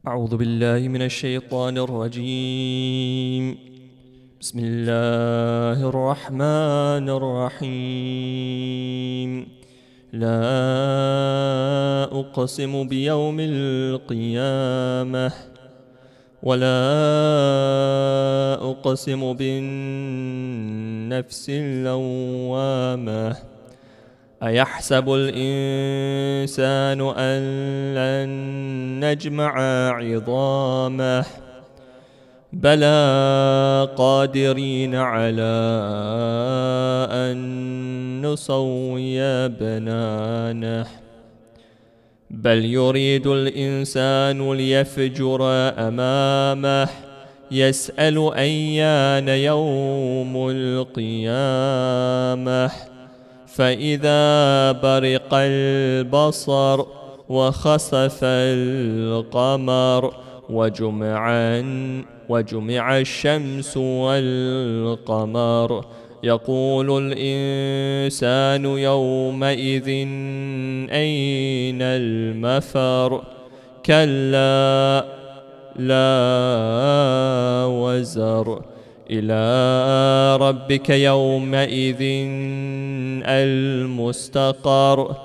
أعوذ بالله من الشيطان الرجيم. بسم الله الرحمن الرحيم. لا أقسم بيوم القيامة ولا أقسم بالنفس اللوامة. أيحسب الإنسان أن لن نجمع عظامه بلى قادرين على أن نسوي بنانه بل يريد الإنسان ليفجر أمامه يسأل أيان يوم القيامة فإذا برق البصر وخسف القمر وجمع الشمس والقمر يقول الإنسان يومئذ أين المفر كلا لا وزر إلى ربك يومئذ المستقر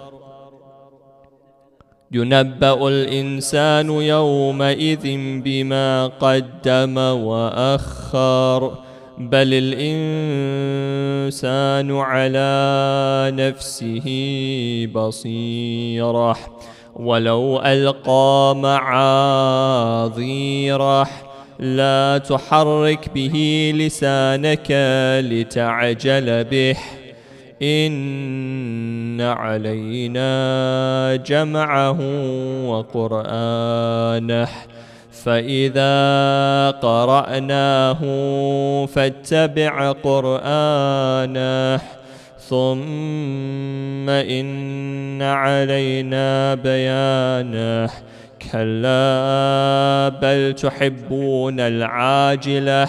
ينبأ الإنسان يومئذ بما قدم وأخر بل الإنسان على نفسه بصيرة ولو ألقى معاذيره لا تحرك به لسانك لتعجل به إن علينا جمعه وقرآنه فإذا قرأناه فاتبع قرآنه ثم إن علينا بيانه كلا بل تحبون العاجلة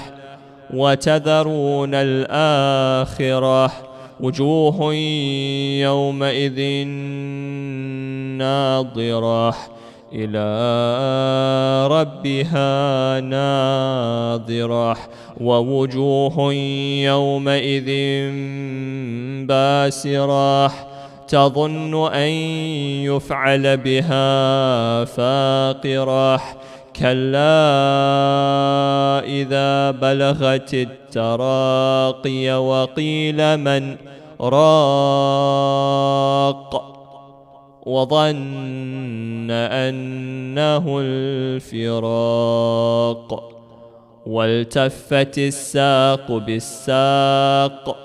وتذرون الآخرة وجوه يومئذ ناظرة إلى ربها ناظرة ووجوه يومئذ باسرة تظن أن يفعل بها فاقرة كلا إذا بلغت التراقي وقيل من راق وظن أنه الفراق والتفت الساق بالساق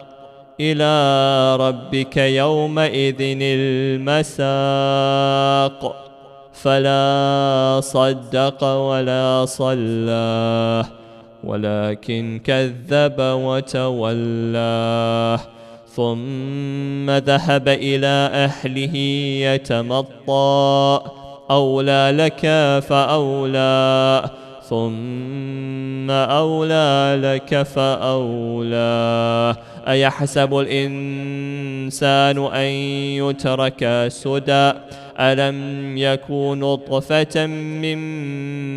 إلى ربك يومئذ المساق فلا صدق ولا صلى ولكن كذب وتولى ثم ذهب إلى أهله يتمطى أولى لك فأولى ثم أولى لك فأولى أيحسب الإنسان أن يترك سدى ألم يكن نطفة من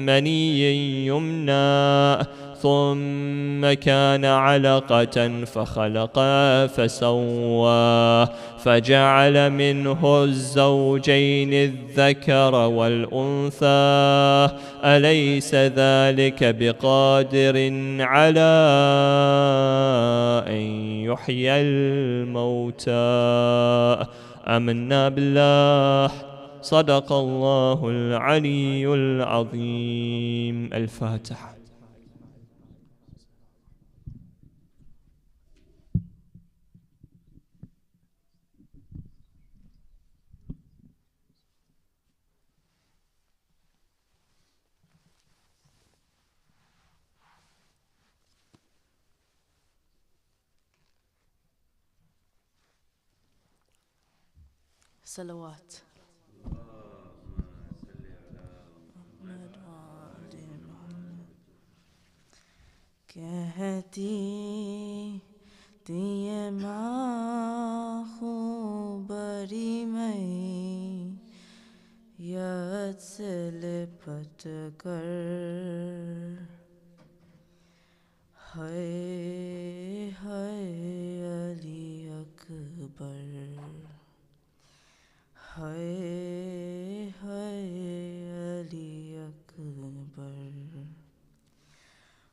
مني يمنى ثم كان علقة فخلق فسوى فجعل منه الزوجين الذكر والأنثى أليس ذلك بقادر على أن يحيي الموتى آمنا بالله صدق الله العلي العظيم. الفاتحة. صلوات. کہتی تیے ماں خوبری میں یاد سے لپٹ کر ہائے ہائے علی اکبر ہائے ہائے علی اکبر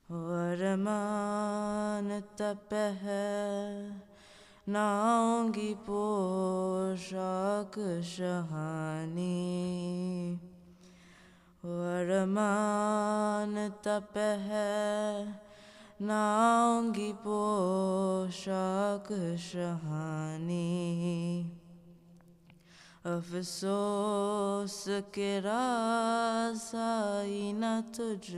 ورمان تپہ ناؤں گی پوشاک شہانی ورمان تپہ ناؤں گی پوشاک شہانی افسوس کے راز آئی نہ تجھ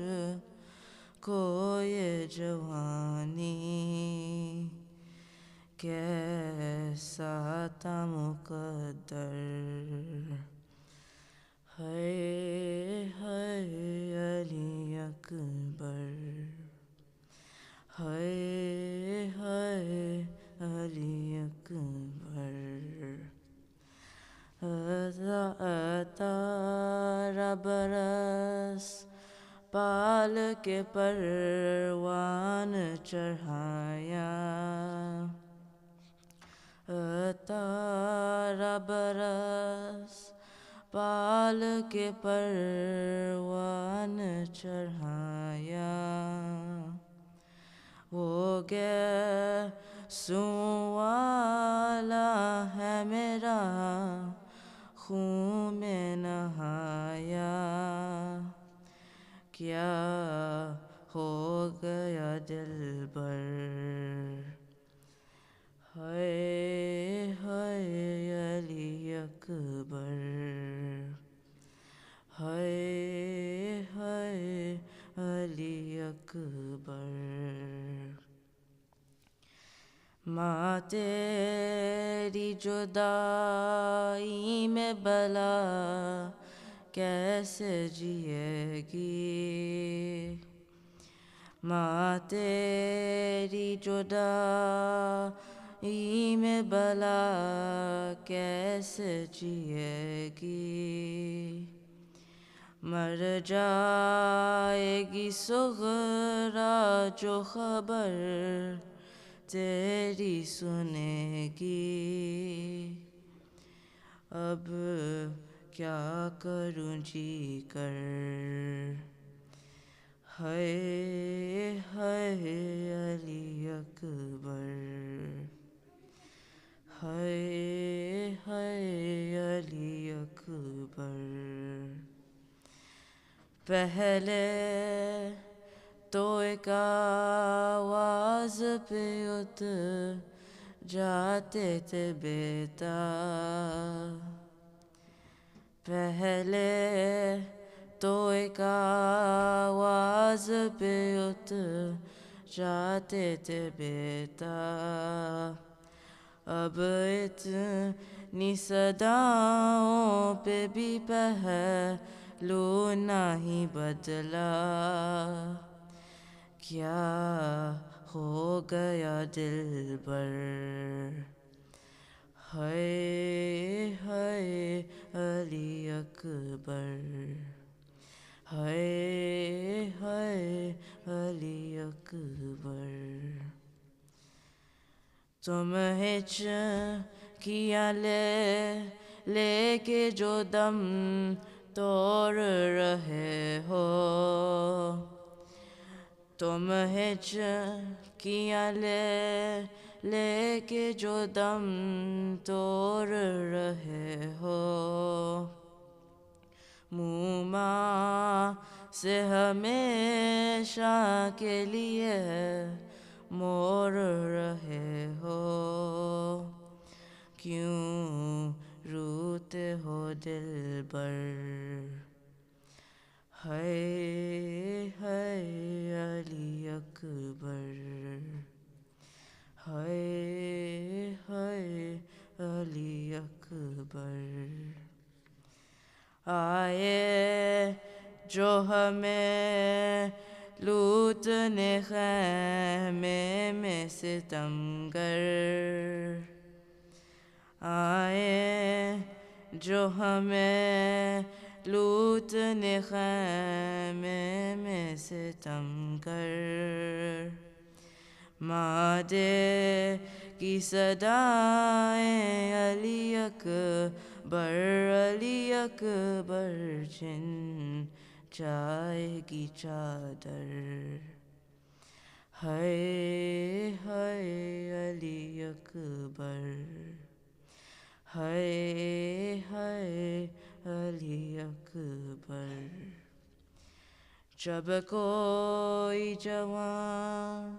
کو یہ جوانی کیسا تھا مقدر ہائے ہائے علی اکبر ہائے ہائے علی اکبر 18 برس پال کے پروان چڑھایا 18 برس پال کے پروان چڑھایا وہ گیسوں والا ہے میرا خون میں نہایا کیا ہو گیا دلبر ہائے ہائے علی اکبر ہائے ہائے علی اکبر ماں تیری جدائی میں بلا کیسے جیے گی ماں تیری جدائی میں بلا کیسے جیے گی مر جائے گی صغرا جو خبر تیری سنے گی اب کیا کروں جی کر ہائے ہائے علی اکبر ہائے ہائے علی اکبر پہلے تو ایک آواز پہ اتر جاتے تھے بیٹا پہلے تو ایک آواز پہ اتر جاتے تھے بیٹا اب اتنی صداؤں پہ بھی پہلو نہیں بدلا کیا ہو گیا دلبر ہائے ہائے علی اکبر ہائے ہائے علی اکبر تم ہچکیاں لے کے جو دم توڑ رہے ہو تم ہچکیاں لے کے جو دم توڑ رہے ہو منہ ماں سے ہمیشہ کے لیے موڑ رہے ہو کیوں روتے ہو دلبر ہائے ہائے علی اکبر ہائے ہائے علی اکبر آئے جو ہمیں لوٹنے اپنے خیمے میں ستمگر آئے جو ہمیں لوٹنے خیمے میں ستم کر مادے کی صدائیں علی اکبر علی اکبر چھن جائے گی چادر ہائے ہائے علی اکبر ہائے ہائے علی اکبر جب کوئی جوان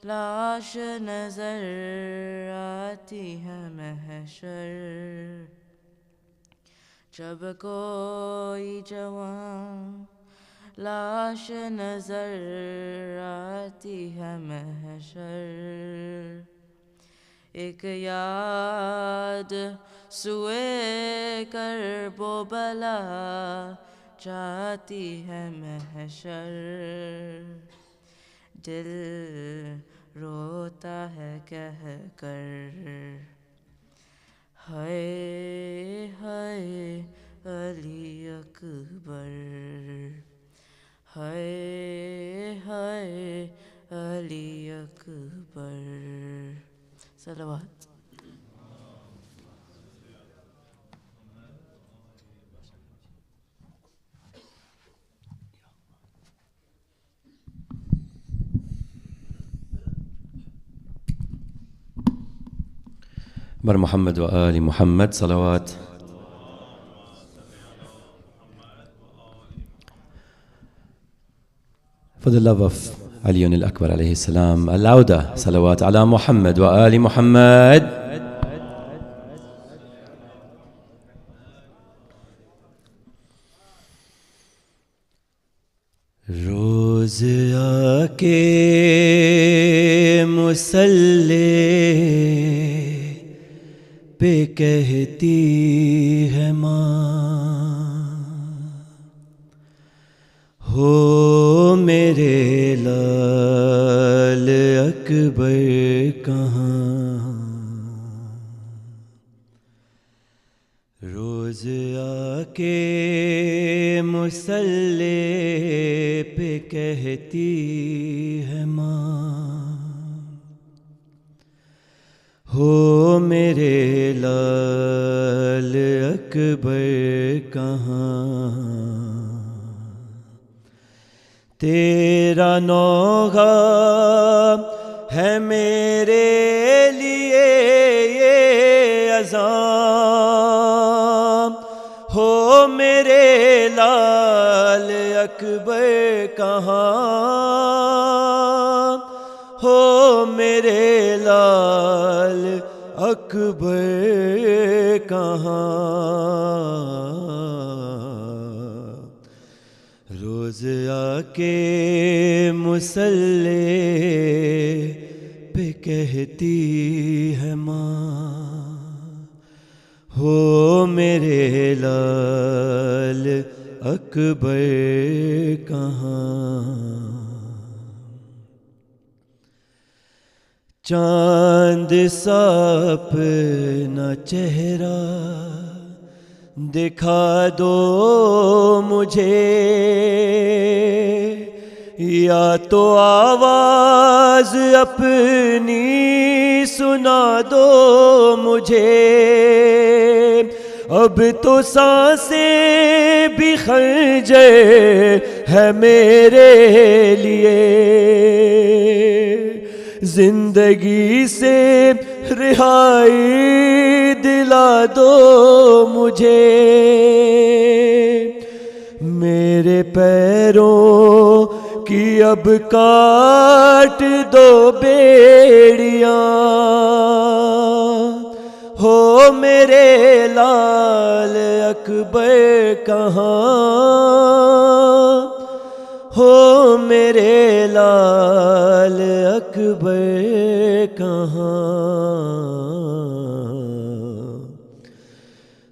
لاش نظر آتی ہے محشر جب کوئی جوان لاش نظر آتی ہے محشر ایک یاد سوئے کرب و بلا جاتی ہے محشر دل روتا ہے کہہ کر ہائے ہائے علی اکبر ہائے ہائے علی اکبر صلوات بر محمد و آل محمد صلوات. For the love of Ali Akbar alayhi salam, al-Auda, salawat ala Muhammad wa Ali Muhammad. روز آکے مسلح پہ کہتی ہے ماں ہو میرے لال اکبر کہاں روز آکے مسلح پہ کہتی ہے ماں ہو میرے لال اکبر کہاں تیرا نوحہ ہے میرے لیے یہ اذان ہو میرے لال اکبر کہاں ہو میرے لال اکبر کہاں روز آکے مسلح پہ کہتی ہے ماں ہو میرے لال اکبر کہاں چاند سا اپنا چہرہ دکھا دو مجھے یا تو آواز اپنی سنا دو مجھے اب تو سانسیں بھی خنجر ہے میرے لیے زندگی سے رہائی دلا دو مجھے میرے پیروں کی اب کاٹ دو بیڑیاں ہو میرے لال اکبر کہاں ہو میرے لال اکبر کہاں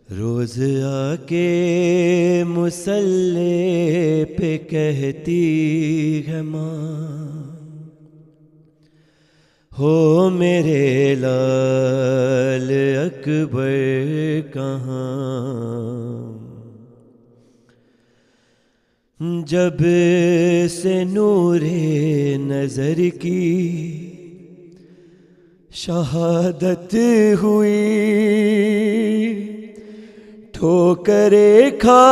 روز آکے مسلح پہ کہتی ہے ماں ہو میرے لال اکبر کہاں، جب سے نور نظر کی شہادت ہوئی، ٹھوکریں کھا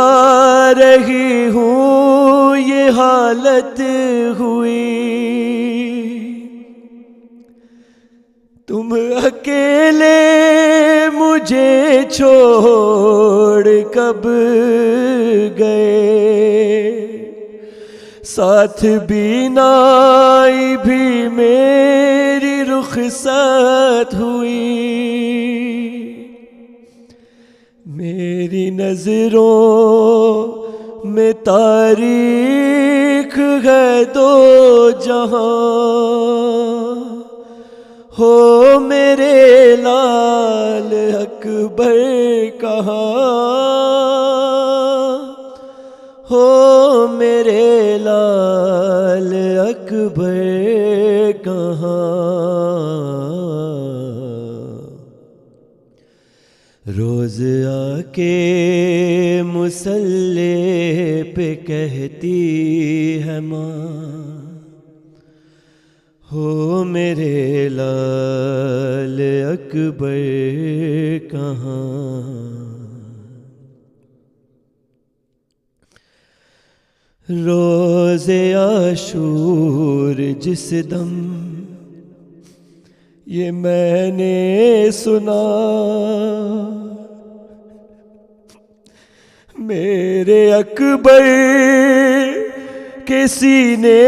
رہی ہوں یہ حالت ہوئی، تم اکیلے مجھے چھوڑ کب گئے، ساتھ بینائی بھی میری رخصت ہوئی، میری نظروں میں تاریخ ہے دو جہاں، ہو میرے لال اکبر کہاں، ہو میرے لال اکبر کہاں، روز آ کے مصلی پہ کہتی ہے ماں، ہو میرے لال اکبر کہاں، روز عاشور جس دم یہ میں نے سنا، میرے اکبر کے سینے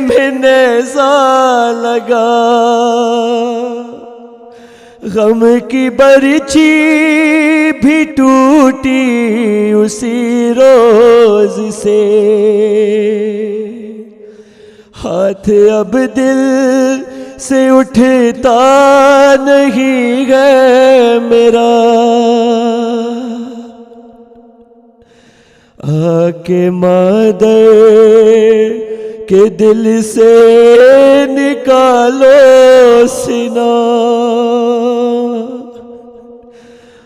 میں نیزہ لگا، غم کی برچھی بھی ٹوٹی اسی روز سے، ہاتھ اب دل سے اٹھتا نہیں ہے میرا، آ کے مادر کے دل سے نکالو سینہ،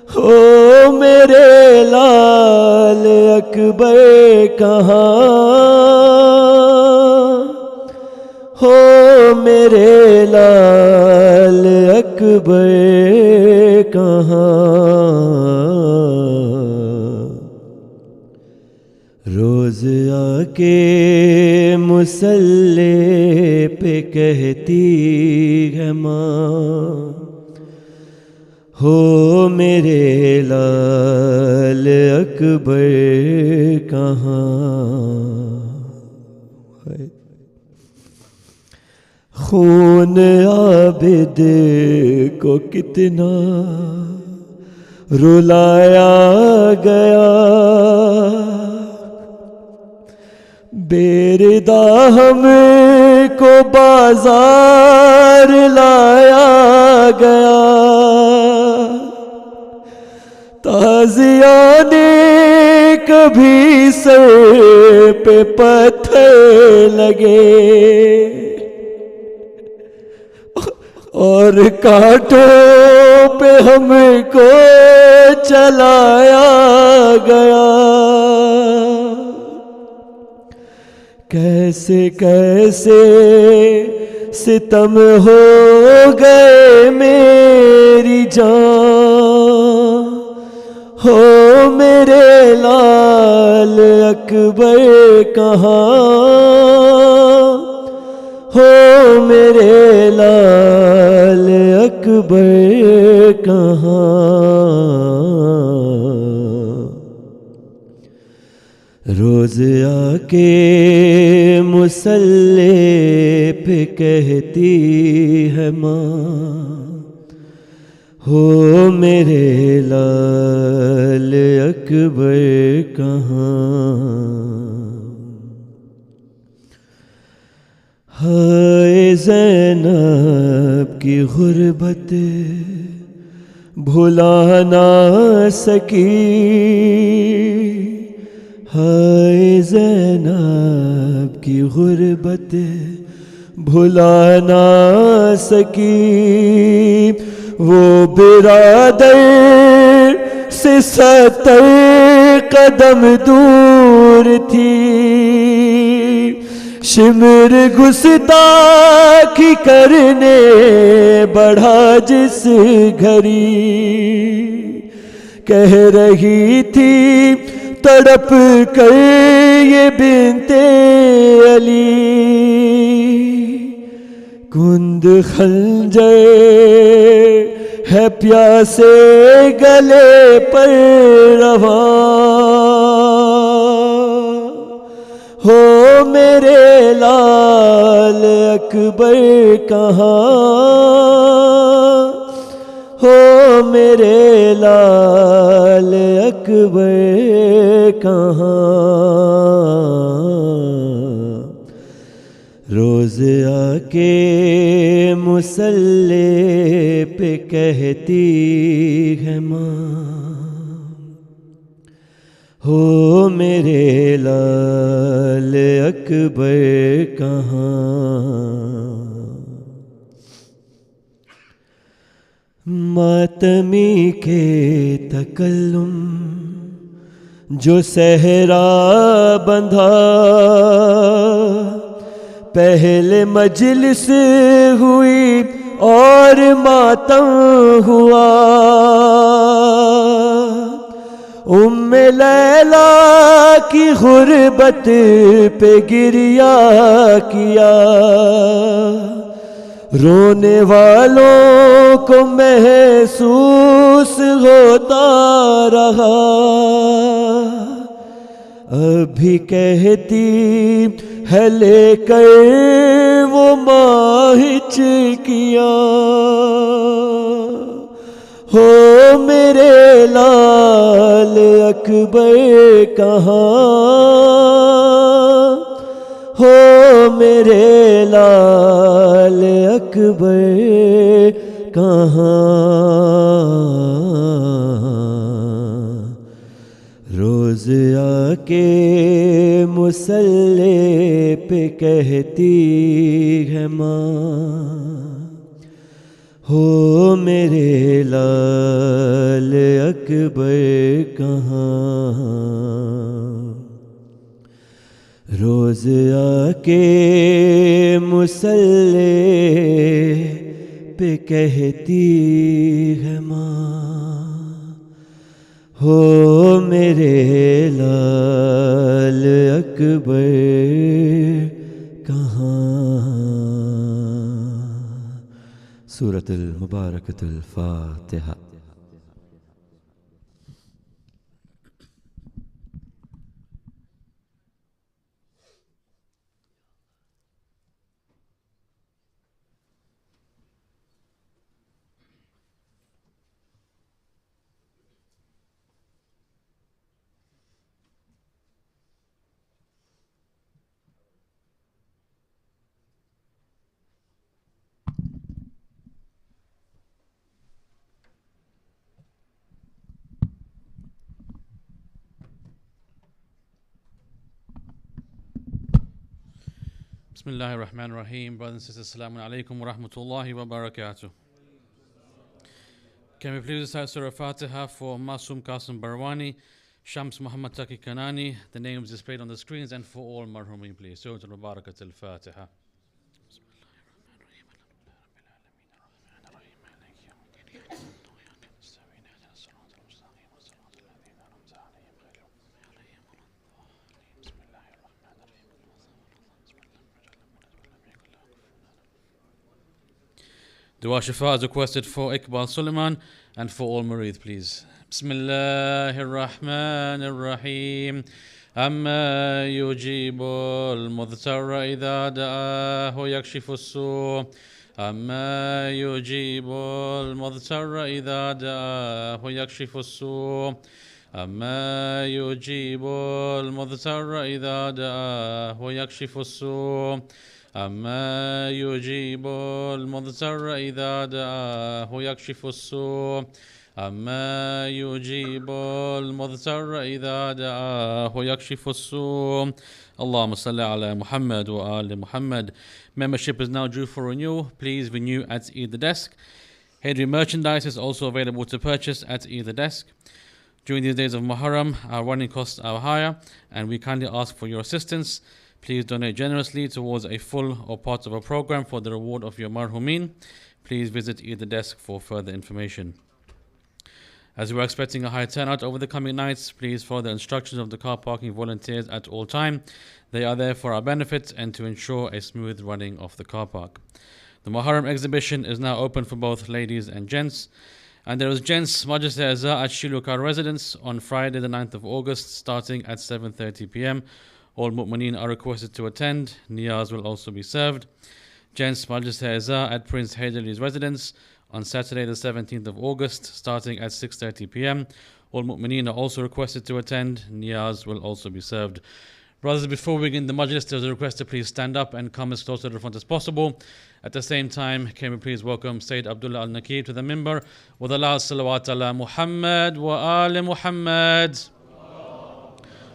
ہو میرے لال اکبر کہاں، ہو میرے لال اکبر کہاں، روز آ کے مصلی پہ کہتی ہے ماں، ہو میرے لال اکبر کہاں، خون عابد کو کتنا رلایا گیا، بیردہ ہم کو بازار لایا گیا، تازیہ نے کبھی سر پہ پتھر لگے، اور کانٹوں پہ ہم کو چلایا گیا، کیسے کیسے ستم ہو گئے میری جان، ہو میرے لال اکبر کہاں، ہو میرے لال اکبر کہاں، روز آ کے مصلی پہ کہتی ہے ماں، ہو میرے لال اکبر کہاں، ہائے زینب کی غربت بھلا نہ سکی، ہائے زینب کی غربت بھلا نہ سکی وہ برادر سے 70 قدم دور تھی، شمر گستاخی کرنے بڑھا جس گھڑی، کہہ رہی تھی تڑپ کر یہ بنت علی، کند خنجر ہے پیاسے گلے پر رواں، ہو میرے لال اکبر کہاں، ہو میرے لال اکبر کہاں، روز آ کے مصلی پہ کہتی ہے ماں، ہو میرے لال اکبر کہاں، ماتمی کے تکلم جو صحرا بندھا، پہلے مجلس ہوئی اور ماتم ہوا، ام لیلا کی غربت پہ گریا کیا، رونے والوں کو محسوس ہوتا رہا، ابھی کہتی ہے لے کر وہ ماہچ کیا، ہو میرے لال اکبر کہاں، ہو میرے لال اکبر کہاں، روز آ کے مصلی پہ کہتی ہے ماں، ہو میرے لال اکبر کہاں، روز آ کے مصلی پہ کہتی ہے ماں، ہو میرے لال اکبر کہاں۔ سورۃ المبارکۃ الفاتحہ۔ Bismillahir Rahmanir Rahim. Brothers and sisters, Assalamu alaikum wa rahmatullahi wa barakatuh. Can we please recite Surah Fatiha for Masum Qasim Barwani, Shams Muhammad Taqi Kanani, the names displayed on the screens, and for all marhumin, please. Surah Al-Mubarakat Al-Fatiha. Dua Shifa is requested for Iqbal Suleiman and for all Murid, please. Bismillahir Rahmanir Rahim. أما يجيب المضطر إذا دعاه يكشف السوء أما يجيب المضطر إذا دعاه يكشف السوء أما يجيب المضطر إذا دعاه يكشف السوء أما يجيب المضطر إذا دعاه يكشف السوء أما يجيب المضطر إذا دعاه ويكشف السوء. اللهم صل على Muhammad wa ali Muhammad. Membership is now due for renewal. Please renew at either desk. Hyderi merchandise is also available to purchase at either desk. During these days of Muharram, our running costs are higher, and we kindly ask for your assistance. Please donate generously towards a full or part of a program for the reward of your marhumin. Please visit either desk for further information. As we are expecting a high turnout over the coming nights, please follow the instructions of the car parking volunteers at all time. They are there for our benefit and to ensure a smooth running of the car park. The Muharram exhibition is now open for both ladies and gents. And there is Gents Majlis at Shilukar residence on Friday the 9th of August starting at 7:30 p.m. All mu'mineen are requested to attend. Niyaz will also be served. Gents Majlis at Prince Hyderi's residence on Saturday the 17th of August starting at 6:30 p.m. All mu'mineen are also requested to attend. Niyaz will also be served. Brothers, before we begin the Majlis, there's a request to please stand up and come as close to the front as possible. At the same time, can we please welcome Sayed Abdullah al-Nakeeb to the minbar with Allah's salawat ala Muhammad wa ali Muhammad.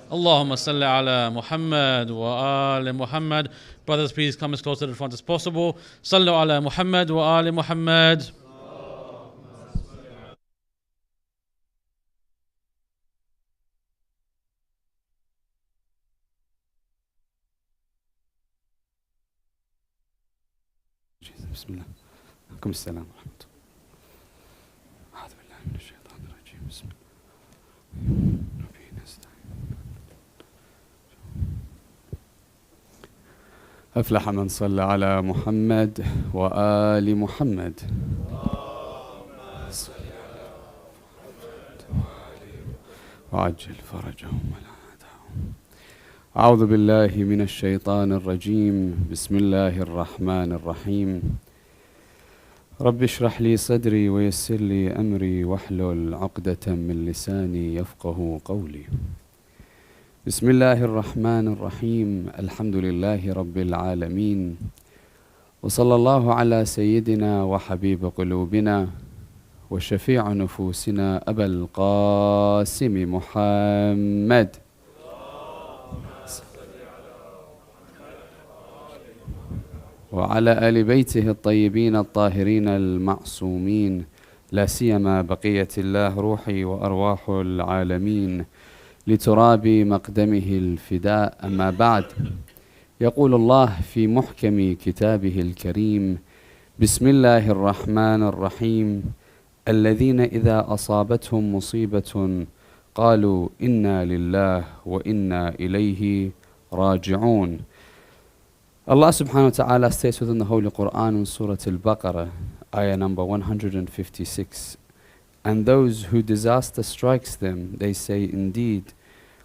Allahumma salli ala Muhammad wa ali Muhammad. Brothers, please come as close to the front as possible. Sallu ala Muhammad wa ali Muhammad. بسم الله. عليكم السلام ورحمة الله. أعوذ بالله من الشيطان الرجيم. بسم الله. وبه نستعين. أفلح من صلى على محمد وآل محمد. وعجل فرجهم والعادهم. أعوذ بالله من الشيطان الرجيم. بسم الله الرحمن الرحيم. رب اشرح لي صدري ويسر لي أمري واحلل عقدة من لساني يفقه قولي. بسم الله الرحمن الرحيم. الحمد لله رب العالمين، وصلى الله على سيدنا وحبيب قلوبنا وشفيع نفوسنا أبا القاسم محمد وعلى آل بيته الطيبين الطاهرين المعصومين، لا سيما بقية الله روحي وأرواح العالمين لتراب مقدمه الفداء. أما بعد، يقول الله في محكم كتابه الكريم: بسم الله الرحمن الرحيم. الذين إذا أصابتهم مصيبة قالوا إنا لله وإنا إليه راجعون. Allah subhanahu wa ta'ala states within the Holy Quran in Surah Al-Baqarah, ayah number 156, and those who disaster strikes them, they say, indeed,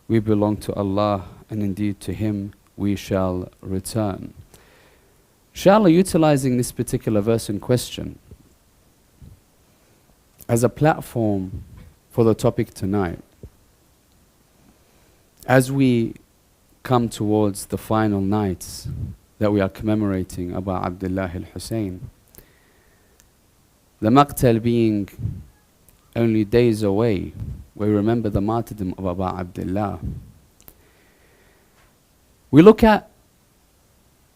we belong to Allah, and indeed to Him we shall return. Inshallah, utilizing this particular verse in question as a platform for the topic tonight, as we come towards the final nights that we are commemorating Abu Abdullah al-Hussain, the maqtal being only days away, we remember the martyrdom of Abu Abdullah. We look at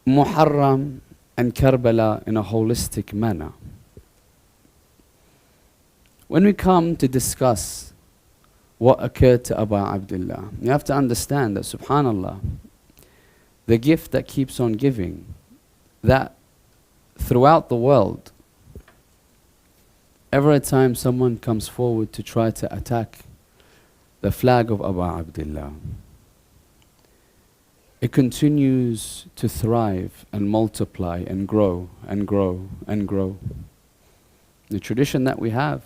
Muharram and Karbala in a holistic manner. When we come to discuss what occurred to Abu Abdullah, you have to understand that, subhanallah, the gift that keeps on giving, that throughout the world, every time someone comes forward to try to attack the flag of Abu Abdullah, it continues to thrive and multiply and grow and grow and grow. The tradition that we have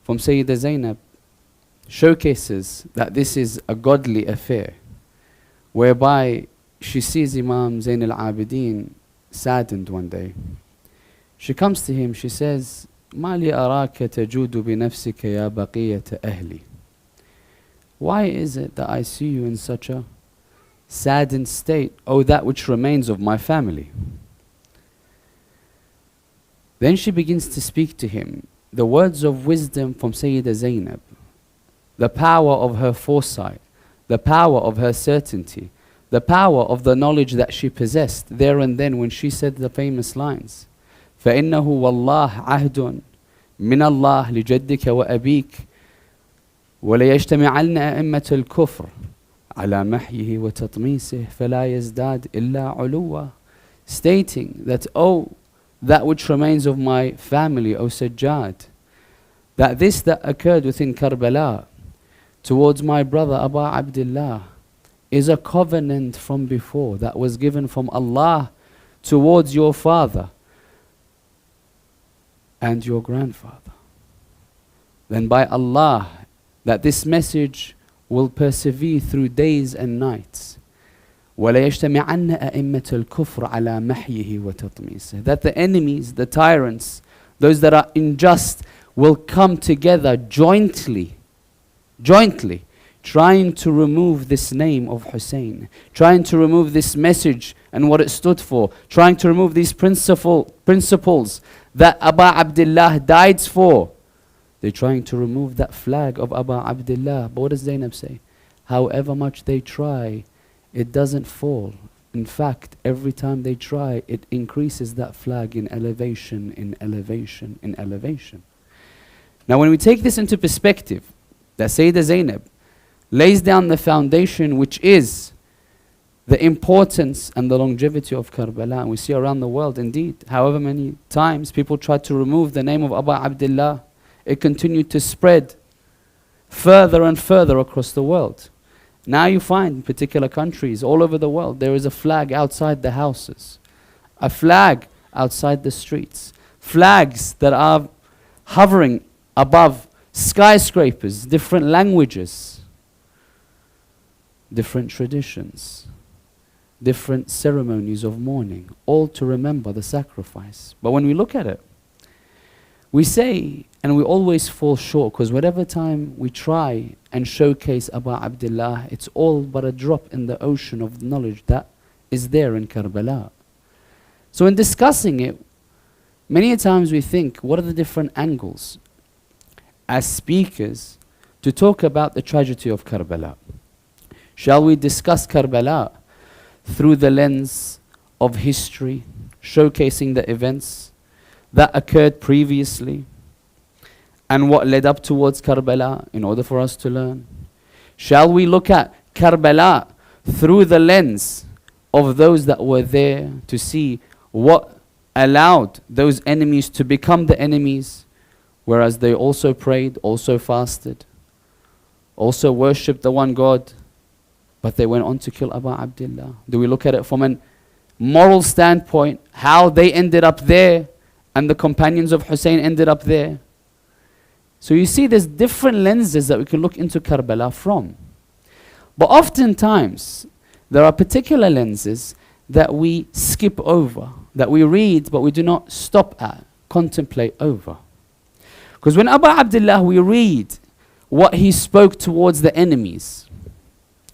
from Sayyida Zainab showcases that this is a godly affair, whereby she sees Imam Zain al-Abidin saddened one day. She comes to him, she says, مَا لِي أَرَاكَ تَجُودُ بِنَفْسِكَ يَا بَقِيَّةَ أَهْلِ. Why is it that I see you in such a saddened state, O that which remains of my family? Then she begins to speak to him the words of wisdom from Sayyidah Zainab, the power of her foresight, the power of her certainty, the power of the knowledge that she possessed there and then when she said the famous lines, فَإِنَّهُ وَاللَّهِ عَهْدٌ مِنَ اللَّهِ لِجَدِّكَ وَأَبِيكَ وَلَيَجْتَمِعَنَّ أَئِمَّةَ الْكُفْرِ على محيه وتطميسه فلا يزداد إلا علوا, stating that, oh, that which remains of my family, O Sajjad, that this that occurred within Karbala towards my brother Abu Abdullah is a covenant from before that was given from Allah towards your father and your grandfather. Then by Allah, that this message will persevere through days and nights. وَلَيَجْتَمِعَنَّ أَئِمَّةَ الْكُفْرِ عَلَى مَحْيِهِ وَتَطْمِيسِهِ, that the enemies, the tyrants, those that are unjust will come together jointly, trying to remove this name of Hussein, trying to remove this message and what it stood for, trying to remove these principles that Abu Abdullah died for. They're trying to remove that flag of Abu Abdullah. But what does Zainab say? However much they try, it doesn't fall. In fact, every time they try, it increases that flag in elevation, in elevation, in elevation. Now when we take this into perspective, that Sayyidah Zainab lays down the foundation, which is the importance and the longevity of Karbala. And we see around the world, indeed, however many times people tried to remove the name of Abu Abdullah, it continued to spread further and further across the world. Now you find in particular countries all over the world, there is a flag outside the houses, a flag outside the streets, flags that are hovering above skyscrapers, different languages, different traditions, different ceremonies of mourning, all to remember the sacrifice. But when we look at it, we say, and we always fall short, because whatever time we try and showcase Abu Abdullah, it's all but a drop in the ocean of knowledge that is there in Karbala. So in discussing it, many times we think, what are the different angles as speakers to talk about the tragedy of Karbala? Shall we discuss Karbala through the lens of history, showcasing the events that occurred previously and what led up towards Karbala in order for us to learn? Shall we look at Karbala through the lens of those that were there to see what allowed those enemies to become the enemies, whereas they also prayed, also fasted, also worshipped the one God, but they went on to kill Abu Abdullah? Do we look at it from a moral standpoint, how they ended up there and the companions of Hussein ended up there? So you see there's different lenses that we can look into Karbala from. But oftentimes, there are particular lenses that we skip over, that we read but we do not stop at, contemplate over. Because when Abu Abdullah, we read what he spoke towards the enemies,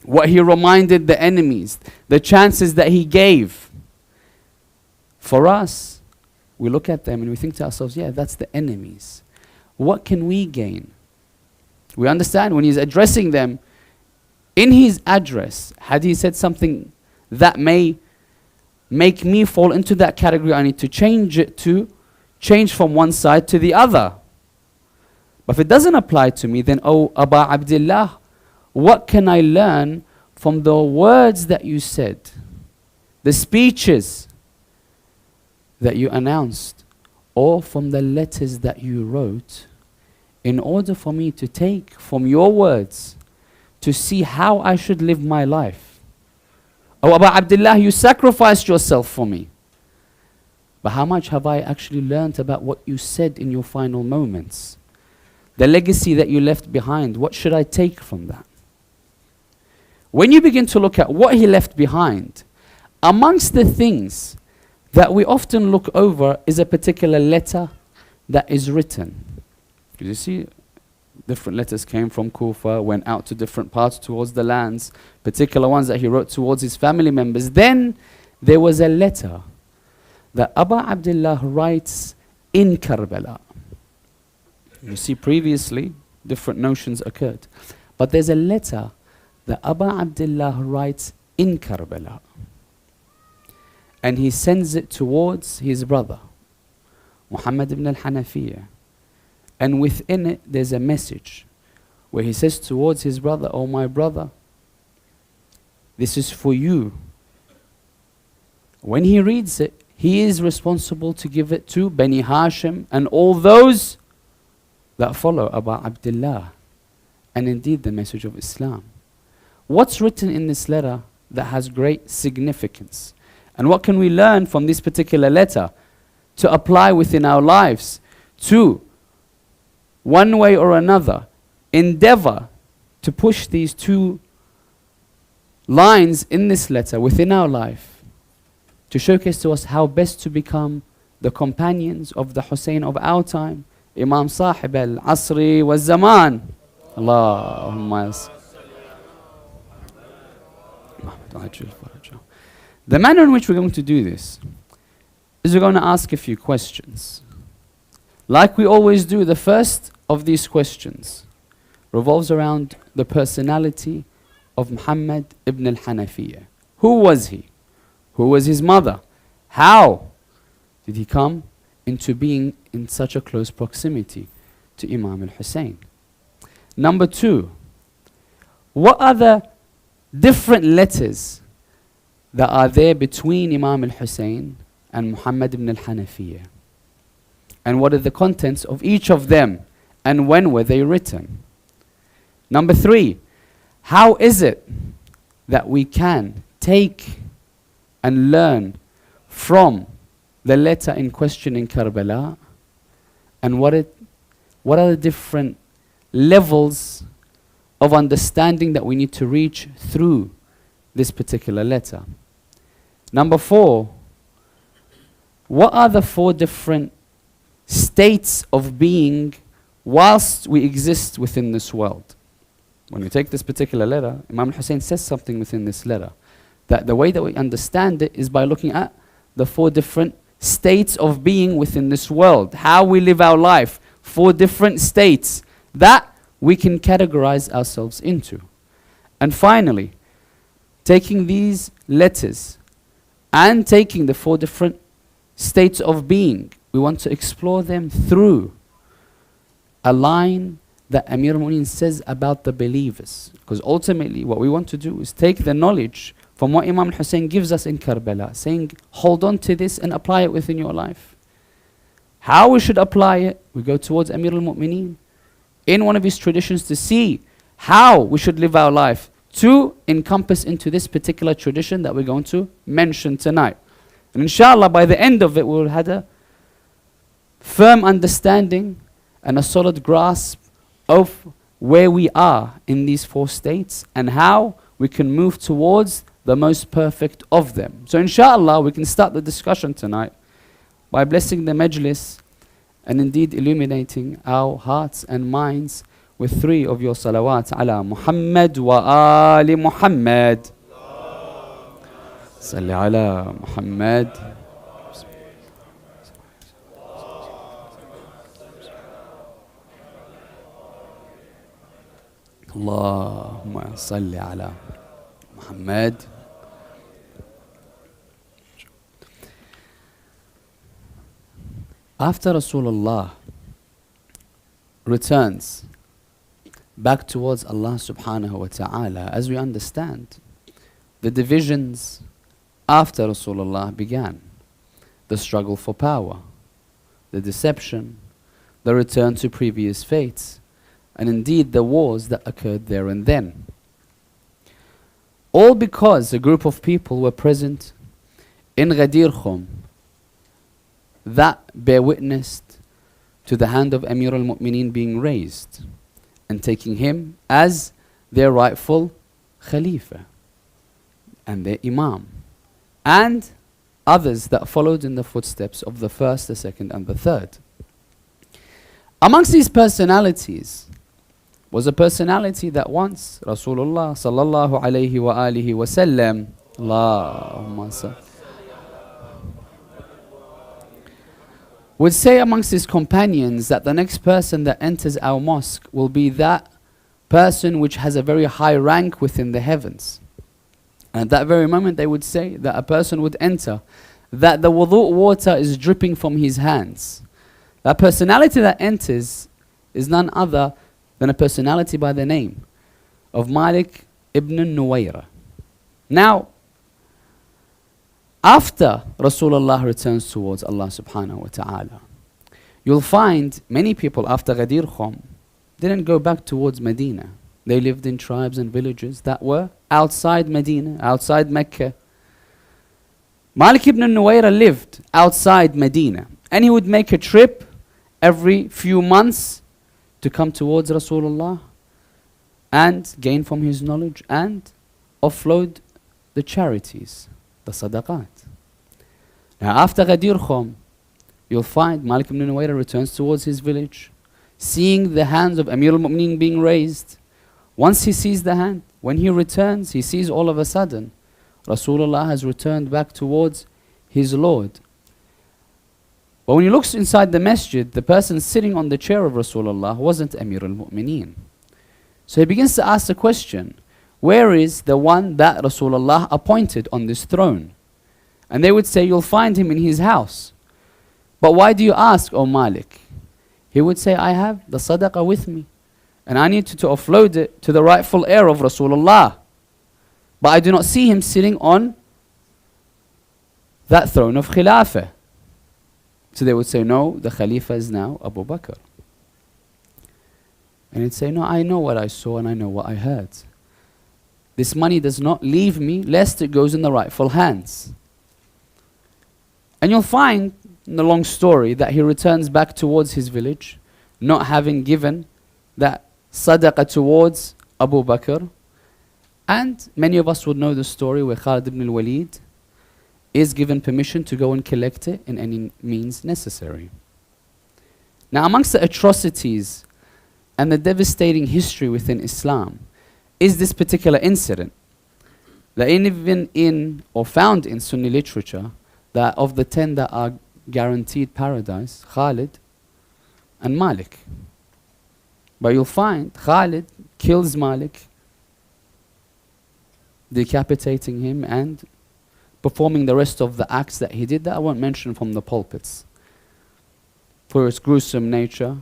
what he reminded the enemies, the chances that he gave. For us, we look at them and we think to ourselves, yeah, that's the enemies. What can we gain? We understand when he's addressing them, in his address, had he said something that may make me fall into that category, I need to change from one side to the other. But if it doesn't apply to me, then, oh, Abu Abdullah, what can I learn from the words that you said, the speeches that you announced, or from the letters that you wrote, in order for me to take from your words to see how I should live my life? Oh, Abu Abdullah, you sacrificed yourself for me. But how much have I actually learned about what you said in your final moments? The legacy that you left behind, what should I take from that? When you begin to look at what he left behind, amongst the things that we often look over is a particular letter that is written. You see, different letters came from Kufa, went out to different parts towards the lands, particular ones that he wrote towards his family members. Then there was a letter that Abu Abdullah writes in Karbala. You see, previously, different notions occurred. But there's a letter that Abu Abdullah writes in Karbala. And he sends it towards his brother, Muhammad ibn Hanafiya. And within it, there's a message where he says towards his brother, "Oh my brother, this is for you." When he reads it, he is responsible to give it to Bani Hashim and all those that follow Abu Abdullah, and indeed the message of Islam. What's written in this letter that has great significance? And what can we learn from this particular letter to apply within our lives to, one way or another, endeavor to push these two lines in this letter within our life to showcase to us how best to become the companions of the Hussein of our time, Imam Sahib al-Asri wa Zaman. Allahumma The manner in which we're going to do this is we're going to ask a few questions. Like we always do, the first of these questions revolves around the personality of Muhammad ibn Hanafiya. Who was he? Who was his mother? How did he come into being in such a close proximity to Imam al-Hussain? Number two, what are the different letters that are there between Imam al-Hussain and Muhammad ibn Hanafiya? And what are the contents of each of them? And when were they written? Number three, how is it that we can take and learn from the letter in question in Karbala? And what are the different levels of understanding that we need to reach through this particular letter? Number four, what are the four different states of being whilst we exist within this world? When we take this particular letter, Imam al-Hussain says something within this letter, that the way that we understand it is by looking at the four different states of being within this world, how we live our life, four different states that we can categorize ourselves into. And finally, taking these letters and taking the four different states of being, we want to explore them through a line that Amir al-Mu'minin says about the believers. Because ultimately what we want to do is take the knowledge from what Imam al-Hussain gives us in Karbala, saying, hold on to this and apply it within your life. How we should apply it, we go towards Amir al-Mu'minin in one of his traditions to see how we should live our life to encompass into this particular tradition that we're going to mention tonight. And inshallah, by the end of it, we'll have a firm understanding and a solid grasp of where we are in these four states and how we can move towards the most perfect of them. So inshallah, we can start the discussion tonight by blessing the Majlis and indeed illuminating our hearts and minds with three of your salawat ala Muhammad wa ali Muhammad. Salli ala Muhammad. Allahumma salli ala Muhammad. After Rasulullah returns back towards Allah subhanahu wa ta'ala, as we understand, the divisions after Rasulullah began. The struggle for power, the deception, the return to previous faiths, and indeed the wars that occurred there and then. All because a group of people were present in Ghadir Khum that bear witness to the hand of Amir al-Mu'minin being raised and taking him as their rightful Khalifa and their Imam, and others that followed in the footsteps of the first, the second and the third. Amongst these personalities was a personality that once Rasulullah sallallahu alayhi wa alihi wa sallam, Allahumma salli, would say amongst his companions that the next person that enters our mosque will be that person which has a very high rank within the heavens. And at that very moment they would say that a person would enter, that the wudu water is dripping from his hands. That personality that enters is none other than a personality by the name of Malik ibn Nuwayra. Now, after Rasulullah returns towards Allah subhanahu wa ta'ala, you'll find many people after Ghadir Khum didn't go back towards Medina. They lived in tribes and villages that were outside Medina, outside Mecca. Malik ibn Nuwayra lived outside Medina, and he would make a trip every few months to come towards Rasulullah and gain from his knowledge and offload the charities, the sadaqat. Now after Ghadir Khum, you'll find Malik ibn Nuwayra returns towards his village, seeing the hands of Amir al-Mu'mineen being raised. Once he sees the hand, when he returns, he sees all of a sudden Rasulullah has returned back towards his Lord. But when he looks inside the masjid, the person sitting on the chair of Rasulullah wasn't Amir al-Mu'mineen. So he begins to ask the question, where is the one that Rasulullah appointed on this throne? And they would say, you'll find him in his house. But why do you ask, O Malik? He would say, I have the sadaqah with me, and I need to offload it to the rightful heir of Rasulullah. But I do not see him sitting on that throne of Khilafah. So they would say, no, the Khalifa is now Abu Bakr. And he'd say, no, I know what I saw and I know what I heard. This money does not leave me lest it goes in the rightful hands. And you'll find in the long story that he returns back towards his village, not having given that sadaqah towards Abu Bakr. And many of us would know the story where Khalid ibn al-Walid is given permission to go and collect it in any means necessary. Now amongst the atrocities and the devastating history within Islam is this particular incident that even in or found in Sunni literature, that of the 10 that are guaranteed paradise, Khalid and Malik. But you'll find Khalid kills Malik, decapitating him and performing the rest of the acts that he did that I won't mention from the pulpits for its gruesome nature.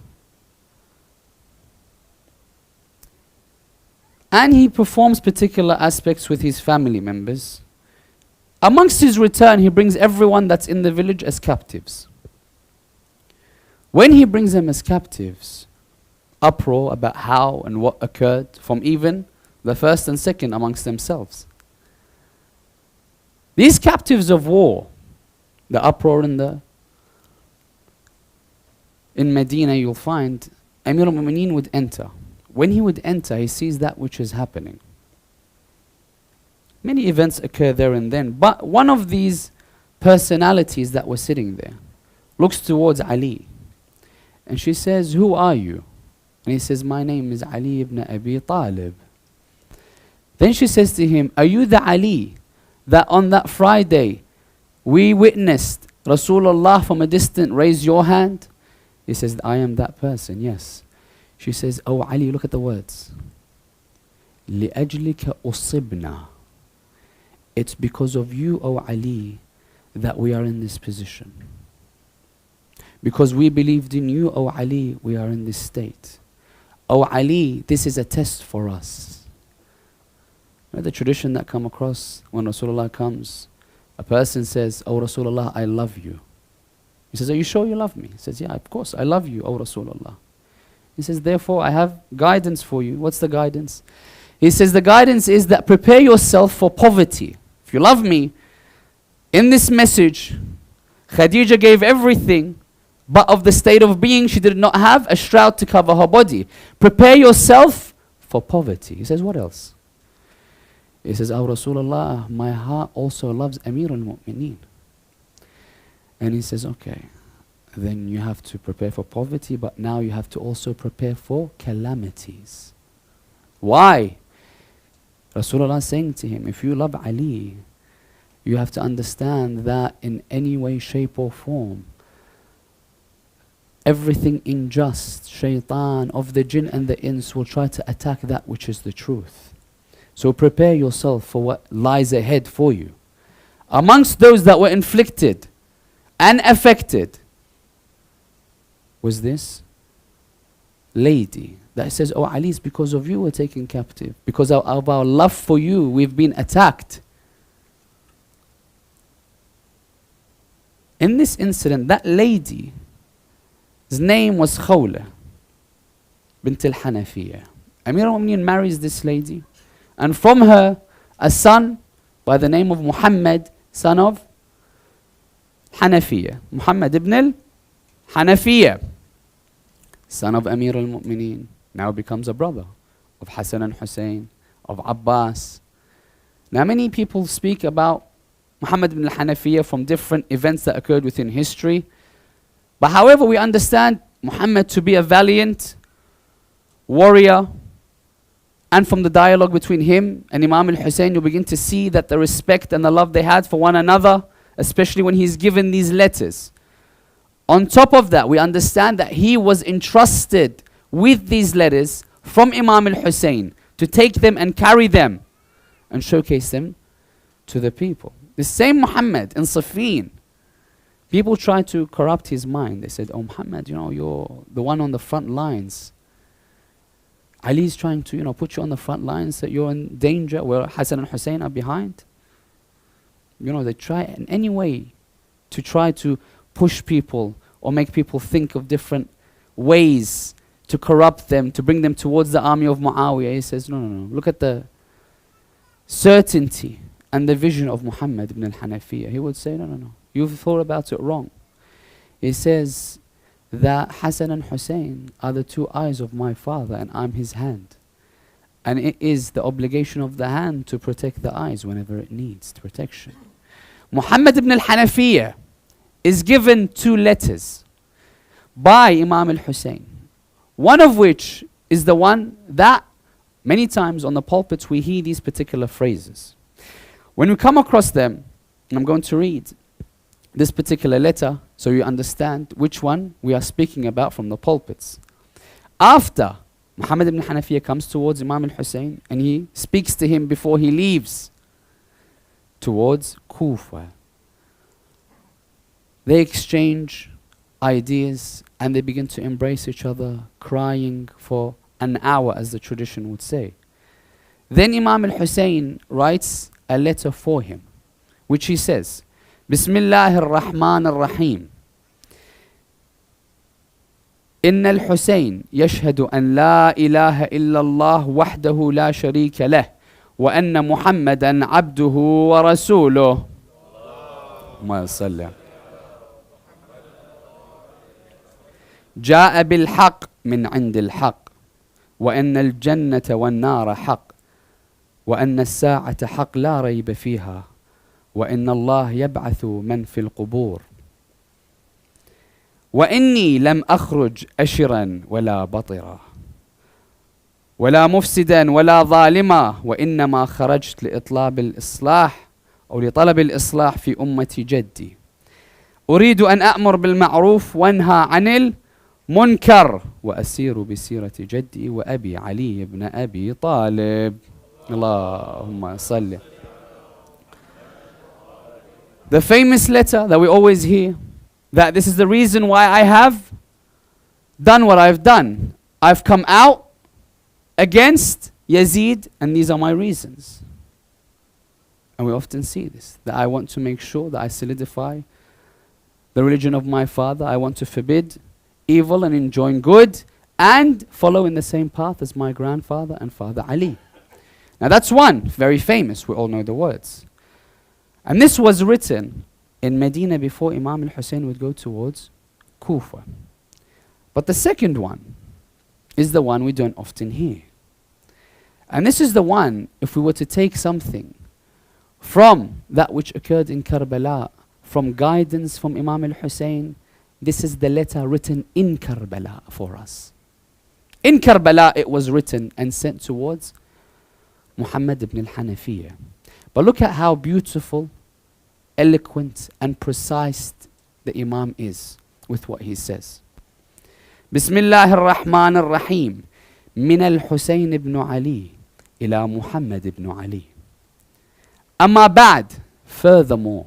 And he performs particular aspects with his family members. Amongst his return, he brings everyone that's in the village as captives. When he brings them as captives, uproar about how and what occurred from even the first and second amongst themselves. These captives of war, the uproar in Medina, you'll find Amir al-Mu'mineen would enter. When he would enter, he sees that which is happening. Many events occur there and then, but one of these personalities that were sitting there looks towards Ali, and she says, who are you? And he says, my name is Ali ibn Abi Talib. Then she says to him, are you the Ali that on that Friday we witnessed Rasulullah from a distance raise your hand? He says, I am that person, yes. She says, oh Ali, look at the words. لِأَجْلِكَ أُصِبْنَا. It's because of you, O Ali, that we are in this position. Because we believed in you, O Ali, we are in this state. O Ali, this is a test for us. You know the tradition that come across when Rasulullah comes, a person says, O Rasulullah, I love you. He says, are you sure you love me? He says, yeah, of course, I love you, O Rasulullah. He says, therefore, I have guidance for you. What's the guidance? He says, the guidance is that prepare yourself for poverty. If you love me, in this message, Khadija gave everything, but of the state of being, she did not have a shroud to cover her body. Prepare yourself for poverty. He says, what else? He says, O Rasulullah, my heart also loves Amir al-Mu'mineen. And he says, okay, then you have to prepare for poverty, but now you have to also prepare for calamities. Why? Rasulullah is saying to him, if you love Ali, you have to understand that in any way, shape or form, everything unjust, shaitan of the jinn and the ins will try to attack that which is the truth. So prepare yourself for what lies ahead for you. Amongst those that were inflicted and affected was this lady that says, oh Ali, it's because of you we're taken captive. Because of our love for you, we've been attacked. In this incident, that lady, his name was Khawla bint al-Hanafiya. Amir al-Mu'mineen marries this lady, and from her a son by the name of Muhammad, son of Hanafiya. Muhammad ibn al-Hanafiya, son of Amir al-Mu'mineen, now becomes a brother of Hassan and Hussein, of Abbas. Now many people speak about Muhammad ibn al-Hanafiya from different events that occurred within history. But however, we understand Muhammad to be a valiant warrior. And from the dialogue between him and Imam al-Hussain, you begin to see that the respect and the love they had for one another, especially when he's given these letters. On top of that, we understand that he was entrusted with these letters from Imam al-Hussain to take them and carry them and showcase them to the people. The same Muhammad in Siffin, people tried to corrupt his mind. They said, oh Muhammad, you're the one on the front lines. Ali's trying to, put you on the front lines, that you're in danger, where Hassan and Hussein are behind. They try in any way to try to push people or make people think of different ways to corrupt them, to bring them towards the army of Muawiyah. He says, no. Look at the certainty and the vision of Muhammad ibn al-Hanafiya. He would say, no. You've thought about it wrong. He says that Hassan and Hussein are the two eyes of my father and I'm his hand. And it is the obligation of the hand to protect the eyes whenever it needs protection. Muhammad ibn al-Hanafiya is given 2 letters by Imam al-Hussain. One of which is the one that many times on the pulpits we hear these particular phrases. When we come across them, and I'm going to read this particular letter so you understand which one we are speaking about from the pulpits. After Muhammad ibn Hanafiya comes towards Imam al-Hussain and he speaks to him before he leaves towards Kufa. They exchange ideas and they begin to embrace each other, crying for an hour, as the tradition would say. Then Imam al-Hussain writes a letter for him, which he says, Bismillah ar-Rahman ar-Rahim. إن الحسين يشهد أن لا إله إلا الله وحده لا شريك له وأن محمدا عبده ورسوله. ما صلى. جاء بالحق من عند الحق وأن الجنة والنار حق وأن الساعة حق لا ريب فيها وإن الله يبعث من في القبور وإني لم أخرج أشرا ولا بطرا ولا مفسدا ولا ظالما وإنما خرجت لإطلاب الإصلاح أو لطلب الإصلاح في أمة جدي أريد أن أأمر بالمعروف وأنهى عن المنكر وأسير بسيرة جدي وأبي علي بن أبي طالب. اللهم صل. The famous letter that we always hear, that this is the reason why I have done what I've done. I've come out against Yazid and these are my reasons. And we often see this, that I want to make sure that I solidify the religion of my father. I want to forbid evil and enjoin good and follow in the same path as my grandfather and father Ali. Now that's one, very famous, we all know the words. And this was written in Medina before Imam al-Hussain would go towards Kufa. But the second one is the one we don't often hear. And this is the one, if we were to take something from that which occurred in Karbala, from guidance from Imam al-Hussain, this is the letter written in Karbala for us. In Karbala it was written and sent towards Muhammad ibn al-Hanafiya. But look at how beautiful, eloquent and precise the Imam is with what he says. بسم الله الرحمن الرحيم من الحسين بن علي إلى محمد بن علي. أما بعد, furthermore,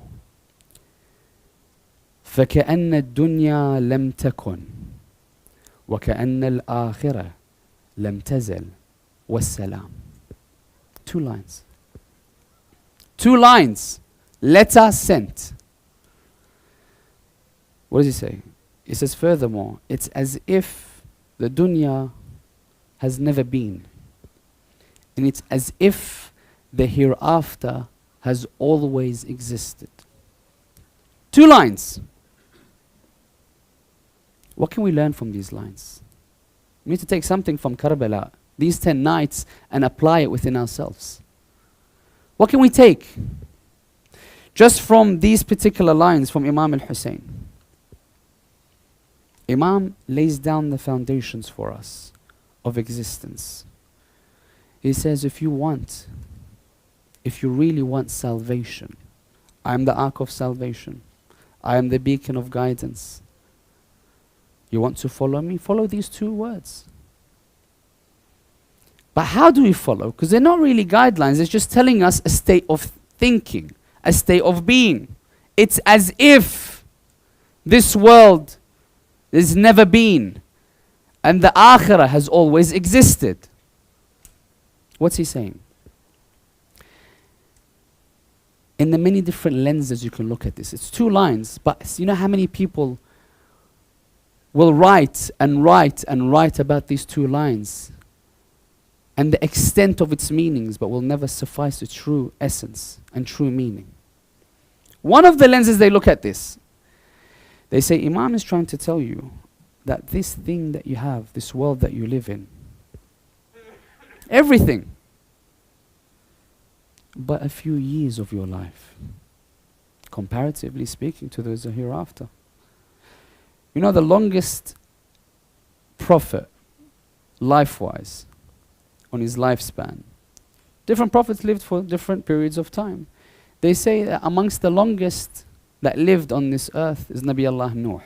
فكأن الدنيا لم تكن وكأن الآخرة لم تزل والسلام. 2 lines. 2 lines. Letter sent. What does he say? He says, furthermore, it's as if the dunya has never been. And it's as if the hereafter has always existed. 2 lines. What can we learn from these lines? We need to take something from Karbala, these 10 nights, and apply it within ourselves. What can we take just from these particular lines from Imam al-Hussain? Imam lays down the foundations for us of existence. He says, if you really want salvation, I am the ark of salvation. I am the beacon of guidance. You want to follow me? Follow these 2 words. But how do we follow? Because they're not really guidelines. It's just telling us a state of thinking, a state of being. It's as if this world has never been and the akhirah has always existed. What's he saying? In the many different lenses you can look at this. It's 2 lines, but you know how many people will write and write and write about these 2 lines and the extent of its meanings, but will never suffice the true essence and true meaning. One of the lenses they look at this, they say Imam is trying to tell you that this thing that you have, this world that you live in, everything, but a few years of your life, comparatively speaking to those hereafter. You know, the longest prophet, life-wise, on his lifespan, different prophets lived for different periods of time. They say that amongst the longest that lived on this earth is Nabi Allah Nuh.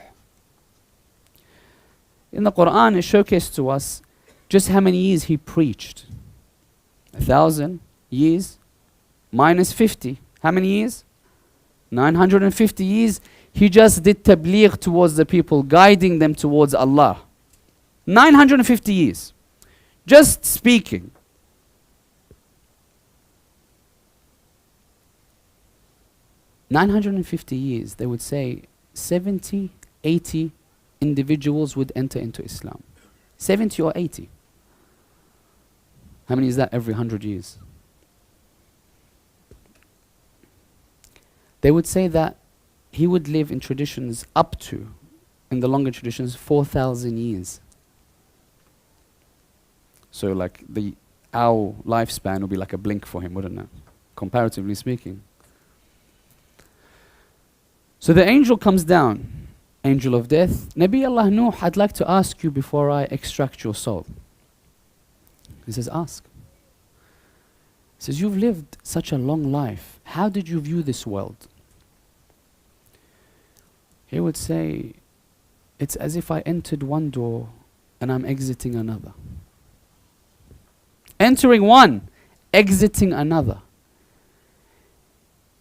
In the Quran, it showcased to us just how many years he preached. 1,000 years minus 50. How many years? 950 years. He just did tabligh towards the people, guiding them towards Allah. 950 years. Just speaking. "950 years," they would say 70, 80 individuals would enter into Islam. 70 or 80. How many is that every 100 years? They would say that he would live in traditions up to, in the longer traditions, 4,000 years. So like our lifespan would be like a blink for him, wouldn't it? Comparatively speaking. So the angel comes down, angel of death. Nabi Allah Nuh, I'd like to ask you before I extract your soul. He says, ask. He says, you've lived such a long life. How did you view this world? He would say, it's as if I entered one door and I'm exiting another. Entering one, exiting another.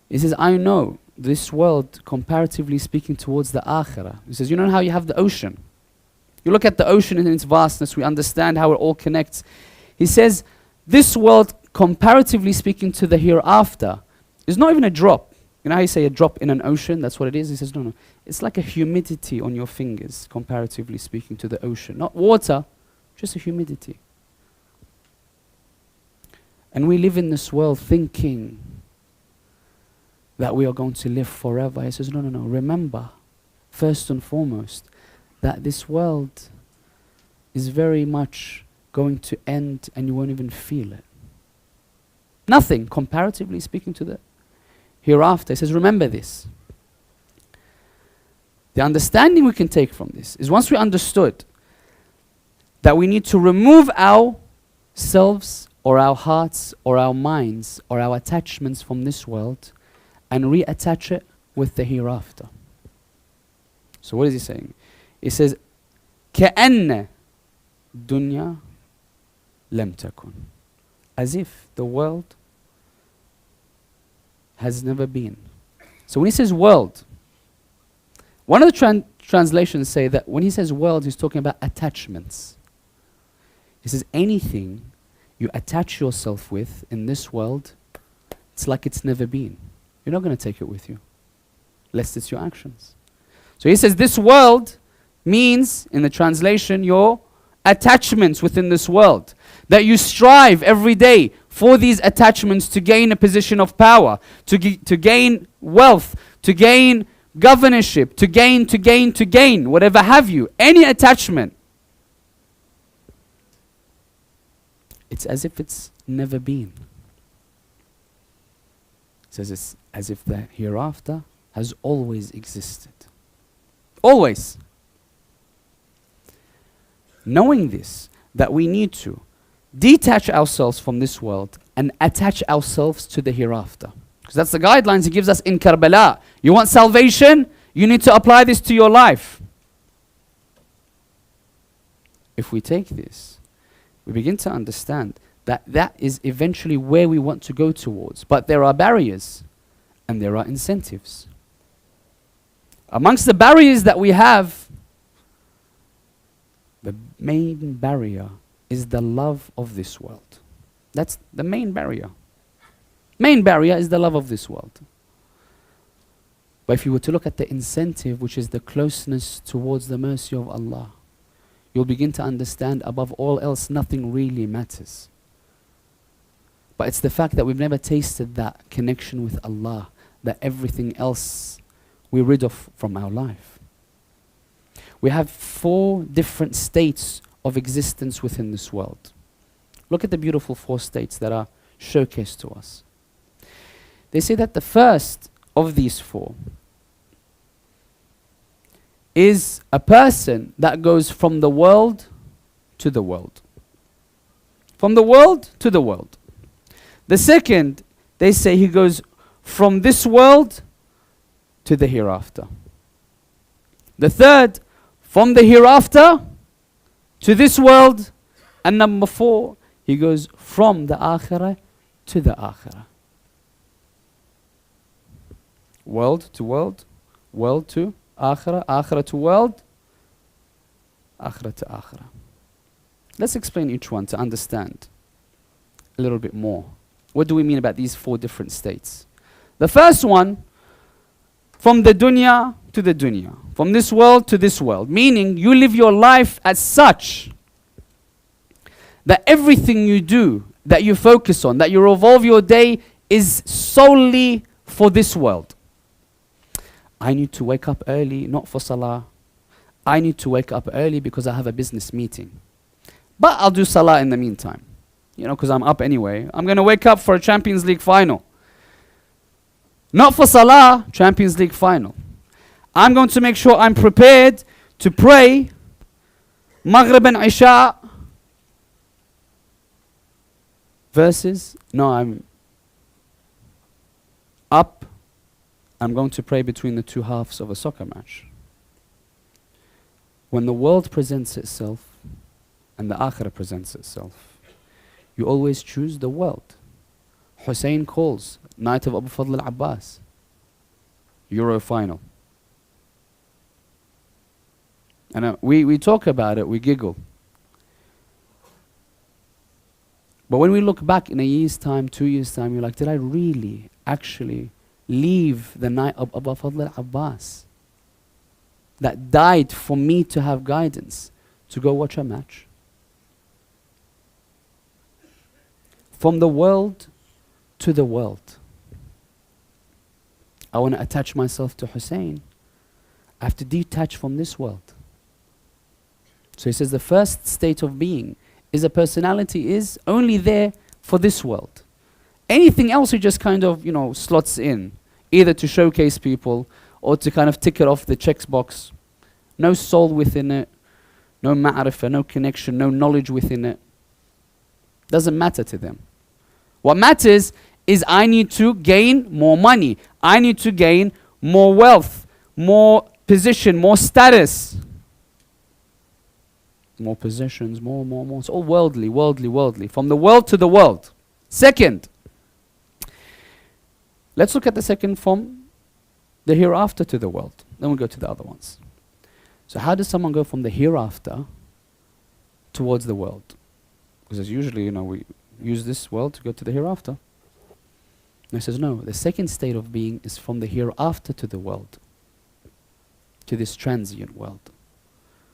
He says, I know this world, comparatively speaking, towards the akhirah. He says, you know how you have the ocean? You look at the ocean in its vastness, we understand how it all connects. He says, this world, comparatively speaking to the hereafter, is not even a drop. You know how you say a drop in an ocean? That's what it is? He says, no. It's like a humidity on your fingers, comparatively speaking to the ocean. Not water, just a humidity. And we live in this world thinking that we are going to live forever. He says, no. Remember, first and foremost, that this world is very much going to end and you won't even feel it. Nothing, comparatively speaking to the hereafter. He says, remember this. The understanding we can take from this is once we understood that we need to remove ourselves or our hearts or our minds or our attachments from this world and reattach it with the hereafter. So what is he saying? He says, كأن الدنيا لم تكن. As if the world has never been. So when he says world, one of the translations say that when he says world, he's talking about attachments. He says anything you attach yourself with in this world, it's like it's never been. You're not going to take it with you, lest it's your actions. So he says this world means, in the translation, your attachments within this world. That you strive every day for these attachments to gain a position of power, to gain wealth, to gain governorship, to gain, whatever have you. Any attachment. It's as if it's never been. It says it's as if the hereafter has always existed. Always. Knowing this, that we need to detach ourselves from this world and attach ourselves to the hereafter. Because that's the guidelines he gives us in Karbala. You want salvation? You need to apply this to your life. If we take this, we begin to understand that that is eventually where we want to go towards. But there are barriers and there are incentives. Amongst the barriers that we have, the main barrier is the love of this world. That's the main barrier. Main barrier is the love of this world. But if you were to look at the incentive, which is the closeness towards the mercy of Allah, you'll begin to understand above all else nothing really matters. But it's the fact that we've never tasted that connection with Allah, that everything else we're rid of from our life. We have 4 different states of existence within this world. Look at the beautiful 4 states that are showcased to us. They say that the first of these 4 is a person that goes from the world to the world. From the world to the world. The second, they say he goes from this world to the hereafter. The third, from the hereafter to this world. And number 4, he goes from the akhirah to the akhirah. World to world, world to akhirah, akhirah to world, akhirah to akhirah. Let's explain each one to understand a little bit more. What do we mean about these 4 different states? The first one, from the dunya to the dunya, from this world to this world, meaning you live your life as such that everything you do, that you focus on, that you revolve your day is solely for this world. I need to wake up early, not for salah. I need to wake up early because I have a business meeting. But I'll do salah in the meantime. You know, because I'm up anyway. I'm going to wake up for a Champions League final. Not for salah, Champions League final. I'm going to make sure I'm prepared to pray Maghrib and Isha versus, no, I'm up. I'm going to pray between the 2 halves of a soccer match. When the world presents itself and the akhirah presents itself, you always choose the world. Hussein calls, night of Abu Fadl al-Abbas, Euro final. And we talk about it, we giggle. But when we look back in a year's time, 2 years' time, you're like, did I really, actually leave the night of Abu Fadl al-Abbas that died for me to have guidance to go watch a match? From the world to the world. I want to attach myself to Hussein. I have to detach from this world. So he says the first state of being is a personality is only there for this world. Anything else he just kind of, slots in, either to showcase people or to kind of tick it off the checkbox. No soul within it, no ma'rifah, no connection, no knowledge within it. Doesn't matter to them. What matters is I need to gain more money. I need to gain more wealth, more position, more status. more possessions, more. It's all worldly, worldly, worldly. From the world to the world. Second, let's look at the second from the hereafter to the world. Then we'll go to the other ones. So how does someone go from the hereafter towards the world? Because usually, we use this world to go to the hereafter. And he says, no, the second state of being is from the hereafter to the world, to this transient world.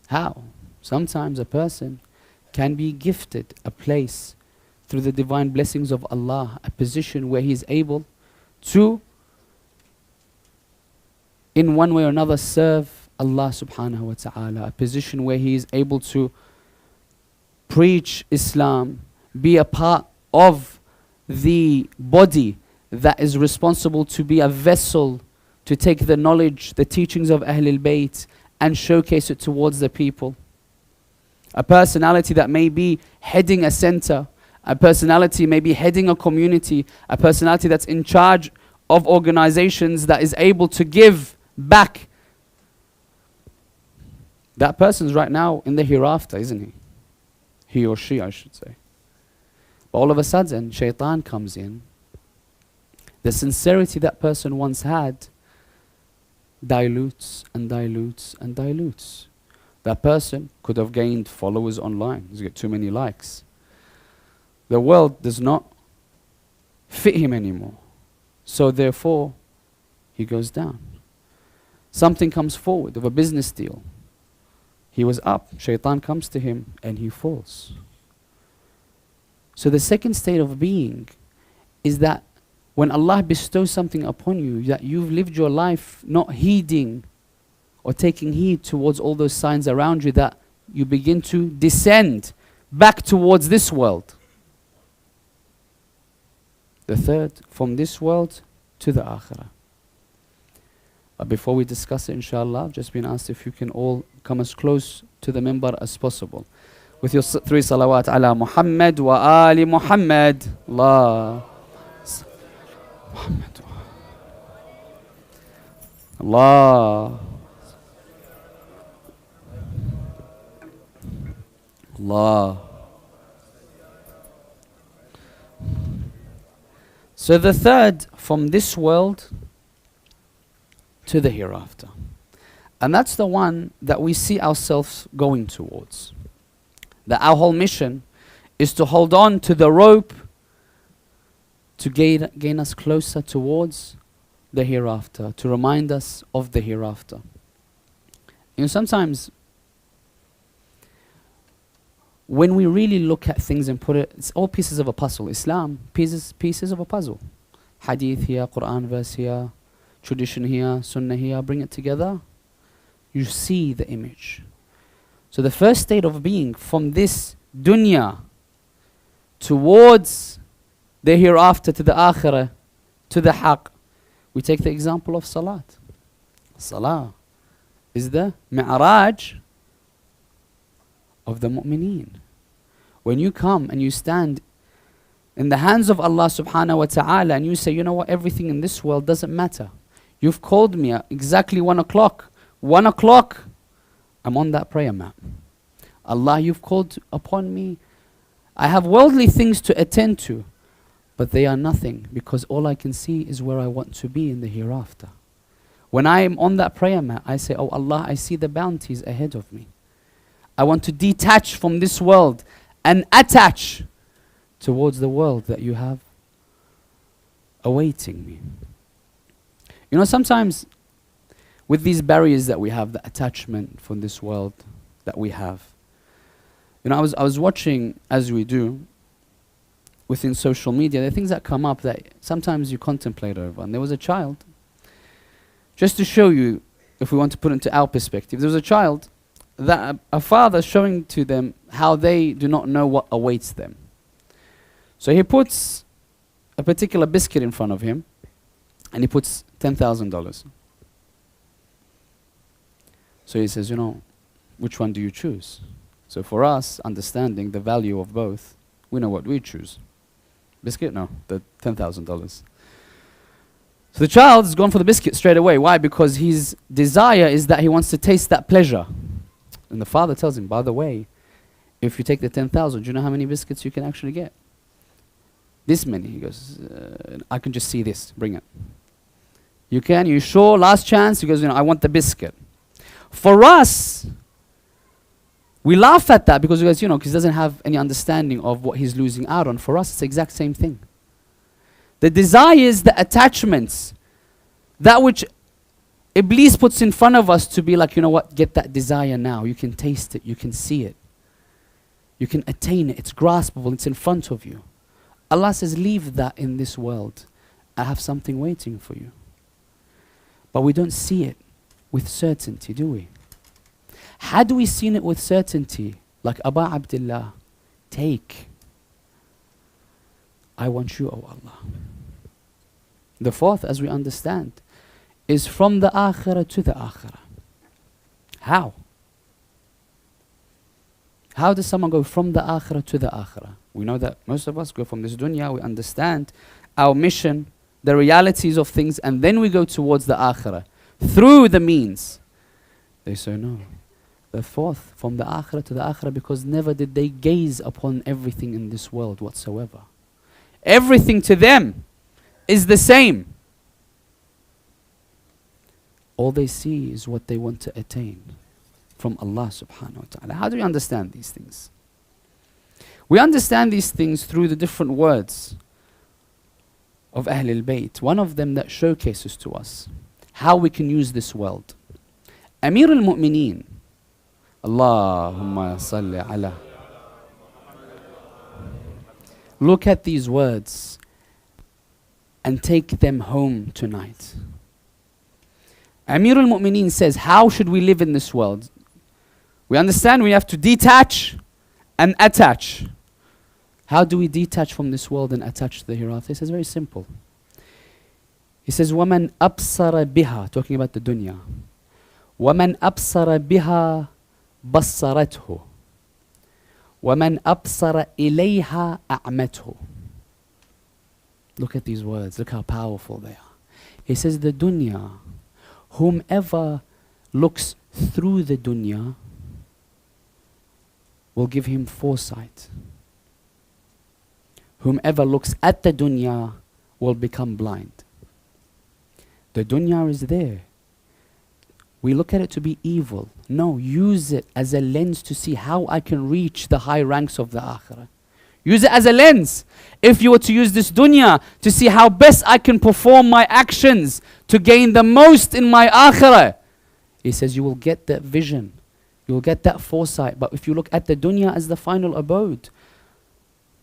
How? Sometimes a person can be gifted a place through the divine blessings of Allah, a position where he is able to, in one way or another, serve Allah subhanahu wa ta'ala, a position where he is able to preach Islam, be a part of the body that is responsible to be a vessel to take the knowledge, the teachings of Ahlul Bayt and showcase it towards the people. A personality that may be heading a center, a personality may be heading a community, a personality that's in charge of organizations that is able to give back. That person's right now in the hereafter, isn't he? He or she, I should say. But all of a sudden, shaitan comes in. The sincerity that person once had dilutes and dilutes and dilutes. That person could have gained followers online. He's got too many likes. The world does not fit him anymore. So therefore, he goes down. Something comes forward of a business deal. He was up. Shaitan comes to him and he falls. So the second state of being is that when Allah bestows something upon you, that you've lived your life not heeding or taking heed towards all those signs around you, that you begin to descend back towards this world. The third, from this world to the akhirah. But before we discuss it, inshallah, I've just been asked if you can all come as close to the minbar as possible. With your three salawat ala Muhammad wa Ali Muhammad. Allah. Muhammad. Allah. Allah. So the third, from this world to the hereafter. And that's the one that we see ourselves going towards. That our whole mission is to hold on to the rope to gain us closer towards the hereafter, to remind us of the hereafter. Sometimes when we really look at things and put it, it's all pieces of a puzzle. Islam, pieces of a puzzle. Hadith here, Quran verse here, tradition here, sunnah here, bring it together, you see the image. So the first state of being from this dunya towards the hereafter, to the akhirah, to the haqq, we take the example of salat. Salah is the mi'raj of the mu'mineen. When you come and you stand in the hands of Allah subhanahu wa ta'ala and you say, you know what, everything in this world doesn't matter. You've called me at exactly 1 o'clock. 1 o'clock, I'm on that prayer mat. Allah, you've called upon me. I have worldly things to attend to, but they are nothing, because all I can see is where I want to be in the hereafter. When I am on that prayer mat, I say, oh Allah, I see the bounties ahead of me. I want to detach from this world and attach towards the world that you have awaiting me. Sometimes with these barriers that we have, the attachment from this world that we have. I was watching, as we do, within social media, there are things that come up that sometimes you contemplate over. And there was a child, just to show you, if we want to put it into our perspective, there was a child that a father showing to them how they do not know what awaits them. So he puts a particular biscuit in front of him, and he puts $10,000. So he says, which one do you choose? So for us, understanding the value of both, we know what we choose. Biscuit? No, the $10,000. So the child's gone for the biscuit straight away. Why? Because his desire is that he wants to taste that pleasure. And the father tells him, by the way, If you take the 10,000, do you know how many biscuits you can actually get? This many. He goes, I can just see this, bring it. You can, you sure, last chance? He goes, I want the biscuit. For us, we laugh at that because he goes, because he doesn't have any understanding of what he's losing out on. For us, it's the exact same thing. The desires, the attachments, that which Iblis puts in front of us to be like, get that desire now. You can taste it, you can see it. You can attain it, it's graspable, it's in front of you. Allah says, leave that in this world. I have something waiting for you. But we don't see it with certainty, do we? Had we seen it with certainty, like Abu Abdullah, take. I want you, O Allah. The fourth, as we understand, is from the akhirah to the akhirah. How? How does someone go from the akhirah to the akhirah? We know that most of us go from this dunya, we understand our mission, the realities of things, and then we go towards the akhirah through the means. They say no. The fourth, from the akhirah to the akhirah, because never did they gaze upon everything in this world whatsoever. Everything to them is the same. All they see is what they want to attain from Allah subhanahu wa ta'ala. How do we understand these things? We understand these things through the different words of Ahl al-Bayt. One of them that showcases to us how we can use this world. Amir al-Mu'mineen, Allahumma salli ala. Look at these words and take them home tonight. Amir al-Mu'mineen says, how should we live in this world? We understand we have to detach and attach. How do we detach from this world and attach to the hereafter? He says very simple. He says, وَمَنْ أَبْصَرَ بِهَا, talking about the dunya. وَمَنْ أَبْصَرَ بِهَا بَصَّرَتْهُ وَمَنْ أَبْصَرَ إِلَيْهَا أَعْمَتْهُ. Look at these words, look how powerful they are. He says the dunya, whomever looks through the dunya will give him foresight. Whomever looks at the dunya will become blind. The dunya is there. We look at it to be evil. No, use it as a lens to see how I can reach the high ranks of the akhirah. Use it as a lens. If you were to use this dunya to see how best I can perform my actions to gain the most in my akhirah, he says you will get that vision. You will get that foresight. But if you look at the dunya as the final abode,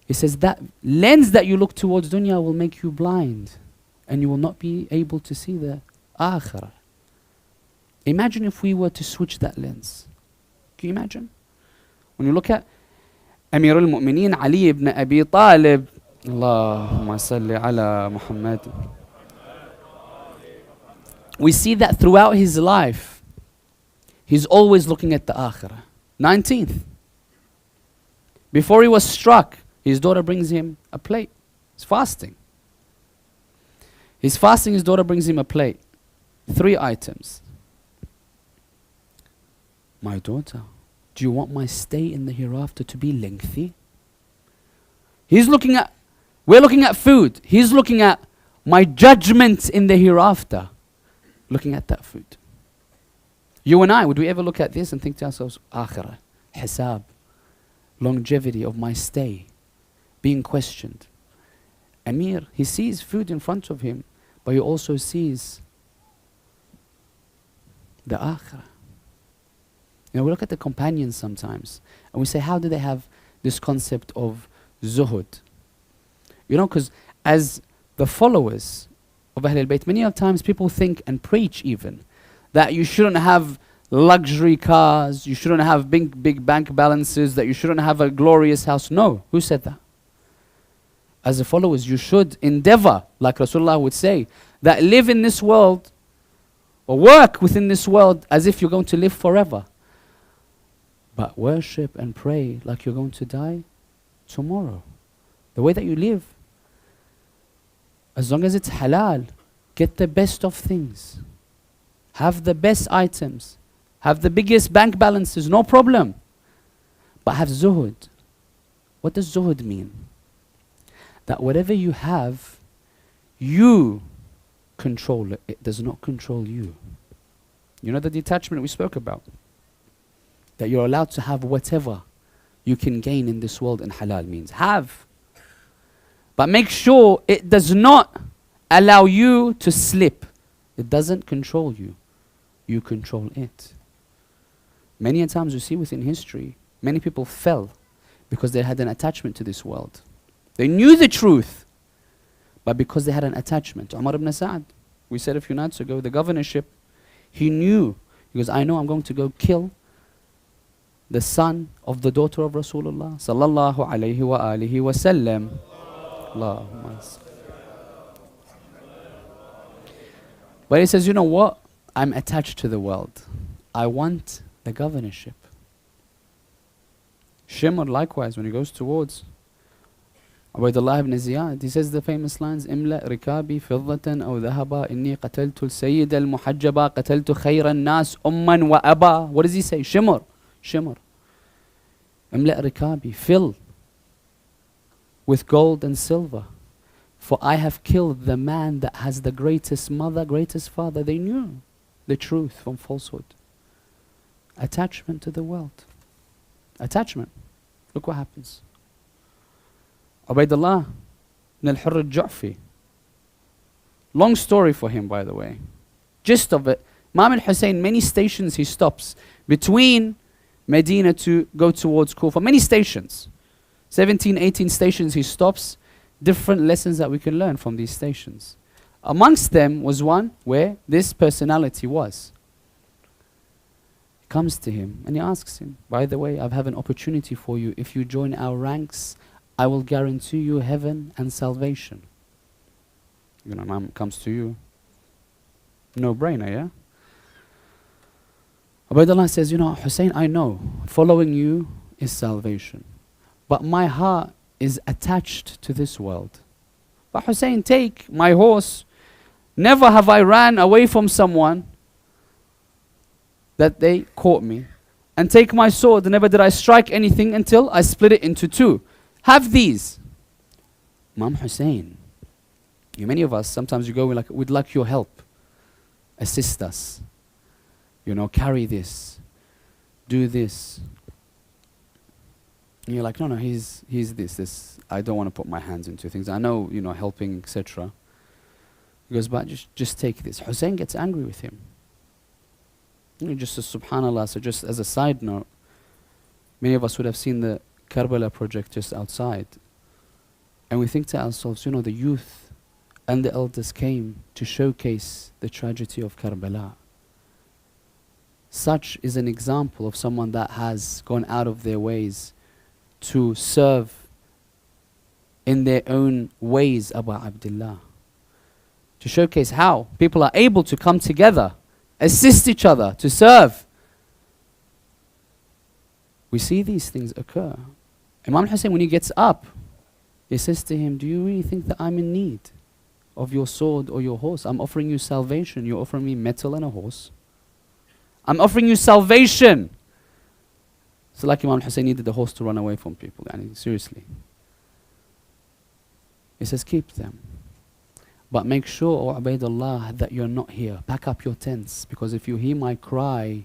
he says that lens that you look towards dunya will make you blind. And you will not be able to see the akhirah. Imagine if we were to switch that lens. Can you imagine? When you look at Amir al-Mu'mineen Ali ibn Abi Talib, Allahumma salli ala Muhammad. We see that throughout his life, he's always looking at the akhirah. 19th. Before he was struck, his daughter brings him a plate. He's fasting. He's fasting, his daughter brings him a plate. 3 items. My daughter, do you want my stay in the hereafter to be lengthy? We're looking at food. He's looking at my judgment in the hereafter. Looking at that food. You and I, would we ever look at this and think to ourselves, akhirah, hisab, longevity of my stay, being questioned. Amir, he sees food in front of him, but he also sees the akhirah. We look at the companions sometimes, and we say, how do they have this concept of zuhud? Because as the followers of Ahl al-Bayt, many of times people think and preach even, that you shouldn't have luxury cars, you shouldn't have big bank balances, that you shouldn't have a glorious house. No, who said that? As the followers, you should endeavor, like Rasulullah would say, that live in this world, or work within this world as if you're going to live forever. But worship and pray like you're going to die tomorrow. The way that you live, as long as it's halal, get the best of things. Have the best items. Have the biggest bank balances, no problem. but have zuhud. What does zuhud mean? That whatever you have, you control it. It does not control you. You know the detachment we spoke about? That you're allowed to have whatever you can gain in this world in halal means. Have. But make sure it does not allow you to slip. It doesn't control you. You control it. Many a times you see within history, many people fell because they had an attachment to this world. They knew the truth, but because they had an attachment. Umar ibn Sa'ad, we said a few nights ago, the governorship, he knew. He goes, I know I'm going to go kill the son of the daughter of Rasulullah sallallahu alayhi wa alihi wa sallam. Allahumma. But he says, you know what? I'm attached to the world. I want the governorship. Shimr likewise, when he goes towards Ubaydullah ibn Ziyad, he says the famous lines, إملأ ركابي فضة أو ذهبا إني قتلت السيد المحجبا قتلت خير الناس أما وأبا. What does he say? Shimr. Shimr. إملأ ركابي, fill with gold and silver. For I have killed the man that has the greatest mother, greatest father. They knew the truth from falsehood. Attachment to the world. Attachment. Look what happens. Ubaydullah ibn al-Hurr al-Ju'fi. Long story for him, by the way. Gist of it, Imam al-Hussain, many stations he stops between Medina to go towards Kufa. Many stations. 17, 18 stations he stops. Different lessons that we can learn from these stations. Amongst them was one where this personality was. He comes to him and he asks him, by the way, I have an opportunity for you. If you join our ranks, I will guarantee you heaven and salvation. You know, Imam comes to you. No brainer, yeah? Ubaydullah says, you know, Hussein, I know following you is salvation. But my heart is attached to this world. But Hussein, take my horse. Never have I ran away from someone that they caught me. And take my sword. Never did I strike anything until I split it into two. Have these. Imam Hussein, many of us, sometimes you go, we'd like your help. Assist us. You know, carry this. Do this. And you're like, no, he's this. I don't want to put my hands into things. I know, you know, helping, etc. He goes, but just take this. Hussein gets angry with him. You know, just as subhanAllah, so just as a side note, many of us would have seen the Karbala project just outside. And we think to ourselves, you know, the youth and the elders came to showcase the tragedy of Karbala. Such is an example of someone that has gone out of their ways to serve in their own ways, Abu Abdullah. To showcase how people are able to come together, assist each other, to serve. We see these things occur. Imam Hussein, when he gets up, he says to him, do you really think that I'm in need of your sword or your horse? I'm offering you salvation. You're offering me metal and a horse. I'm offering you salvation. So like Imam Hussein needed the horse to run away from people. Seriously. He says, keep them. But make sure, O Ubaydullah, that you're not here. Pack up your tents. Because if you hear my cry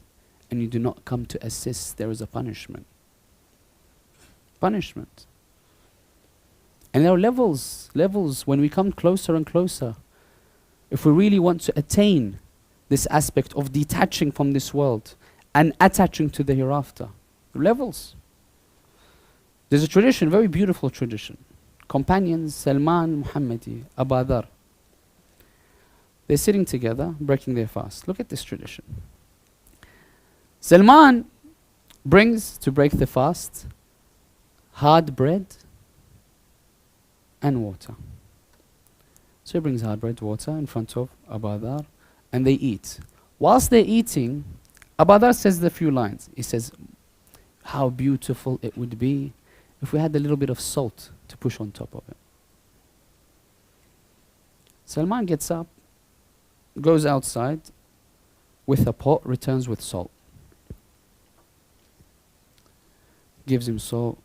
and you do not come to assist, there is a punishment. Punishment. And there are levels when we come closer and closer. If we really want to attain this aspect of detaching from this world and attaching to the hereafter. Levels. There's a tradition, very beautiful tradition. Companions, Salman, Muhammadi, Abu Dhar. They're sitting together, breaking their fast. Look at this tradition. Salman brings, to break the fast, hard bread and water. So he brings hard bread, water in front of Abu Dhar, and they eat. Whilst they're eating, Abu Dhar says the few lines. He says, how beautiful it would be if we had a little bit of salt to push on top of it. Salman gets up, goes outside with a pot, returns with salt. gives him salt,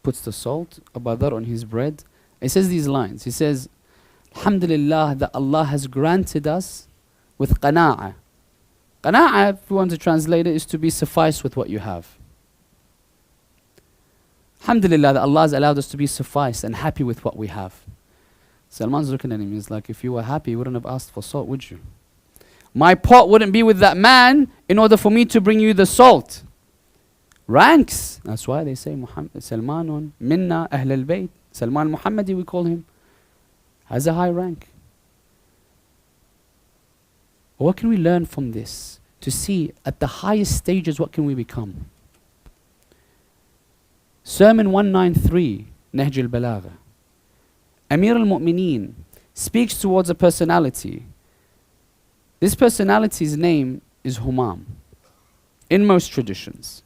puts the salt, badar, on his bread. He says these lines. He says, Alhamdulillah that Allah has granted us with qana'ah. Qana'ah, if we want to translate it, is to be sufficed with what you have. Alhamdulillah that Allah has allowed us to be sufficed and happy with what we have. Salman's looking at him, he's like, if you were happy, you wouldn't have asked for salt, would you? My pot wouldn't be with that man in order for me to bring you the salt. Ranks. That's why they say Salmanun minna ahl al-bayt. Salman Muhammadi, we call him, has a high rank. What can we learn from this? To see at the highest stages, what can we become? Sermon 193, Nahj al-Balagha. Amir al-Mu'mineen speaks towards a personality. This personality's name is Humam in most traditions.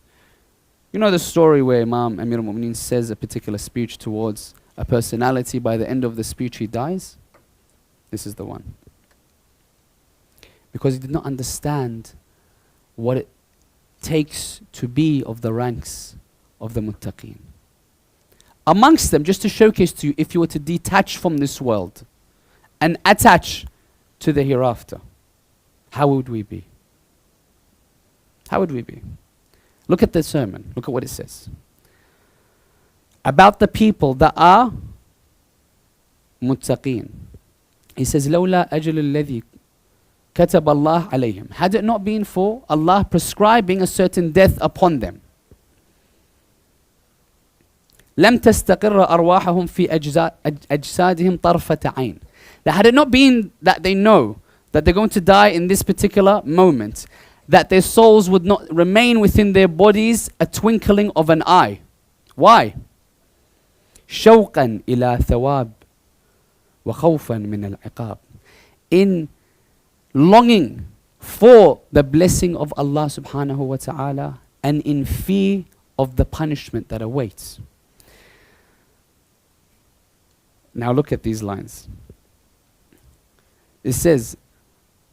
You know the story where Imam Amir al-Mu'mineen says a particular speech towards a personality. By the end of the speech he dies? This is the one. Because he did not understand what it takes to be of the ranks of the muttaqeen. Amongst them, just to showcase to you, if you were to detach from this world and attach to the hereafter, how would we be? How would we be? Look at the sermon. Look at what it says. About the people that are muttaqeen. He says, لولا أجل الذي كتب الله عليهم. Had it not been for Allah prescribing a certain death upon them, لم تستقر أرواحهم في أجسادهم طرفة عين. That had it not been that they know that they're going to die in this particular moment, that their souls would not remain within their bodies a twinkling of an eye. Why? شوقا إلى ثواب وخوفا من العقاب. In longing for the blessing of Allah subhanahu wa ta'ala and in fear of the punishment that awaits. Now look at these lines. It says,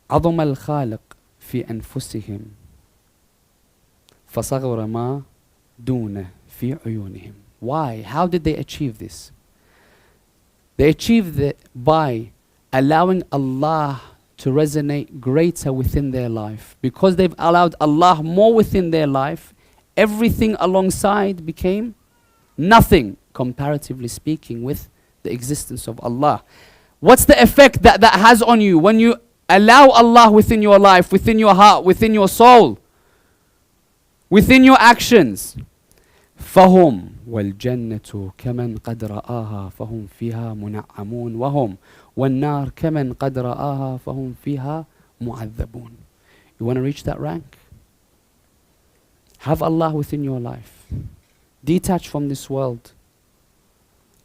عظم الخالق في أنفسهم فصغر ما دونه في عيونهم. Why? How did they achieve this? They achieved it by allowing Allah to resonate greater within their life. Because they've allowed Allah more within their life, everything alongside became nothing, comparatively speaking, with the existence of Allah. What's the effect that has on you when you allow Allah within your life, within your heart, within your soul, within your actions? فهم والجنة كمن قد رآها فهم فيها منعمون وهم والنار كمن قد رآها فهم فيها معذبون. You want to reach that rank? Have Allah within your life. Detach from this world.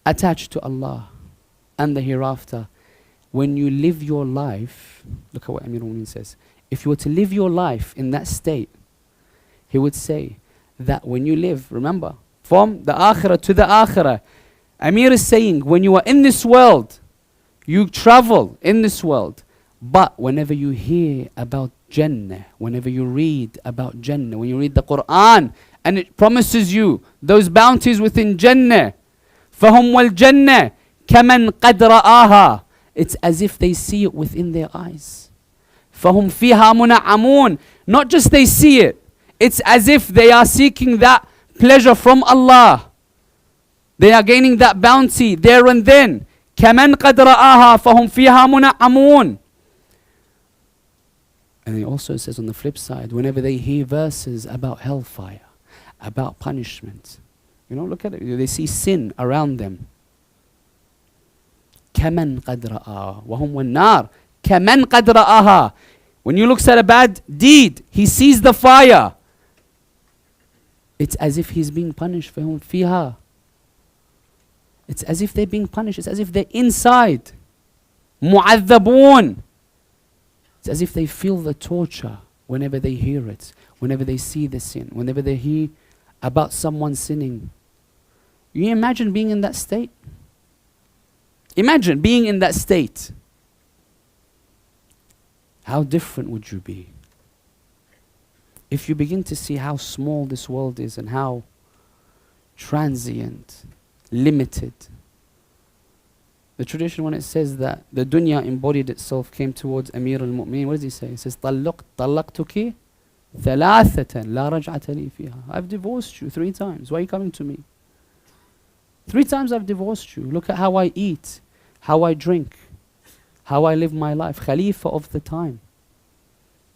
Attach to Allah and the hereafter. When you live your life, look at what Amir al-Mu'minin says. If you were to live your life in that state, he would say that when you live, remember, from the akhirah to the akhirah, Amir is saying, when you are in this world, you travel in this world, but whenever you hear about Jannah, whenever you read about Jannah, when you read the Quran, and it promises you those bounties within Jannah, فَهُمْ وَالْجَنَّةِ كَمَنْ قَدْ رَآهَا. It's as if they see it within their eyes. فَهُمْ فِيهَا مُنَعَّمُونَ. Not just they see it, it's as if they are seeking that pleasure from Allah. They are gaining that bounty there and then. كَمَنْ قَدْ رَآهَا فَهُمْ فِيهَا مُنَعَّمُونَ. And he also says on the flip side, whenever they hear verses about hellfire, about punishment, you know, look at it, they see sin around them. كَمَنْ قَدْ رَآهَا وَهُمْ وَالنَّارِ كَمَنْ قَدْ رَآهَا. When you look at a bad deed, he sees the fire. It's as if he's being punished. فَهُمْ فِيهَا. It's as if they're being punished. It's as if they're inside. مُعَذَّبُونَ. It's as if they feel the torture whenever they hear it, whenever they see the sin, whenever they hear about someone sinning. You imagine being in that state? Imagine being in that state. How different would you be? If you begin to see how small this world is and how transient, limited. The tradition, when it says that the dunya embodied itself, came towards Amir al-Mu'mineen, what does he say? He says, طَلَّقْتُكِ ثَلَاثَةً لَا رَجْعَةَ لِي فِيهَا. I've divorced you 3 times. Why are you coming to me? 3 times I've divorced you. Look at how I eat, how I drink, how I live my life. Khalifa of the time.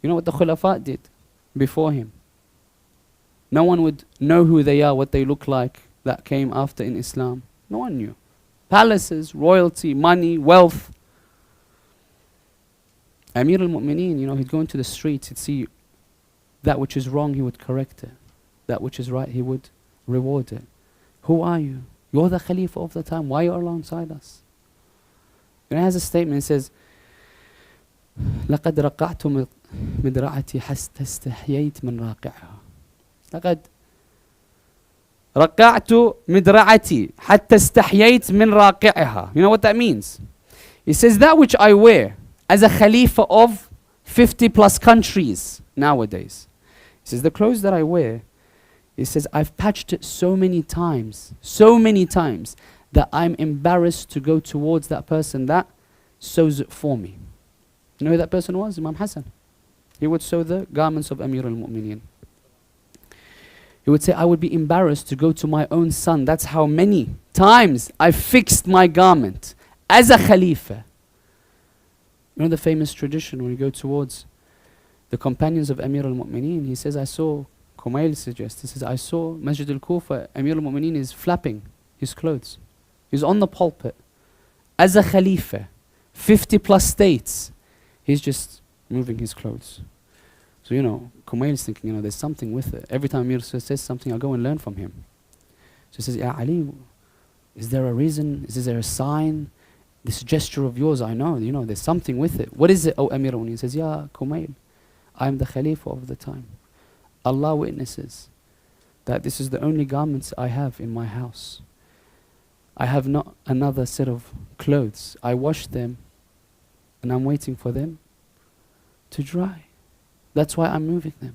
You know what the Khulafa did before him? No one would know who they are, what they look like, that came after in Islam. No one knew. Palaces, royalty, money, wealth. Amir al-Mu'mineen, you know, he'd go into the streets, he'd see that which is wrong, he would correct it. That which is right, he would reward it. Who are you? You're the Khalifa of the time. Why are you alongside us? You know, it has a statement, it says, لَقَدْ رَقَعْتُ مِدْرَعَتِي حَتَّى اسْتَحْيَيْتُ مِنْ رَاقِعِهَا. لقد رقعت مدرعتي حتى استحييت من راقعها. You know what that means? He says that which I wear as a Khalifa of 50 plus countries nowadays. He says the clothes that I wear, he says I've patched it so many times that I'm embarrassed to go towards that person that sews it for me. You know who that person was? Imam Hassan. He would sew the garments of Amir al-Mu'mineen. He would say, I would be embarrassed to go to my own son. That's how many times I fixed my garment as a Khalifa. You know the famous tradition when you go towards the companions of Amir al-Mu'mineen, he says, I saw, Kumail suggests, he says, I saw Masjid al-Kufa, Amir al-Mu'mineen is flapping his clothes. He's on the pulpit as a Khalifa, 50 plus states. He's just moving his clothes. So, you know, Kumail is thinking, you know, there's something with it. Every time Amir says something, I'll go and learn from him. So he says, Ya Ali, is there a reason? Is there a sign? This gesture of yours, I know, you know, there's something with it. What is it, O Amir? He says, Ya Kumail, I am the Khalifa of the time. Allah witnesses that this is the only garments I have in my house. I have not another set of clothes. I wash them and I'm waiting for them to dry. That's why I'm moving them.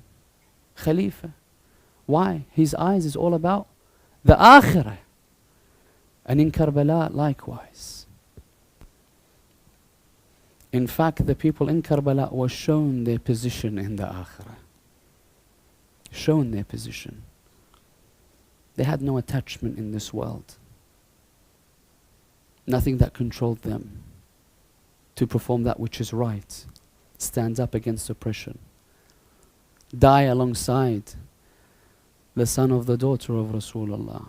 Khalifa. Why? His eyes is all about the Akhirah. And in Karbala, likewise. In fact, the people in Karbala were shown their position in the Akhirah. Shown their position. They had no attachment in this world. Nothing that controlled them to perform that which is right. Stand up against oppression. Die alongside the son of the daughter of Rasulullah.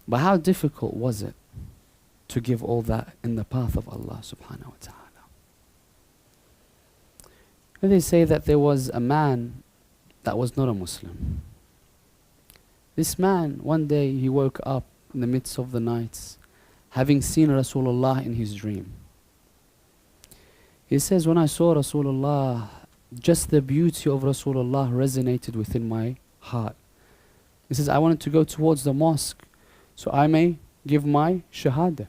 But how difficult was it to give all that in the path of Allah subhanahu wa ta'ala? They say that there was a man that was not a Muslim. This man, one day he woke up in the midst of the nights, having seen Rasulullah in his dream. He says, when I saw Rasulullah, just the beauty of Rasulullah resonated within my heart. He says, I wanted to go towards the mosque so I may give my shahada.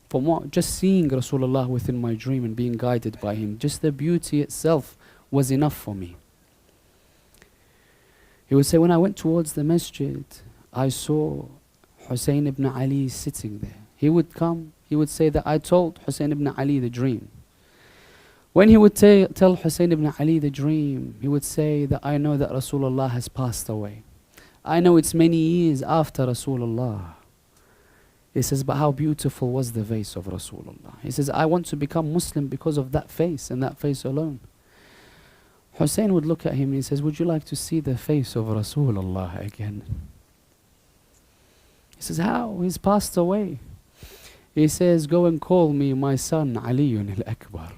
For what? Just seeing Rasulullah within my dream and being guided by him, just the beauty itself was enough for me. He would say, when I went towards the masjid, I saw Hussein ibn Ali sitting there. He would come, he would say that I told Hussein ibn Ali the dream. When he would tell Hussein ibn Ali the dream, he would say that I know that Rasulullah has passed away. I know it's many years after Rasulullah. He says, but how beautiful was the face of Rasulullah. He says, I want to become Muslim because of that face and that face alone. Hussein would look at him and he says, would you like to see the face of Rasulullah again? He says, how? He's passed away. He says, go and call me my son Ali Akbar.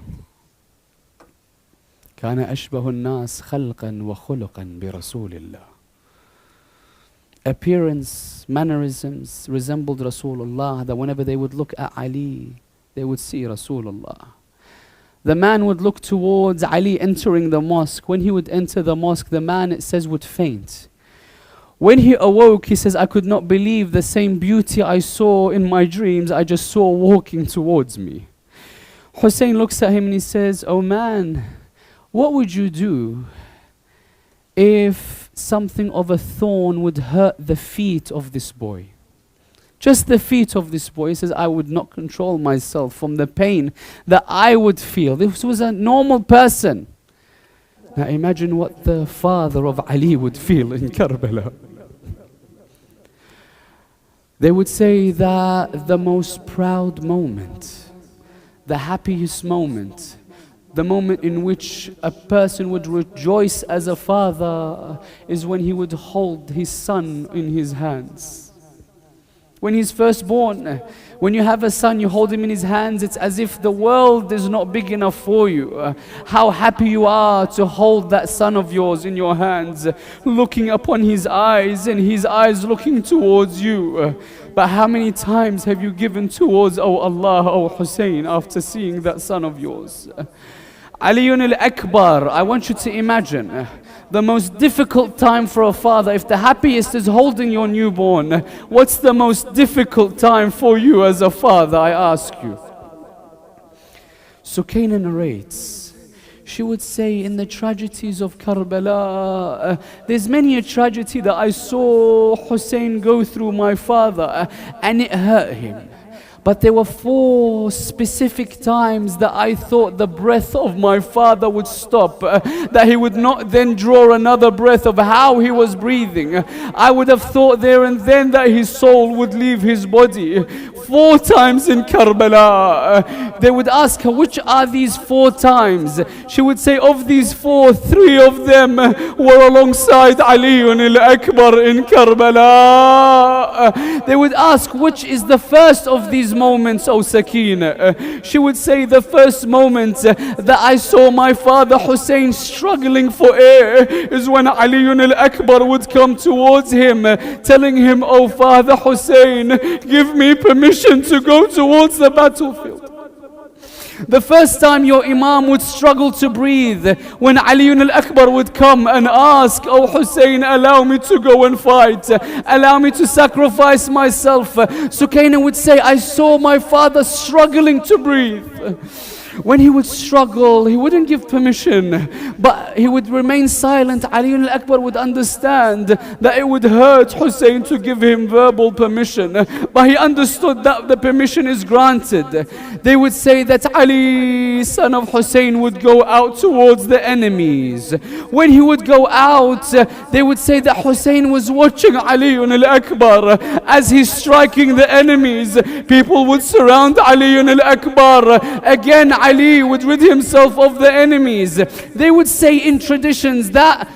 كان أشبه الناس خلقا وخلقا برسول الله. Appearance, mannerisms resembled Rasulullah, that whenever they would look at Ali, they would see Rasulullah. The man would look towards Ali entering the mosque. When he would enter the mosque, the man, it says, would faint. When he awoke, he says, I could not believe the same beauty I saw in my dreams, I just saw walking towards me. Hussein looks at him and he says, oh man, what would you do if something of a thorn would hurt the feet of this boy. Just the feet of this boy. He says, I would not control myself from the pain that I would feel. This was a normal person. Now imagine what the father of Ali would feel in Karbala. They would say that the most proud moment, the happiest moment, the moment in which a person would rejoice as a father is when he would hold his son in his hands. When he's first born, when you have a son, you hold him in his hands, it's as if the world is not big enough for you. How happy you are to hold that son of yours in your hands, looking upon his eyes and his eyes looking towards you. But how many times have you given towards, oh Allah, oh Hussein, after seeing that son of yours? Ali Akbar, I want you to imagine the most difficult time for a father. If the happiest is holding your newborn, what's the most difficult time for you as a father, I ask you? Sukaina narrates, she would say, in the tragedies of Karbala, there's many a tragedy that I saw Hussein go through my father, and it hurt him. But there were 4 specific times that I thought the breath of my father would stop, that he would not then draw another breath of how he was breathing. I would have thought there and then that his soul would leave his body. 4 times in Karbala. They would ask her, which are these 4 times? She would say, of these 4, 3 of them were alongside Ali Akbar in Karbala. They would ask, which is the first of these moments, O Sakina? She would say, the first moment that I saw my father Hussein struggling for air is when Ali Akbar would come towards him, telling him, oh Father Hussein, give me permission to go towards the battlefield. The first time your Imam would struggle to breathe, when Ali Akbar would come and ask, oh Hussein, allow me to go and fight, allow me to sacrifice myself. Sukaina would say, I saw my father struggling to breathe. When he would struggle, he wouldn't give permission, but he would remain silent. Ali Akbar would understand that it would hurt Hussein to give him verbal permission, but he understood that the permission is granted. They would say that Ali, son of Hussein, would go out towards the enemies. When he would go out, they would say that Hussein was watching Ali Akbar as he's striking the enemies. People would surround Ali Akbar. Again, Ali would rid himself of the enemies. They would say in traditions that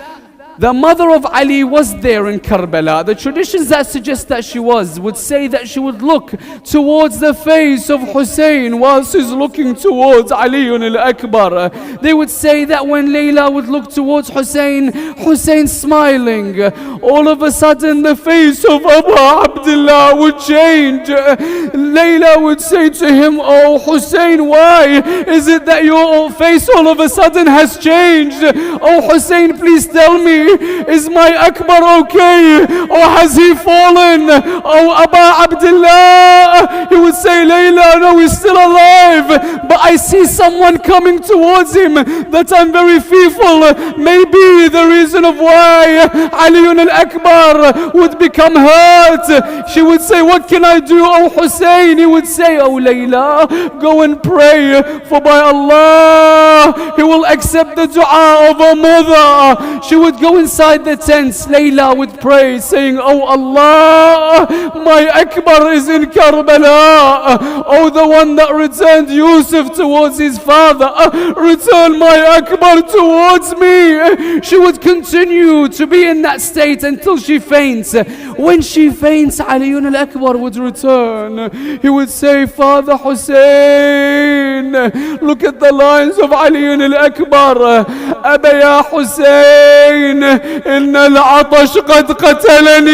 the mother of Ali was there in Karbala. The traditions that suggest that she would say that she would look towards the face of Hussein whilst she's looking towards Ali Akbar. They would say that when Layla would look towards Hussein, Hussein smiling, all of a sudden the face of Abu Abdullah would change. Layla would say to him, oh Hussein, why is it that your face all of a sudden has changed? Oh Hussein, please tell me, is my Akbar okay? Or has he fallen? Oh Abu Abdullah. He would say, Layla, no, he's still alive, but I see someone coming towards him that I'm very fearful. Maybe the reason of why Ali Akbar would become hurt. She would say, what can I do, oh Hussein? He would say, oh Layla, go and pray, for by Allah, He will accept the dua of a mother. She would go inside the tents. Layla would pray, saying, oh Allah, my Akbar is in Karbala. Oh, the one that returned Yusuf towards his father, return my Akbar towards me. She would continue to be in that state until she faints. When she faints, Ali Akbar would return. He would say, Father Hussein, look at the lines of Ali Akbar. Aba ya Hussein, إن العطش قد قتلني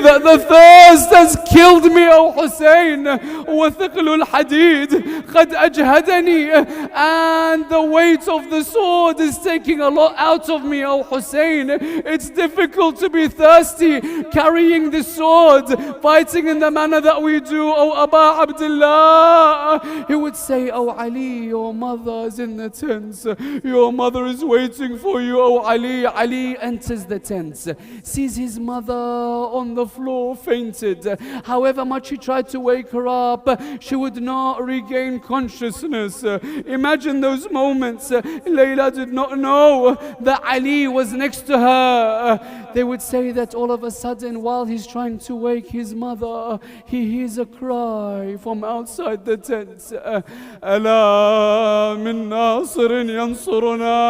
that the thirst has killed me, O Hussein. وثقل الحديد قد أجهدني, and the weight of the sword is taking a lot out of me, O Hussein. It's difficult to be thirsty carrying the sword, fighting in the manner that we do, O Aba Abdullah. He would say, O Ali, your mother is in the tent. Your mother is waiting for you, O Ali. Ali enters the tent, sees his mother on the floor, fainted. However much he tried to wake her up, she would not regain consciousness. Imagine those moments. Layla did not know that Ali was next to her. They would say that all of a sudden, while he's trying to wake his mother, he hears a cry from outside the tent. ألا من ناصر ينصرنا,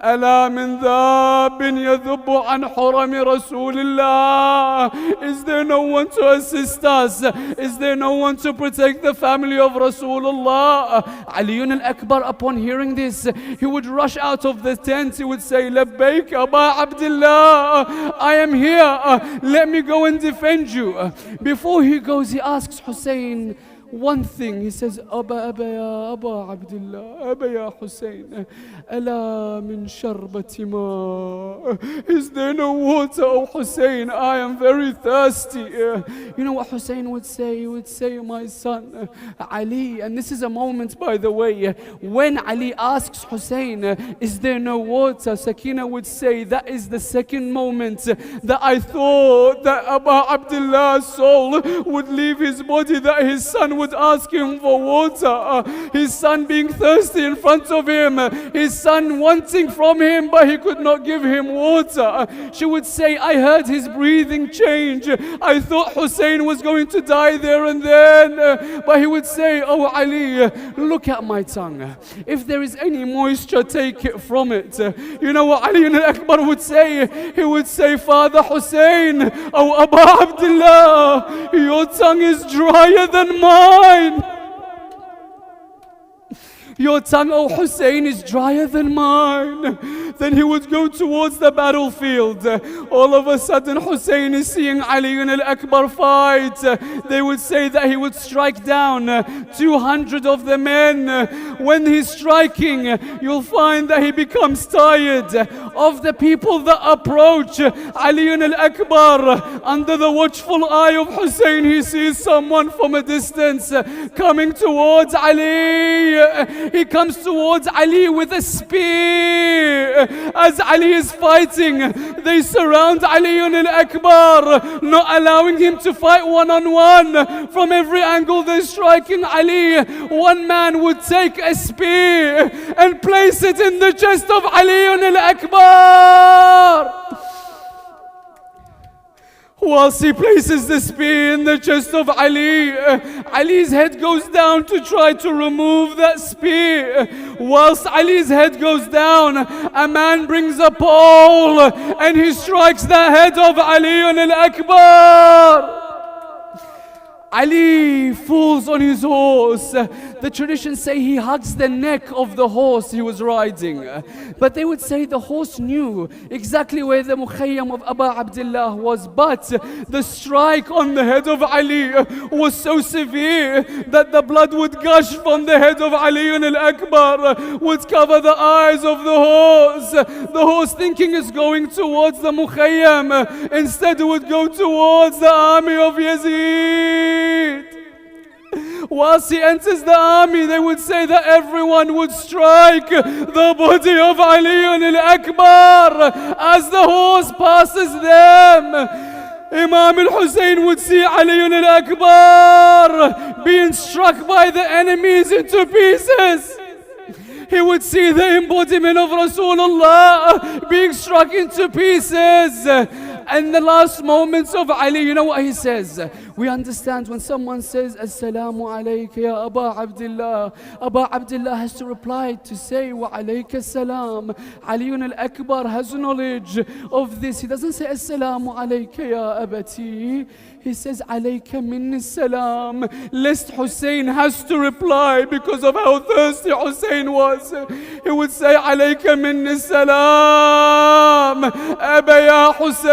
ألا من ذاب يذب عن حرم رسول الله. Is there no one to assist us? Is there no one to protect the family of Rasulullah? Ali al-Akbar, upon hearing this, he would rush out of the tent. He would say, Labbaik Aba Abdullah, I am here. Let me go and defend you. Before he goes, he asks Hussein one thing. He says, Aba ya Aba Abdullah, Aba ya Hussein, Ala min sharbati ma. Is there no water, O Hussein? I am very thirsty. You know what Hussein would say? He would say, my son, Ali, and this is a moment, by the way, when Ali asks Hussein, is there no water? Sakina would say, that is the second moment that I thought that Aba Abdullah's soul would leave his body, that his son would ask him for water. His son being thirsty in front of him, his son wanting from him, but he could not give him water. She would say, I heard his breathing change. I thought Hussein was going to die there and then. But he would say, oh Ali, look at my tongue. If there is any moisture, take it from it. You know what Ali al-Akbar would say? He would say, Father Hussein, oh Aba Abdullah, your tongue is drier than mine. Your tongue, O Hussein, is drier than mine. Then he would go towards the battlefield. All of a sudden, Hussein is seeing Ali al-Akbar fight. They would say that he would strike down 200 of the men. When he's striking, you'll find that he becomes tired. Of the people that approach Ali al-Akbar, under the watchful eye of Hussein, he sees someone from a distance coming towards Ali. He comes towards Ali with a spear. As Ali is fighting, they surround Ali al-Akbar, not allowing him to fight one-on-one. From every angle they're striking Ali. One man would take a spear and place it in the chest of Ali al-Akbar. Whilst he places the spear in the chest of Ali, Ali's head goes down to try to remove that spear. Whilst Ali's head goes down, a man brings a pole and he strikes the head of Ali al-Akbar. Ali falls on his horse. The traditions say he hugs the neck of the horse he was riding. But they would say the horse knew exactly where the mukhayyam of Aba Abdullah was. But the strike on the head of Ali was so severe that the blood would gush from the head of Ali al-Akbar, would cover the eyes of the horse. The horse, thinking is going towards the mukhayyam, instead it would go towards the army of Yazid. Whilst he enters the army, they would say that everyone would strike the body of Ali al-Akbar as the horse passes them. Imam al-Hussain would see Ali al-Akbar being struck by the enemies into pieces. He would see the embodiment of Rasulullah being struck into pieces. And the last moments of Ali, you know what he says? We understand when someone says, Assalamu alayka ya Aba Abdullah, Aba Abdullah has to reply to say, Wa alayka salam. Ali al-Akbar has knowledge of this. He doesn't say, Assalamu alayka ya Abati. He says, Alayka minni salam. Lest Hussein has to reply because of how thirsty Hussein was. He would say, Alayka minni salam. Aba ya Hussein.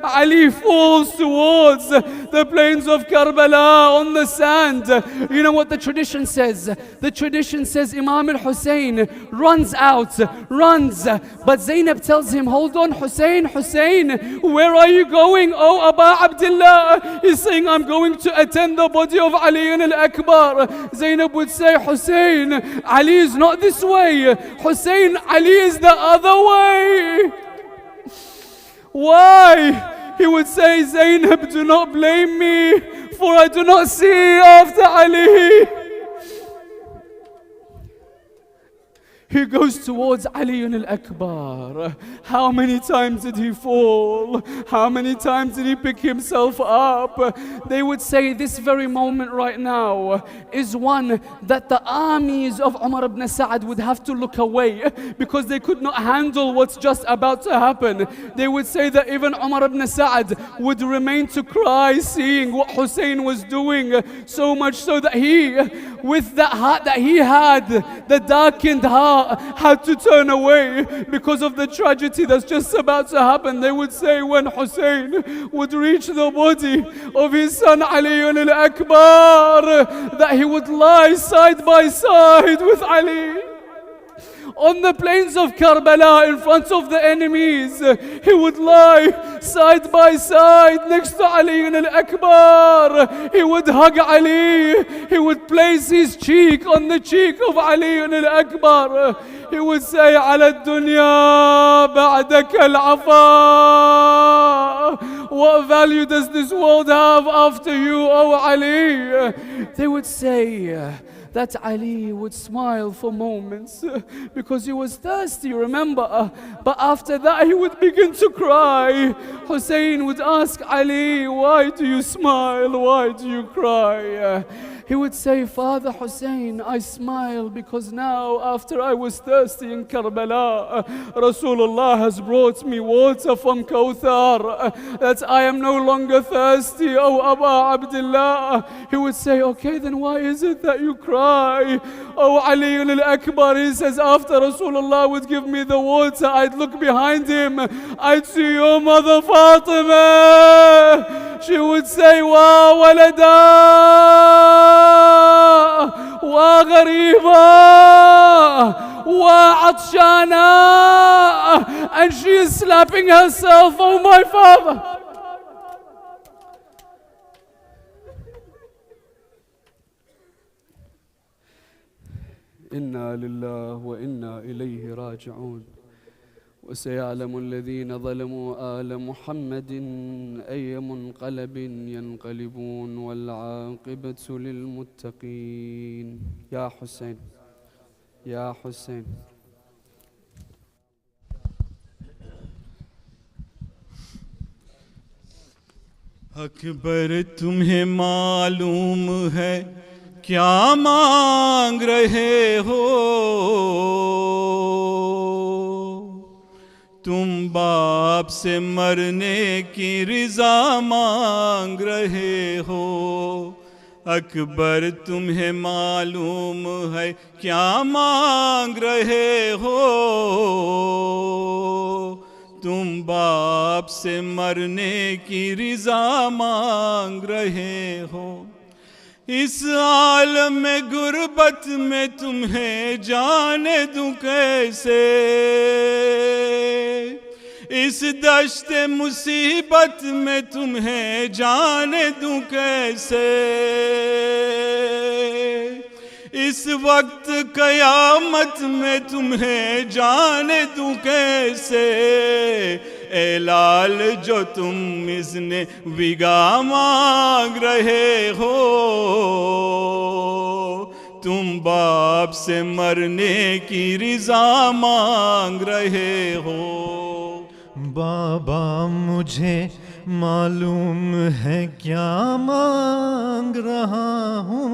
Ali falls towards the plains of Karbala on the sand. You know what the tradition says? The tradition says Imam al-Hussain runs out, runs. But Zainab tells him, hold on, Hussein, Hussein, where are you going? Oh, Aba Abdullah. He's saying, I'm going to attend the body of Ali al-Akbar. Zainab would say, Hussein, Ali is not this way. Hussein, Ali is the other way. Why? He would say, Zainab, do not blame me, for I do not see after Ali. He goes towards Ali al-Akbar. How many times did he fall? How many times did he pick himself up? They would say this very moment right now is one that the armies of Umar ibn Sa'ad would have to look away because they could not handle what's just about to happen. They would say that even Umar ibn Sa'ad would remain to cry seeing what Hussein was doing, so much so that he, with that heart that he had, the darkened heart, had to turn away because of the tragedy that's just about to happen. They would say when Hussein would reach the body of his son Ali al-Akbar, that he would lie side by side with Ali on the plains of Karbala in front of the enemies. He would lie side by side next to Ali al-Akbar. He would hug Ali. He would place his cheek on the cheek of Ali al-Akbar. He would say, على الدنيا بعدك العفا. What value does this world have after you, O Ali? They would say that Ali would smile for moments because he was thirsty, remember? But after that he would begin to cry. Hussein would ask Ali, why do you smile? Why do you cry? He would say, Father Hussein, I smile because now after I was thirsty in Karbala, Rasulullah has brought me water from Kawthar, that I am no longer thirsty, O Aba Abdullah. He would say, okay, then why is it that you cry? Oh, Ali al-Akbar, he says, after Rasulullah would give me the water, I'd look behind him, I'd see your mother Fatima. She would say, wa walada, wa ghariba, wa atshana. And she is slapping herself, oh my father. إنا لله وإنا إليه راجعون وسيعلم الذين ظلموا آل محمد أي منقلب ينقلبون والعاقبة للمتقين. يا حسين يا حسين. अकबर तुम्हें मालूम है क्या मांग रहे हो, तुम बाप से मरने की रिजा मांग रहे हो। अकबर तुम्हें मालूम है क्या मांग रहे हो, तुम बाप से मरने की रिजा मांग रहे हो। इस आलम में गुर्बत में तुम्हें जाने दूं कैसे, इस दश्ते मुसीबत में तुम्हें जाने दूं कैसे, इस वक्त कयामत में तुम्हें जाने दूं कैसे। ए लाल जो तुम इसने विगा मांग रहे हो, तुम बाप से मरने की रिजा मांग रहे हो। बाबा मुझे معلوم ہے کیا مانگ رہا ہوں،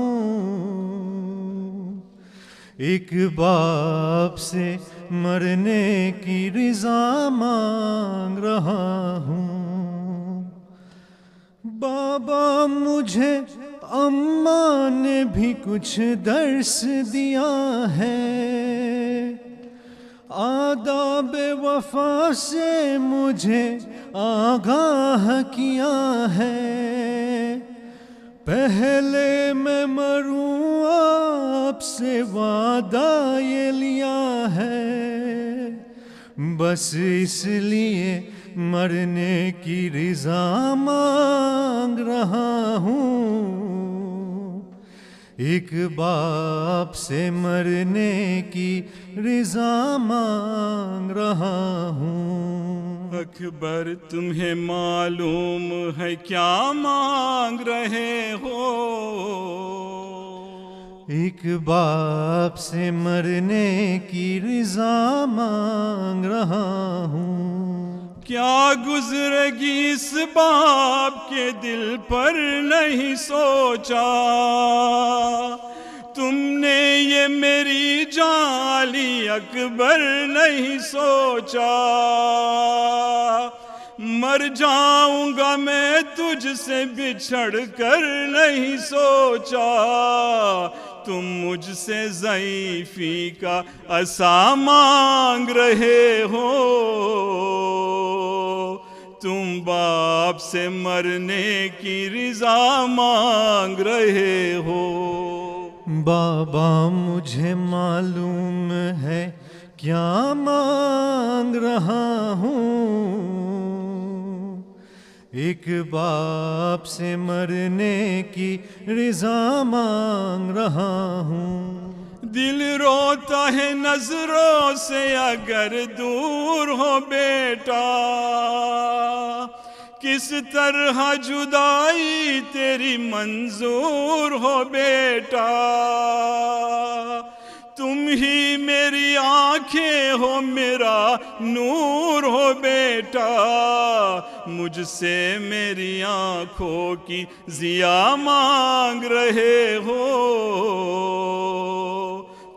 ایک باپ سے مرنے کی رضا مانگ رہا ہوں۔ بابا مجھے اماں نے بھی کچھ درس دیا ہے، آداب وفا سے مجھے آگاہ کیا ہے، پہلے میں مروں آپ سے وعدہ یہ لیا ہے، بس اس لیے مرنے کی رضا مانگ رہا ہوں، ایک باپ سے مرنے کی رضا مانگ رہا ہوں۔ اکبر تمہیں معلوم ہے کیا مانگ رہے ہو، ایک باپ سے مرنے کی رضا مانگ رہا ہوں۔ کیا گزرے گی اس باپ کے دل پر نہیں سوچا، تم نے یہ میری جان علی اکبر نہیں سوچا، مر جاؤں گا میں تجھ سے بچھڑ کر نہیں سوچا، تم مجھ سے ضعیفی کا عصا مانگ رہے ہو، تم باپ سے مرنے کی رضا مانگ رہے ہو۔ بابا مجھے معلوم ہے کیا مانگ رہا ہوں، ایک باپ سے مرنے کی رضا مانگ رہا ہوں۔ دل روتا ہے نظروں سے اگر دور ہو بیٹا، کس طرح جدائی تیری منظور ہو بیٹا، تم ہی میری آنکھیں ہو میرا نور ہو بیٹا، مجھ سے میری آنکھوں کی ضیا مانگ رہے ہو،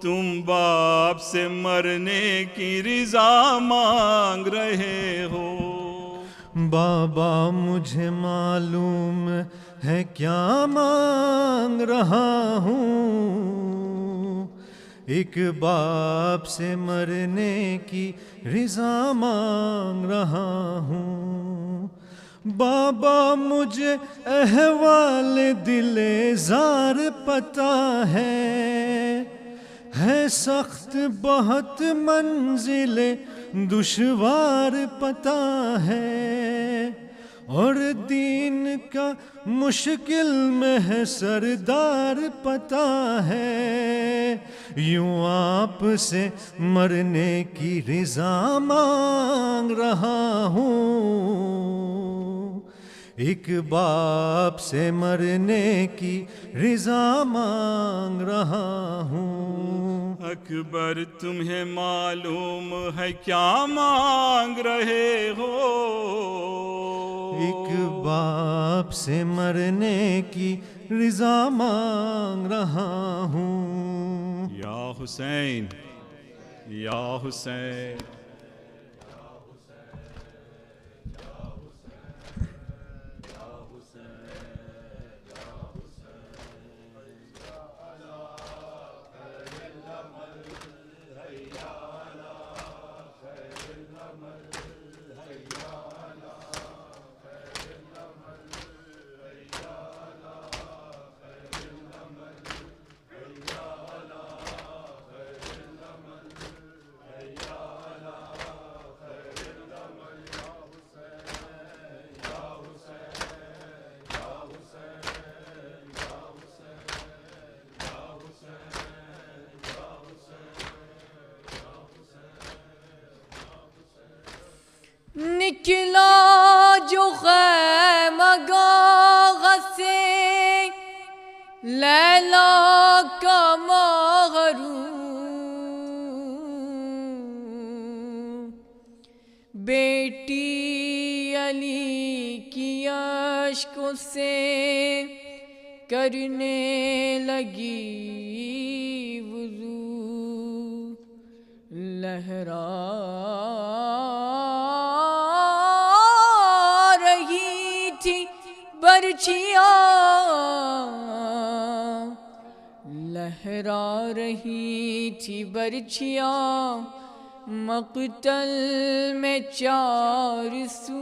تم باپ سے مرنے کی رضا مانگ رہے ہو۔ بابا مجھے معلوم ہے کیا مانگ رہا ہوں، ایک باپ سے مرنے کی رضا مانگ رہا ہوں۔ بابا مجھے احوال دل زار پتہ ہے سخت بہت منزل دشوار پتہ ہے، اور دین کا مشکل میں ہے سردار پتہ ہے، یوں آپ سے مرنے کی رضا مانگ رہا ہوں، ایک باپ سے مرنے کی رضا مانگ رہا ہوں۔ اکبر تمہیں معلوم ہے کیا مانگ رہے ہو، ایک باپ سے مرنے کی رضا مانگ رہا ہوں۔ یا حسین یا حسین، نکلا جو خیمہ گاہ سے لیلا کا مغرور، بیٹی علی کی اشکوں سے کرنے لگی وضو لہرا رہی تھی برچھیاں لہرا رہی تھی برچھیاں مقتل میں چار سو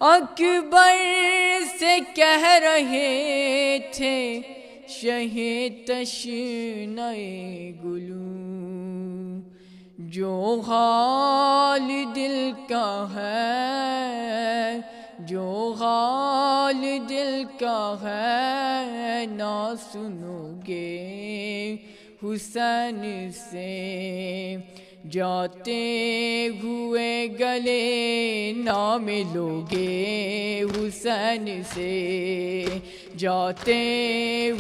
اکبر سے کہہ رہے تھے شہ تشنہ گلو جو حال دل کا ہے جو حال دل کا ہے نہ سنو گے حسین سے جاتے ہوئے گلے نہ ملو گے حسین سے جاتے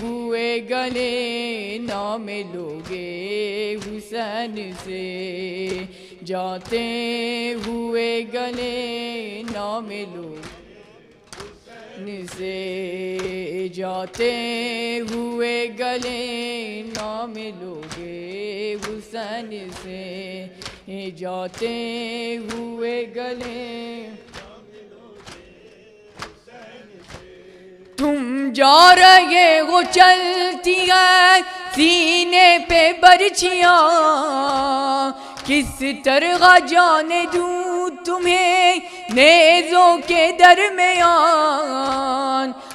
ہوئے گلے نہ ملو گے حسین سے جاتے ہوئے گلے نہ ملو سے جاتے ہوئے گلے نہ ملو گے حسین سے جاتے ہوئے گلے تم جا رہے ہو چلتی ہے سینے پہ برچھیاں کس طرح جانے دوں تمہیں نیزوں کے درمیان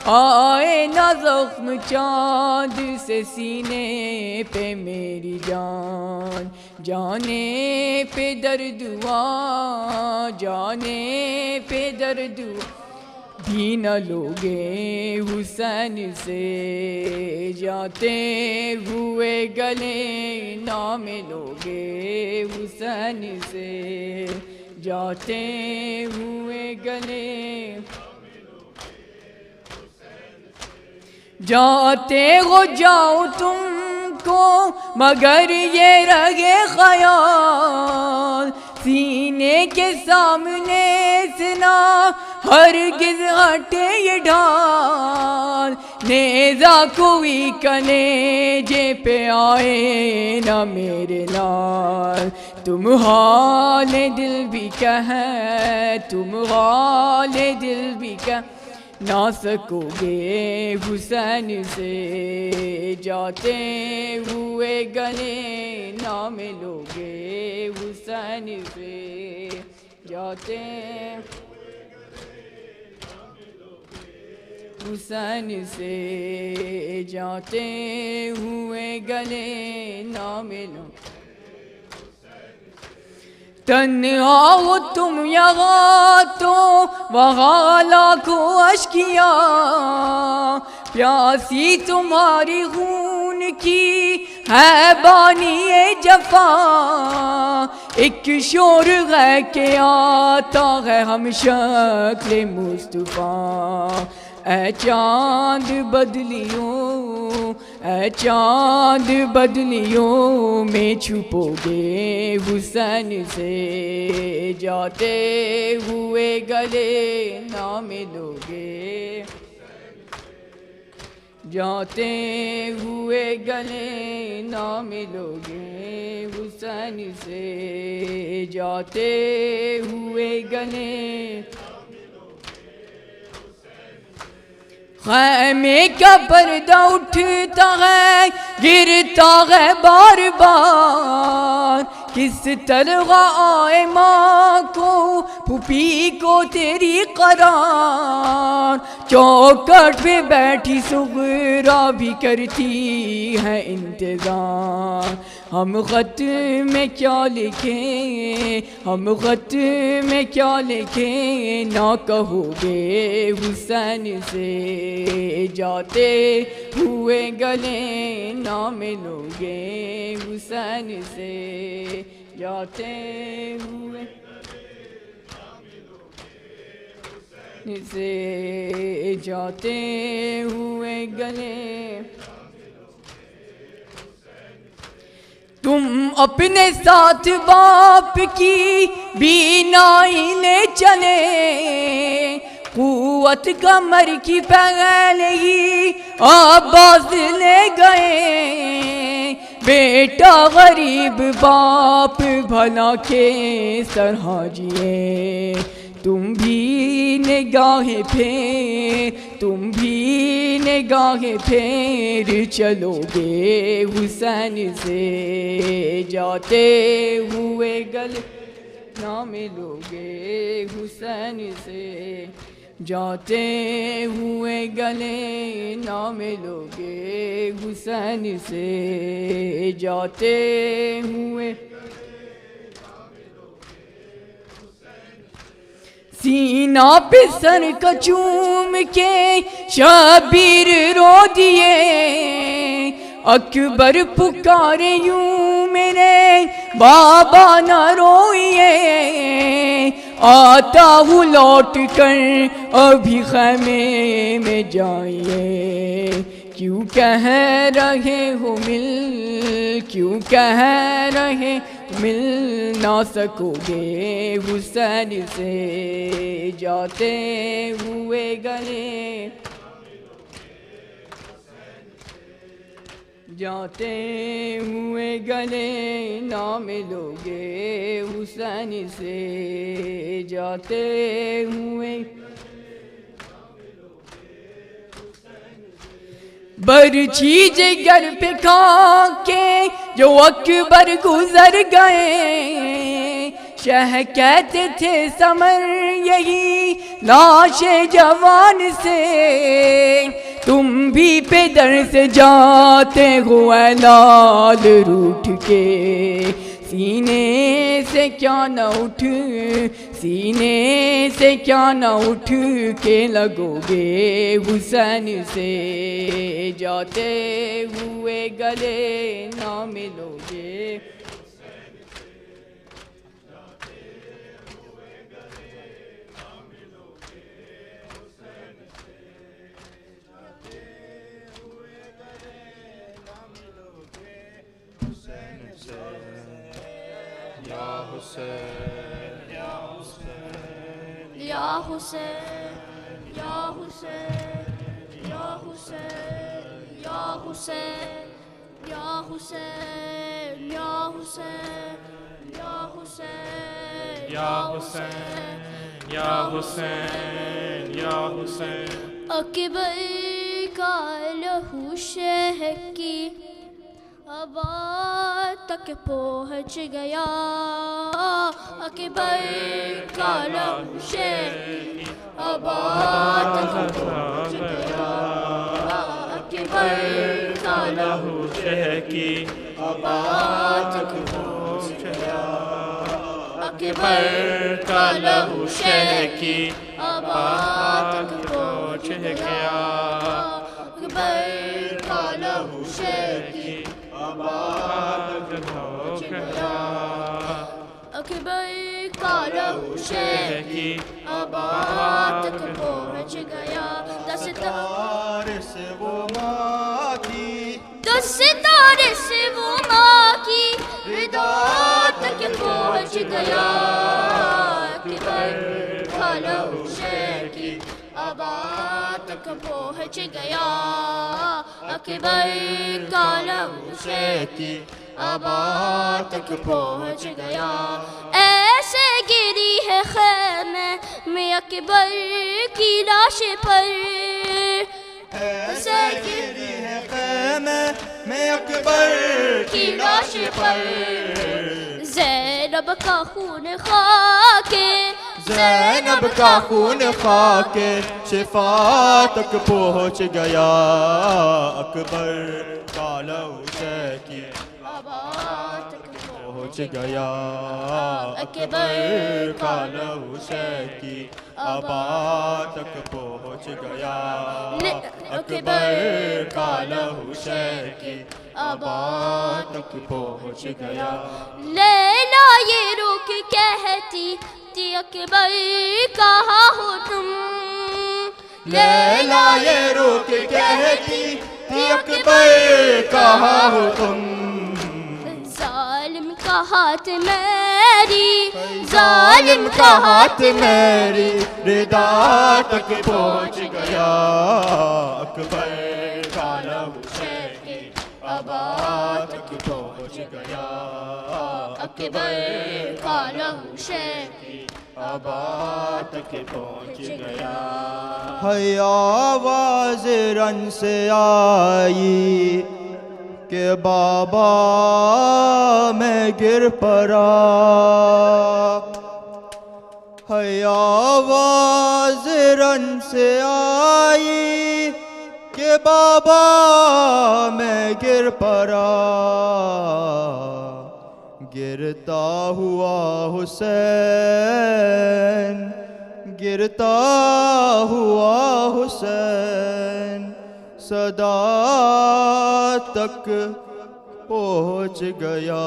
آئے نہ زخم چاند سے سینے پہ میری جان جانے پہ درد ہوا جانے پہ درد بھی نہ لوگے حسین سے جاتے ہوئے گلے نہ ملوگے حسین سے جاتے ہوئے گلے جاتے ہو جاؤ تم کو مگر یہ رہے خیال سینے کے سامنے سے نہ ہرگز ہٹے یہ ڈھال نیزہ کوئی کلیجے پہ آئے نہ میرے لال تم حال دل بھی کہے تم حال دل بھی کہے نہ سکو گے حسین سے جاتے ہوئے گلے نہ ملو گے حسین سے جاتے حسین سے جاتے ہوئے گلے نہ ملو تنہا ہو تم یہاں تو وہاں لاکھوں اشکیاں پیاسی تمہاری خون کی ہے بانی جفا ایک شور ہے کہ آتا ہے ہم شکل مصطفیٰ اے چاند بدلیوں اے چاند بدلیوں میں چھپو گے حسین سے جاتے ہوئے گلے نہ ملو گے جاتے ہوئے گلے نہ ملو گے حسین سے جاتے ہوئے گلے خیمے کا پردہ اٹھتا ہے گرتا ہے بار بار کس طرح آئے ماں کو پھوپھی کو تیری قرار چوکھٹ پہ بیٹھی صغرا بھی کرتی ہے انتظار ہم خط میں کیا لکھیں ہم خط میں کیا لکھیں نہ کہو گے حسین سے جاتے ہوئے گلے نہ ملو گے حسین سے جاتے ہوئے سے جاتے ہوئے گلے تم اپنے ساتھ باپ کی بینائی لے چلے، قوت کمر کی پہلے ہی آواز لے گئے، بیٹا غریب باپ بھلا کے سرحاجیے، تم بھی نگاہیں پھیر، تم بھی نگاہیں پھیر چلو گے حسین سے، جاتے ہوئے گلے نہ ملو گے حسین سے، جاتے ہوئے گلے نہ ملو گے حسین سے، جاتے ہوئے سینہ پہ سر کا چوم کے شبیر رو دیے، اکبر پکارے یوں میرے بابا نہ روئیے، آتا ہوں لوٹ کر ابھی خیمے میں جائیے، کیوں کہہ رہے ہو مل، کیوں کہہ رہے مل نہ سکو گے حسین سے، جاتے ہوئے گلے، جاتے ہوئے گلے نہ ملو گے حسین سے، جاتے ہوئے برچھی جگر پہ کھا کے جو اکبر گزر گئے، شہ کہتے تھے سمر یہی لاش جوان سے، تم بھی پدر سے جاتے ہو اے لال روٹھ کے، سینے سے کیا نہ اٹھ، سینے سے کیا نہ اٹھ کے لگو گے حسین سے، جاتے ہوئے گلے نہ ملو گے، یا حسین یا حسین یا حسین یا حسین یا حسین یا حسین یا حسین یا حسین یا حسین یا حسین، اکبر کا لہو شہ کی آباد تک پہنچ گیا، اکبر کا لہو شہ کی آباد تک پہنچ گیا، اکبر کا لہو شہ کی آباد تک پہنچ گیا، اکبر کا لہو شہ کی آباد تک پہنچ گیا، اکبر کا لہو شہ کی آباد پہنچ گیا، اکبر کا لہو شہ کی آباد تک پہنچ گیا، ستارے سے وہ ماں کی، دس ستارے سے وہ ماں کی ردا تک پہنچ گیا، اکبر کا لہو شہ کی آباد تک پہنچ گیا، اکبر کا لہو شہ کی آباد تک پہنچ گیا، ایسے گری ہے خیمے میں اکبر کی لاش پر، ایسے گری ہے خیمے میں اکبر کی لاش پر، زینب کا خون خاکے، زینب کا خون خاکے شفا تک پہنچ گیا، اکبر کا لہو شہ کی آباد تک پہنچ گیا، اکبر کا لہو شہ کی آباد تک پہنچ گیا، اکبر کا لہو شہ کی آباد تک پہنچ گیا، لیلا یہ رک کہتی تھی اکبر کہاں ہو تم، لیلا یہ روک کہتی تھی اکبر کہاں ہو تم، کا ہاتھ میری ظالم کا ہاتھ میری ردا تک پہنچ گیا اکبر کا لہو شیخ آبا تک پہنچ گیا اکبر کا لہو شیخ آبا تک پہنچ گیا ہے آواز رن سے آئی کہ بابا میں گر پڑا ہے آواز رن سے آئی کہ بابا میں گر پڑا گرتا ہوا حسین گرتا ہوا حسین صدا تک پہنچ گیا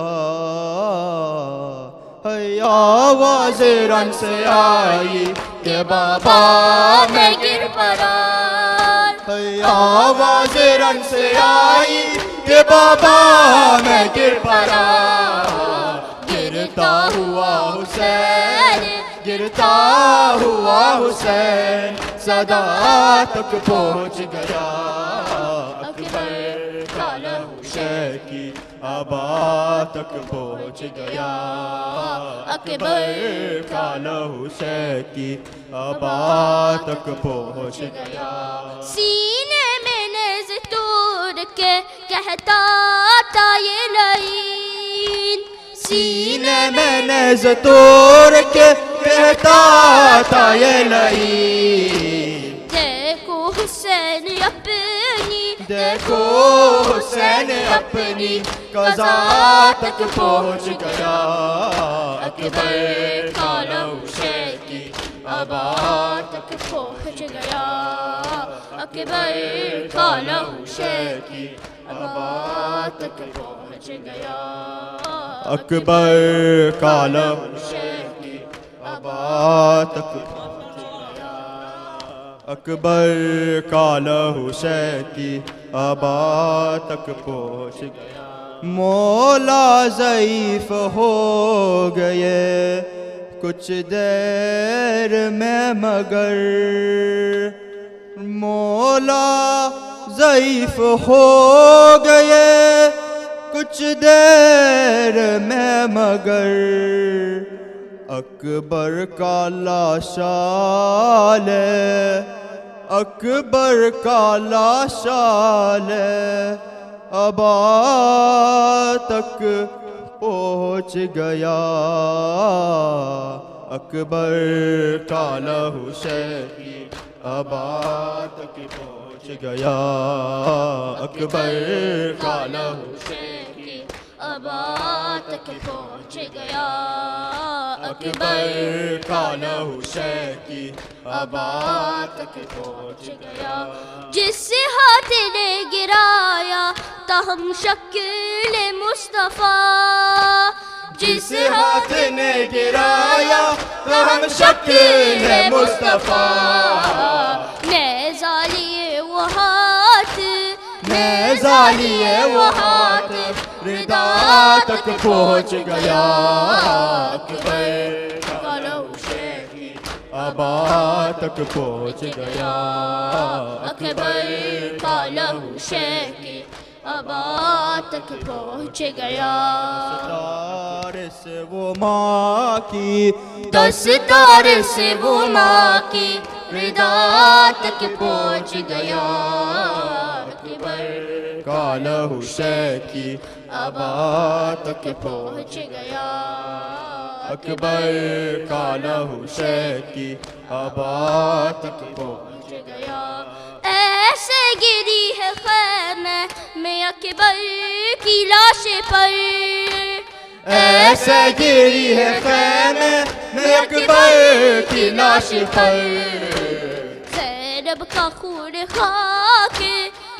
ہے آواز رن سے آئی کہ بابا میں گر پڑا ہے آواز رن سے آئی کہ بابا میں گر پڑا گرتا ہوا حسین گرتا ہوا حسین صدا تک پہنچ گیا اکبر کا لہو شیخ کی آبا تک پہنچ گیا اکبر کا لہو شیخ کی آبا تک پہنچ گیا سینے میں نیز توڑ کے کہتا تھا یہ لعین سینے میں نیز توڑ کے کہتا تھا یہ لعین دیکھو حسین اپنی دیکھو حسین اپنی قضا تک پہنچ گیا اکبر کا لہو شیخ کی آبا تک پہنچ گیا اکبر کا لہو شیخ کی آبا تک پہنچ گیا اکبر کا لہو شیخ کی آبا تک اکبر کا لہو شیخ کی آبا تک پہنچ گیا مولا ضعیف ہو گئے کچھ دیر میں مگر مولا ضعیف ہو گئے کچھ دیر میں مگر اکبر کا لاشال اکبر کا لاشال آبا تک پہنچ گیا اکبر کا لہو شیخ کی آبا تک پہنچ گیا اکبر کا لہو شیخ کی آبا تک پہنچ گیا اکبر کا لہو شیخ کی آبا تک پہنچ گیا جس ہاتھ نے گرایا تاہم شکل مصطفیٰ جس ہاتھ نے گرایا تاہم شکل مصطفیٰ نیزہ لیے وہ ہاتھ نیزہ لیے وہ ہاتھ ردا تک پہنچ گیا اکبر کا لہو شیخ کی آبا تک پہنچ گیا اکبر کا لہو شیخ کی آبا تک پہنچ گیا دستار سے وہ ماں کی دستار سے وہ ماں کی ردا تک پہنچ گیا اکبر کا لہو شیخ کی آبا تک پہنچ گیا اکبر کا لہو شیخ کی آبا تک پہنچ گیا ایسے گری ہے خیمے میں اکبر کی لاش پر ایسے گری ہے خیمے میں اکبر کی لاش پر زینب کا خون خاک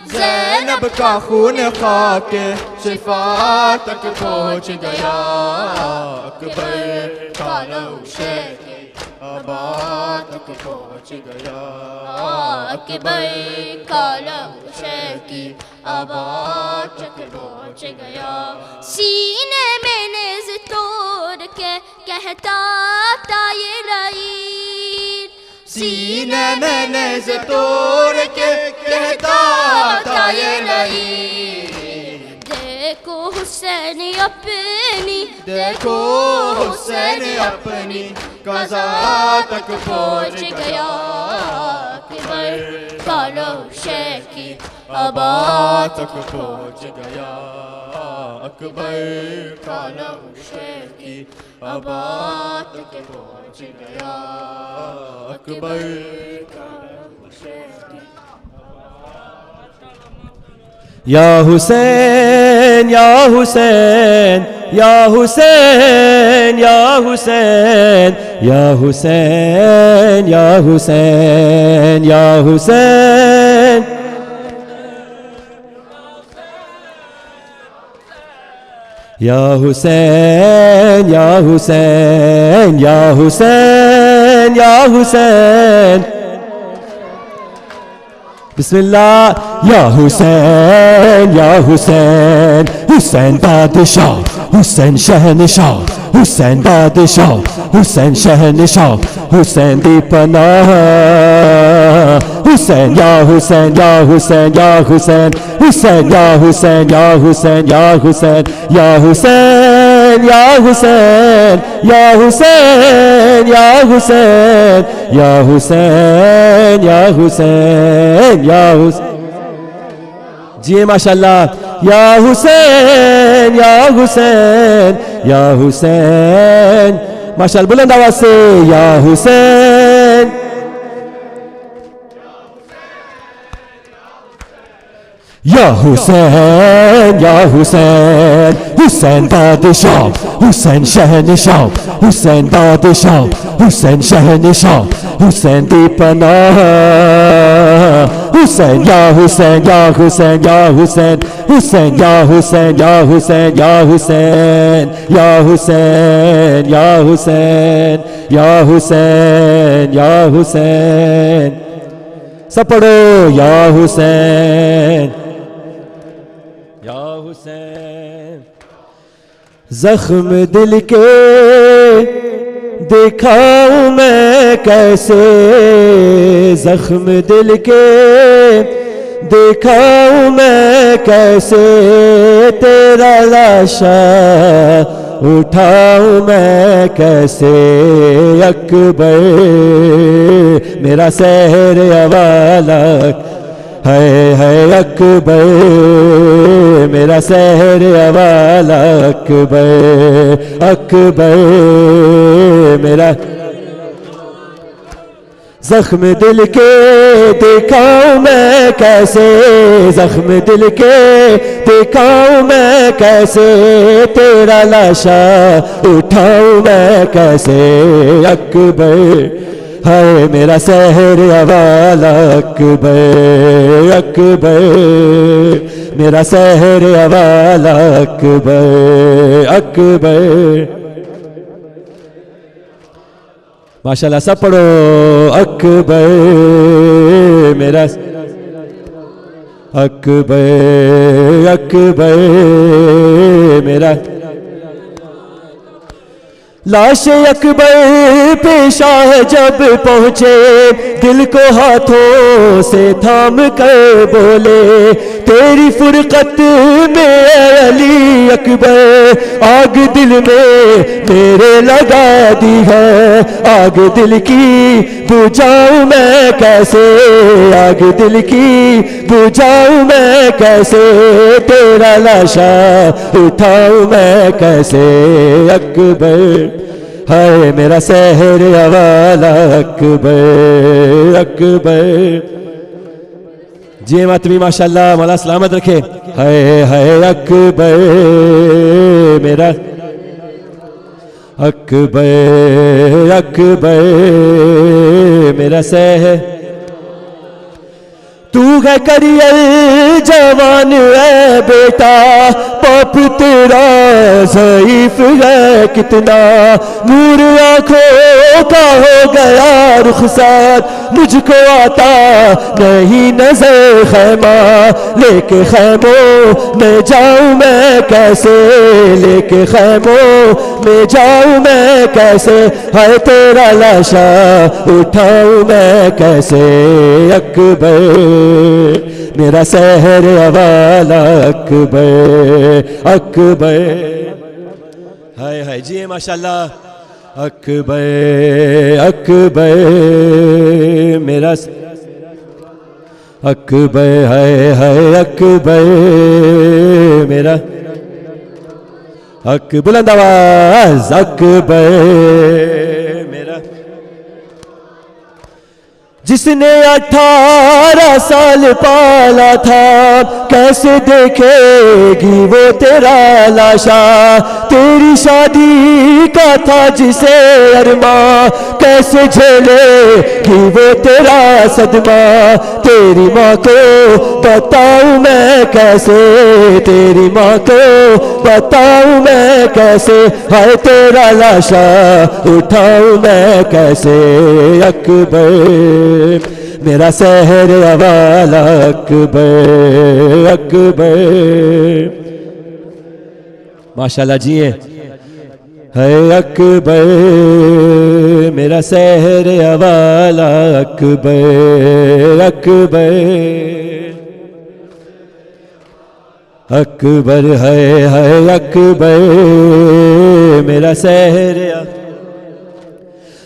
زینب کا خون خاک شفا تک پہنچ گیا اکبر کا لہو شیخ کی آبا تک پہنچ گیا. اکبر کالا شکی آبا تک پہنچ گیا. سینے میں نیز توڑ کے کہتا تھا یہ لعین. سینے میں نیز توڑ کے کہتا تھا یہ لعین. دیکھو حسین اپنی، دیکھو حسین اپنی قضا تک پہنچ گیا. اکبر کالو شکی آبا تک پہنچ گیا. اکبر کالا شکی آبا تک پہنچ گیا. اکبر کالا شکی. یا حسین یا حسین یا حسین یا حسین یا حسین یا حسین یا حسین یا حسین یا حسین یا حسین یا حسین. بسم اللہ. یا حسین یا حسین، حسین بادشاہ، حسین شہنشاہ، حسین بادشاہ، حسین شہنشاہ، حسین دی پناہ. حسین یا حسین یا حسین یا حسین، حسین یا حسین یا حسین یا حسین یا حسین یا حسین یا حسین یا حسین یا حسین یا حسین یا حسین. جی ماشاءاللہ. یا حسین یا حسین یا حسین. ماشاءاللہ بلند آواز سے یا حسین. یا حسین یا حسین، حسین بادشاہ، حسین شہنشاہ، حسین بادشاہ، حسین شہنشاہ، حسین دی پناہ. حسین یا حسین یا حسین یا حسین، حسین یا حسین یا حسین یا حسین یا حسین یا حسین یا حسین یا حسین. سب پڑھو یا حسین یا حسین. زخم دل کے دکھاؤں میں کیسے، زخم دل کے دکھاؤں میں کیسے، تیرا لاشا اٹھاؤں میں کیسے. اکبر میرا سحر اوالک ہے اکبر میرا سحر اوال. اکبر اکبر میرا. زخم دل کے دکھاؤں میں کیسے، زخم دل کے دکھاؤں میں کیسے، تیرا لاشا اٹھاؤں میں کیسے. اکبر ہے میرا سحر اوال. اکبر اکبر میرا سحر اوال. اکبر اکبر. ماشاءاللہ سب پڑھو. اکبر میرا اکبر اکبر میرا. لاش اکبر پیشہ جب پہنچے، دل کو ہاتھوں سے تھام کر بولے، تیری فرقت میں علی اکبر آگ دل میں میرے لگا دی ہے. آگ دل کی بجھاؤں میں کیسے، آگ دل کی بجھاؤں میں کیسے، تیرا لاشا اٹھاؤں میں کیسے. اکبر ہے میرا سحر اوال. اکبر اکبر. جی ماتمی ماشاءاللہ مولا سلامت رکھے. ہے اکبر میرا. اکبر اکبر میرا سحر. تو ہے کریل جوان ہے بیٹا، باپ تیرا ضعیف ہے کتنا، نور آنکھوں کا ہو گیا رخسار، مجھ کو آتا نہیں نظر خیمہ، لے کے خیموں میں جاؤں میں کیسے، لے کے خیموں میں جاؤں میں کیسے، ہے تیرا لاشا اٹھاؤں میں کیسے، اکبر میرا سحر والا اکبر، اکبر ہائے ہائے جی ماشاءاللہ، اکبر اکبر میرا اکبر، ہائے ہائے اکبر میرا بلند آواز، اکبر میرا جس نے 18 سال پالا تھا، کیسے دیکھے گی وہ تیرا لاشا، تیری شادی کا تھا جسے ارماں، کیسے جھیلے گی وہ تیرا صدمہ، تیری ماں کو بتاؤں میں کیسے، تیری ماں کو بتاؤں میں کیسے، ہائے تیرا لاشا اٹھاؤں میں کیسے، اکبر میرا سحر والا اکبر، اکبر ماشاءاللہ جی ہے اکبر میرا سحر والا اکبر، اکبر اکبر ہے اکبر میرا سحر،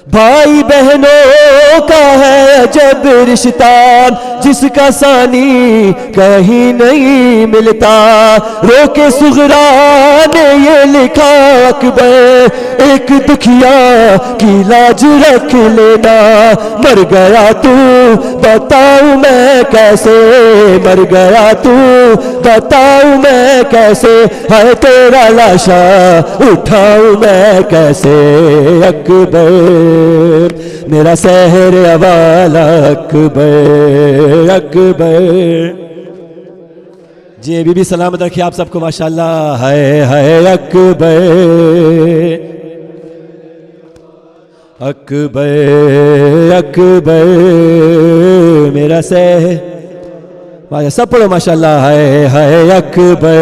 بھائی بہنوں کا ہے عجب رشتہ، جس کا ثانی کہیں نہیں ملتا، رو کے صغرا نے یہ لکھا اکبر، ایک دکھیا کی لاج رکھ لینا، مر گیا تو بتاؤں میں کیسے، مر گیا تو بتاؤں میں کیسے، ہے تیرا لاشا اٹھاؤں میں کیسے، اکبر میرا سحر والا اکبر، اکبر جی بی بی سلامت رکھیے آپ سب کو ماشاءاللہ، ہے اکبر، اکبر اکبر میرا سحر، سب پڑھو ماشاءاللہ، ہے اکبر،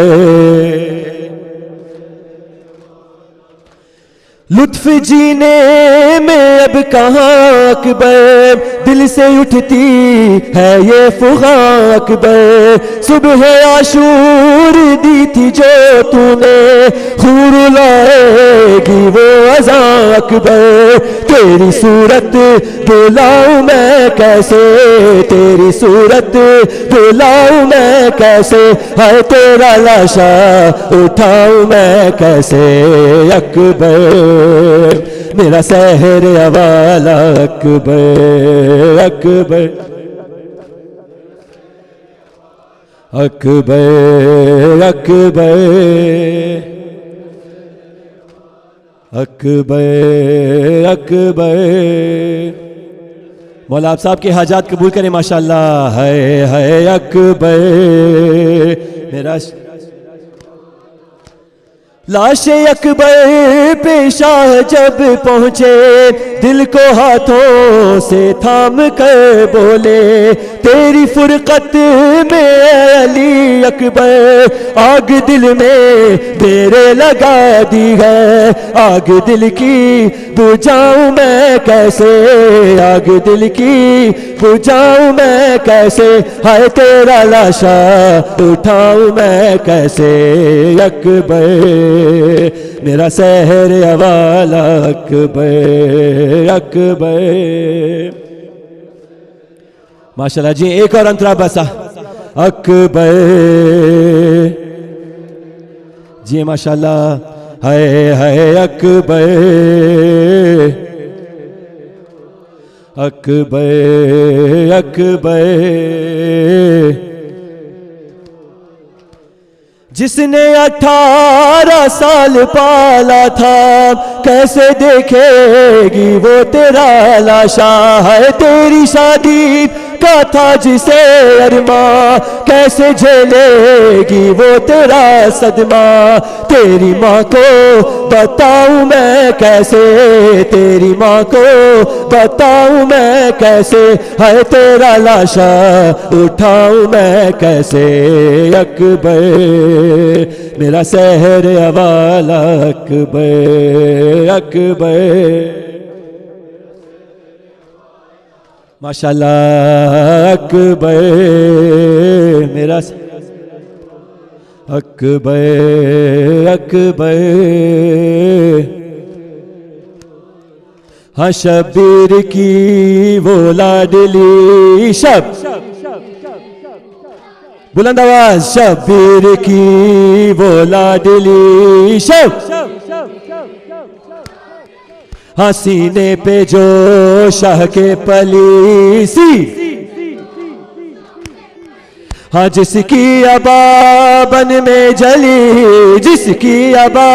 لطف جینے میں اب کہاں اکبر، دل سے اٹھتی ہے یہ فغاں اکبر، صبح عاشور دی تھی جو تو نے، خور لائے گی وہ اذاں اکبر، تیری صورت بلاؤں میں کیسے، تیری صورت بلاؤں میں کیسے، ہے تیرا لاشا اٹھاؤں میں کیسے، اکبر میرا سحر والا اکبر، اکبر اکبر اکبر اکبر اکبر مولا آپ صاحب کے حاجات قبول کریں ماشاءاللہ، ہے اکبر میرا لاش اکبر پیشہ جب پہنچے، دل کو ہاتھوں سے تھام کر بولے، تیری فرقت میں علی اکبر، آگ دل میں میرے لگا دی ہے، آگ دل کی بجھاؤں میں کیسے، آگ دل کی بجھاؤں میں کیسے، ہے تیرا لاشا اٹھاؤں میں کیسے، اکبر میرا سحر والا اکبر، اکبر ماشاءاللہ جی ایک اور انترا بسا، اکبر جی ماشاءاللہ، ہے اکبر، اکبر اکبر جس نے 18 سال پالا تھا، کیسے دیکھے گی وہ تیرا لاشا، ہے تیری شادی کا تھا جسے ارماں کیسے جھیلے گی وہ تیرا صدمہ تیری ماں کو بتاؤں میں کیسے تیری ماں کو بتاؤں میں کیسے ہے تیرا لاشا اٹھاؤں میں کیسے اکبر میرا سحر والا اکبر اکبر ماشاءاللہ اکبر میرا اکبر اکبر ہاں شبیر کی وہ لاڈلی شب بلند آواز شبیر کی وہ لاڈلی شب ہاں سینے پہ جو شاہ کے پلیسی ہاں جس کی ابا بن میں جلی جس کی ابا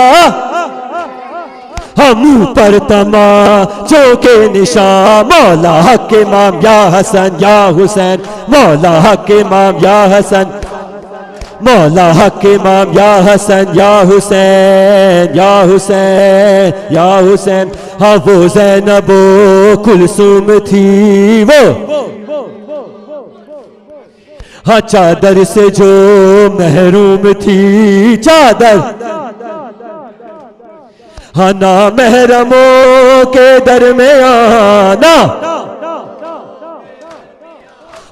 ہم پر تما جو کے نشان مولا حق امام یا حسن یا حسین مولا حق امام یا حسن مولا حق امام یا حسن یا حسین یا حسین یا حسین ہاں وہ زینب و کلثوم تھی وہ ہاں چادر سے جو محروم تھی چادر ہاں نامحرموں کے درمیان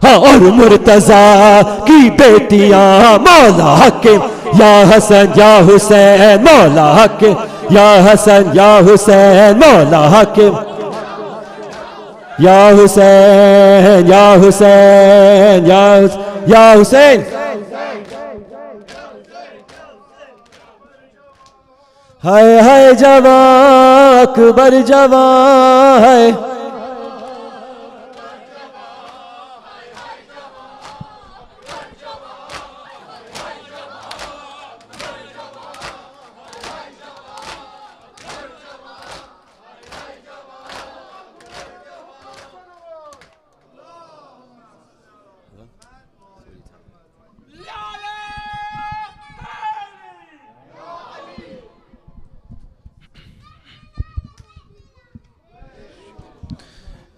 ہاں اور مرتضیٰ کی بیٹیاں مولا حق یا حسن یا حسین مولا حق یا حسن یا حسین مولا حق یا حسین یا حسین یا حسین ہائے ہائے جوان اکبر جوان ہے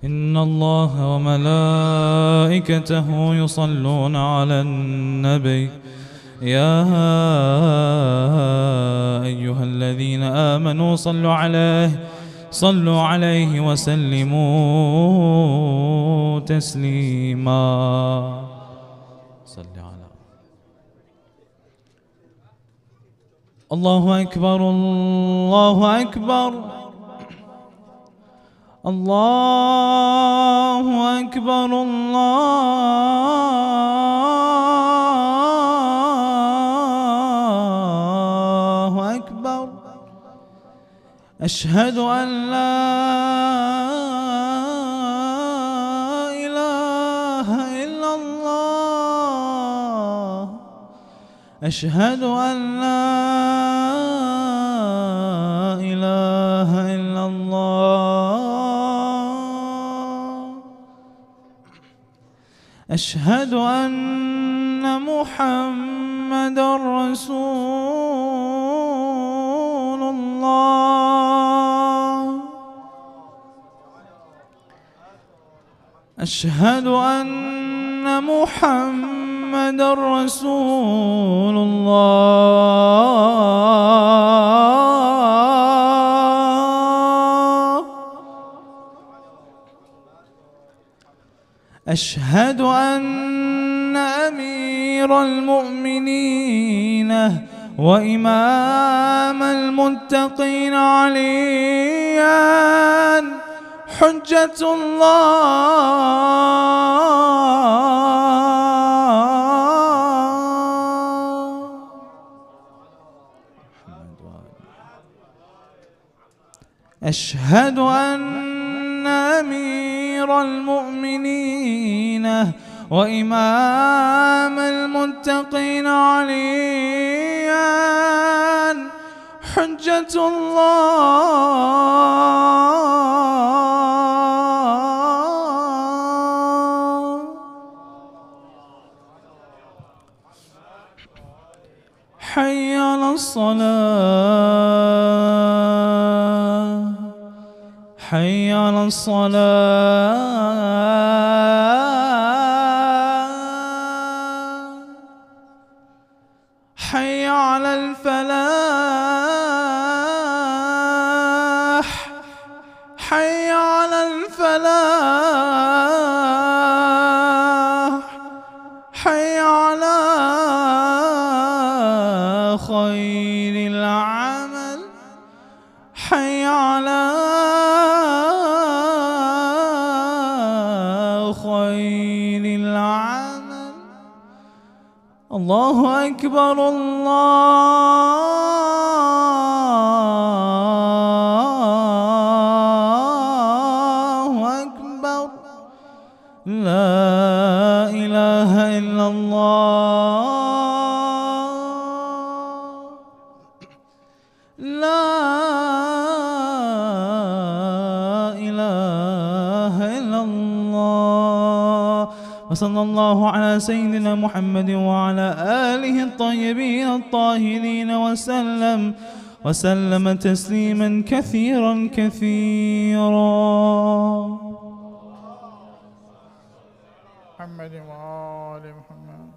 إن الله وملائكته يصلون على النبي يا أيها الذين آمنوا صلوا عليه وسلموا تسليما صل على الله أكبر الله أكبر الله أكبر الله أكبر أشهد أن لا إله إلا الله أشهد أن لا إله إلا الله أشهد أن محمد رسول الله أشهد أن محمد رسول الله أشهد أن أمير المؤمنين وإمام المتقين عليا حجة الله أشهد أن أمير المؤمنين وإمام المتقين عليا حجة الله الصلاة حي على الصلاة حي على الفلاح حي على الفلاح حي على خير العمل حي على خير العمل الله أكبر الله أكبر لا إله إلا الله لا إله إلا الله وصلى الله على سيدنا محمد وعلى آله الطيبين الطاهرين وسلم تسليما كثيرا كثيرا. محمد وآل محمد.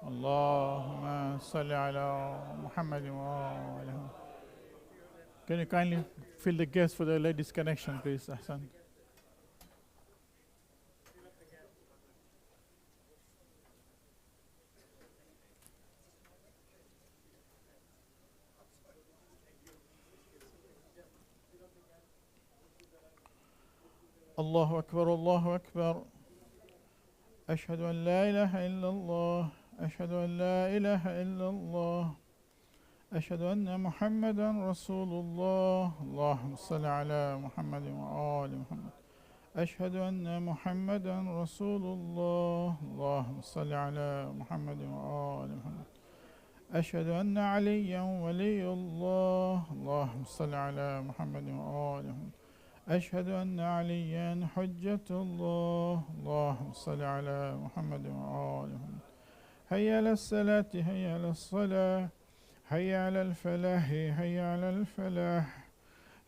اللهم صل على محمد وآله. Can you kindly fill the gaps for the ladies' connection, please, Ahsan? الله أكبر الله أكبر. أشهد أن لا إله إلا الله أشهد أن لا إله إلا الله أشهد أن محمدا رسول الله. اللهم صل على محمد وآل محمد. أشهد أن محمدا رسول الله. اللهم صل على محمد وآل محمد. أشهد أن عليا ولي الله. اللهم صل على محمد وآل محمد. أشهد أن عليا حجة الله. اللهم صل على محمد وآل محمد. هيا على الصلاة هيا على الصلاة هيا على الفلاح هيا على الفلاح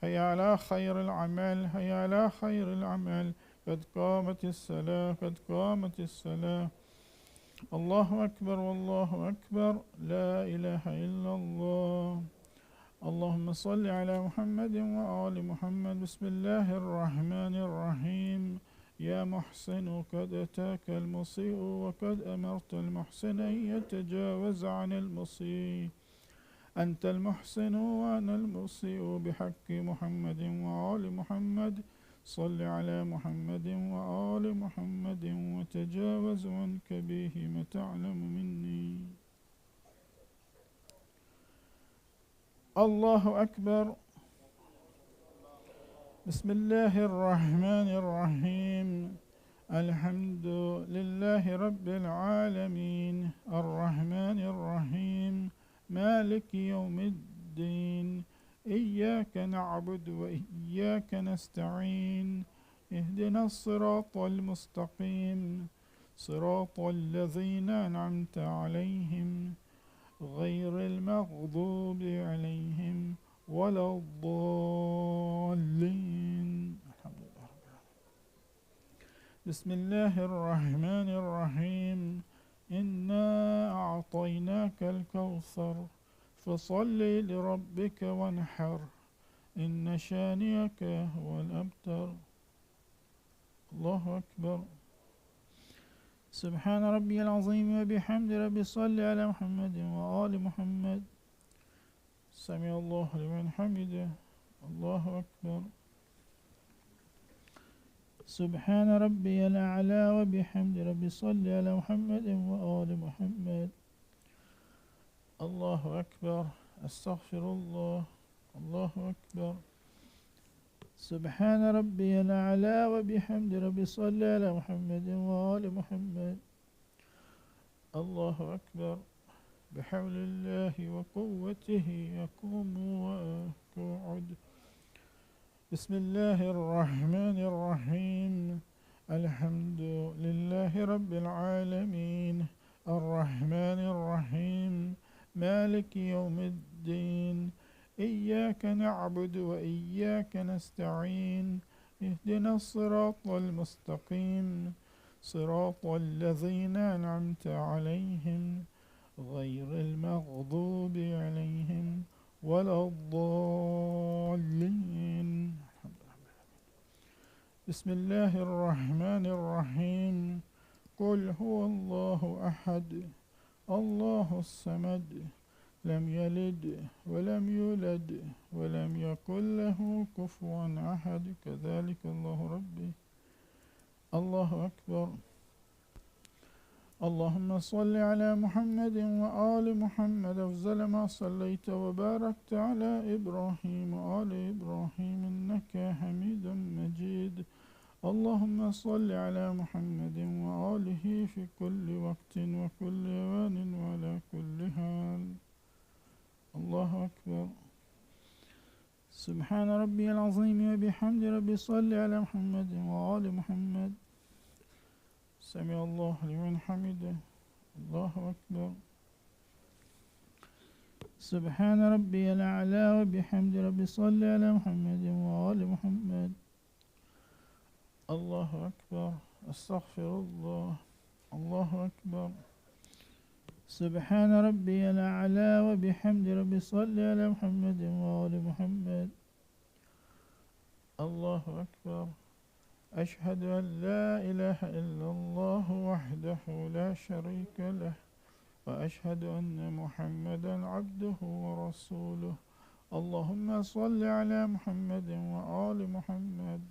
هيا على خير العمل هيا على خير العمل. قد قامت الصلاة قد قامت الصلاة. الله أكبر والله أكبر. لا إله إلا الله. اللهم صل على محمد وآل محمد. بسم الله الرحمن الرحيم. يا محسن قد أتاك المسيء وقد أمرت المحسن أن يتجاوز عن المسيء. أنت المحسن وأنا المسيء بحق محمد وآل محمد. صل على محمد وآل محمد وتجاوز عنك به ما تعلم مني. الله أكبر. بسم الله الرحمن الرحيم. الحمد لله رب العالمين الرحمن الرحيم مالك يوم الدين. إياك نعبد وإياك نستعين. اهدنا الصراط المستقيم صراط الذين أنعمت عليهم غير المغضوب عليهم ولا الضالين. الحمد لله رب العالمين. بسم الله الرحمن الرحيم. إنا أعطيناك الكوثر فصل لربك وانحر إن شانئك هو الأبتر. الله أكبر. سبحان ربي العظيم وبحمد ربي. صل على محمد وآل محمد. سمع الله لمن حمده. الله أكبر. سبحان ربي الأعلى وبحمد ربي. صل على محمد وآل محمد. الله أكبر. أستغفر الله. الله أكبر. سبحان ربي الأعلى وبحمد ربي. صل على محمد وآل محمد. الله أكبر. بحول الله وقوته أقوم وأقعد. بسم الله الرحمن الرحيم. الحمد لله رب العالمين الرحمن الرحيم مالك يوم الدين إياك نعبد وإياك نستعين اهدنا الصراط المستقيم صراط الذين أنعمت عليهم غير المغضوب عليهم ولا الضالين. بسم الله الرحمن الرحيم. قل هو الله أحد الله الصمد لم يلد ولم يولد ولم يكن له كفوا أحد كذلك الله ربي. الله أكبر. اللهم صل على محمد وآل محمد أفضل ما صليت وباركت على إبراهيم وآل إبراهيم إنك حميد مجيد. اللهم صل على محمد وآله في كل وقت وكل آن وعلى كل حال. الله أكبر. سبحان ربي العظيم وبحمد ربي صل على محمد وآل محمد. سمع الله لمن حمده. الله أكبر. سبحان ربي الأعلى وبحمد ربي صل على محمد وآل محمد. الله أكبر. أستغفر الله. الله أكبر. سبحان ربي الأعلى وبحمد ربي صل على محمد وآل محمد. الله أكبر. أشهد أن لا إله إلا الله وحده لا شريك له وأشهد أن محمدا عبده ورسوله. اللهم صل على محمد وآل محمد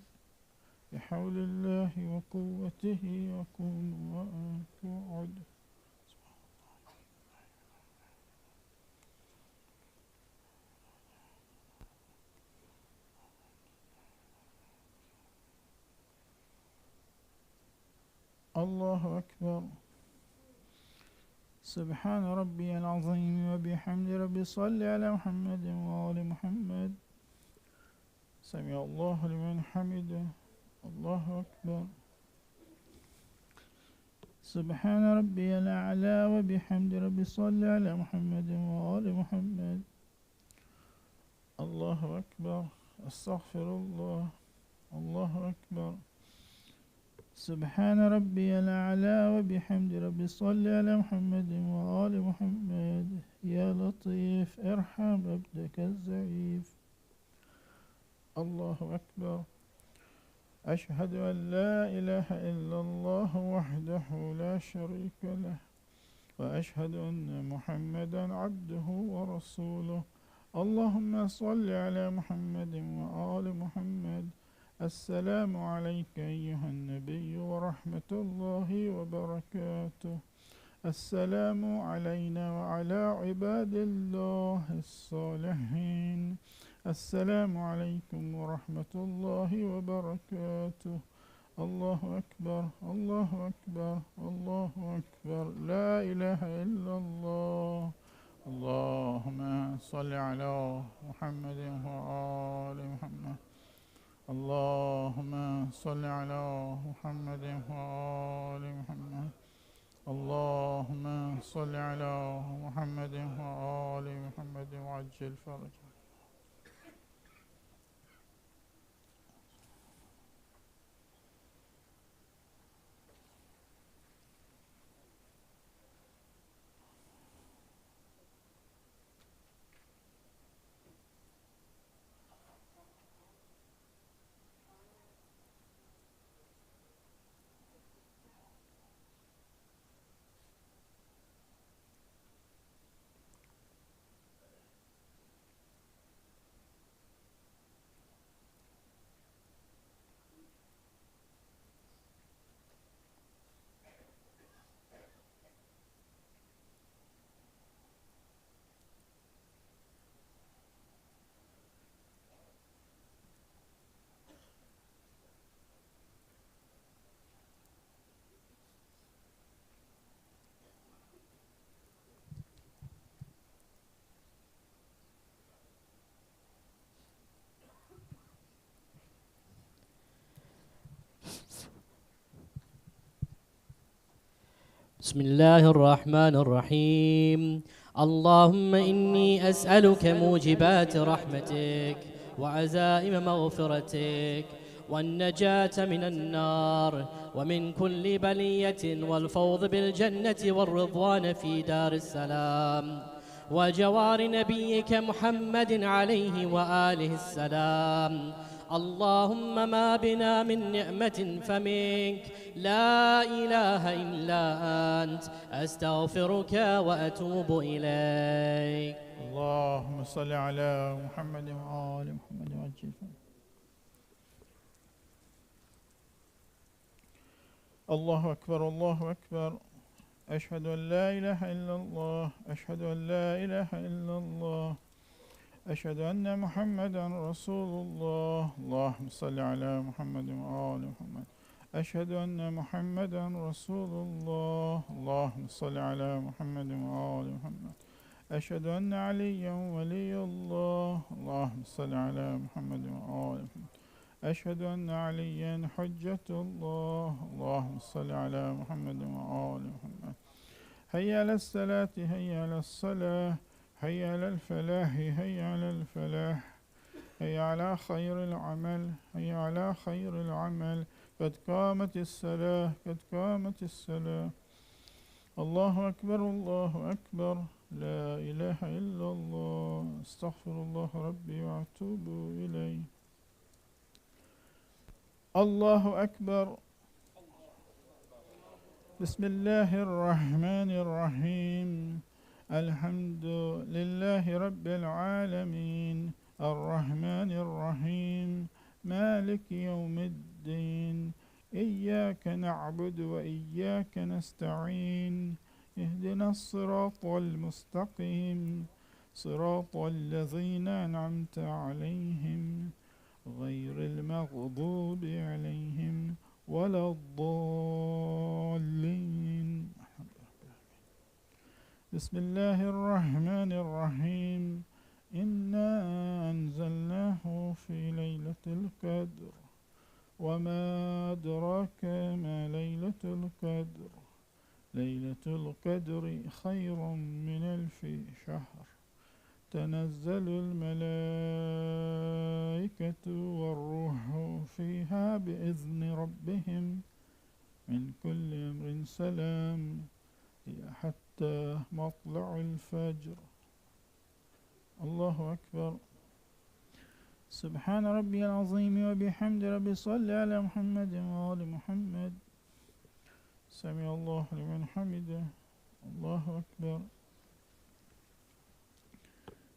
بحول الله وقوته أقوم وأقعد. الله أكبر. سبحان ربي العظيم وبحمد ربي صل على محمد وآل محمد. سمع الله لمن حمده. الله أكبر. سبحان ربي الأعلى وبحمد ربي صل على محمد وآل محمد. الله أكبر. أستغفر الله. الله أكبر. سبحان ربي الأعلى وبحمد ربي صل على محمد وآل محمد. يا لطيف ارحم عبدك الضعيف. الله أكبر. أشهد أن لا إله إلا الله وحده لا شريك له وأشهد أن محمدا عبده ورسوله. اللهم صل على محمد وآل محمد. السلام عليك أيها النبي ورحمة الله وبركاته. السلام علينا وعلى عباد الله الصالحين. السلام عليكم ورحمة الله وبركاته. الله أكبر. الله أكبر. الله أكبر. لا إله إلا الله. اللهم صل على محمد وآل محمد. اللهم صل على محمد وآل محمد. اللهم صل على محمد وآل محمد وعجل فرجه. بسم الله الرحمن الرحيم. اللهم إني أسألك موجبات رحمتك وعزائم مغفرتك والنجاة من النار ومن كل بلية والفوز بالجنة والرضوان في دار السلام وجوار نبيك محمد عليه وآله السلام. اللهم ما بنا من نعمة فمنك، لا إله إلا أنت، أستغفرك وأتوب إليك. اللهم صل على محمد وآل محمد وعجل. الله أكبر الله أكبر. أشهد أن لا إله إلا الله، أشهد أن لا إله إلا الله، أشهد أن محمدا رسول الله. اللهم صل على محمد وآل محمد. أشهد أن محمدا رسول الله. اللهم صل على محمد وآل محمد. أشهد أن عليا ولي الله. اللهم صل على محمد وآل محمد. أشهد أن عليا حجة الله. اللهم صل على محمد وآل محمد. هيا على الصلاة، هيا على الصلاة، هيا على الفلاح، هيا على الفلاح، هيا على خير العمل، هيا على خير العمل. قد قامت الصلاة، قد قامت الصلاة. الله أكبر الله أكبر. لا إله إلا الله. استغفر الله ربي وأتوب إليه. الله أكبر. بسم الله الرحمن الرحيم. الحمد لله رب العالمين، الرحمن الرحيم، مالك يوم الدين. إياك نعبد وإياك نستعين. اهدنا الصراط المستقيم، صراط الذين أنعمت عليهم غير المغضوب عليهم ولا الضالين. بسم الله الرحمن الرحيم. إنا أنزلناه في ليلة القدر، وما أدراك ما ليلة القدر. ليلة القدر خير من 1000 شهر. تنزل الملائكة والروح فيها بإذن ربهم من كل أمر سلام، حتى مطلع الفجر. الله أكبر. سبحان ربي العظيم وبحمد ربي. صل على محمد وآل محمد. سمع الله لمن حمده. الله أكبر.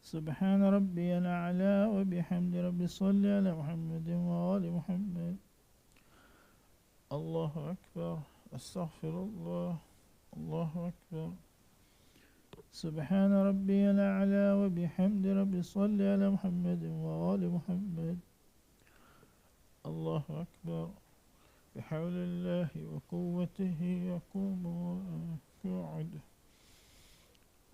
سبحان ربي الأعلى وبحمد ربي. صل على محمد وآل محمد. الله أكبر. أستغفر الله. الله أكبر. سبحان ربي الأعلى وبحمد ربي. صل على محمد وآل محمد. الله أكبر. بحول الله وقوته يقوم ويقعد.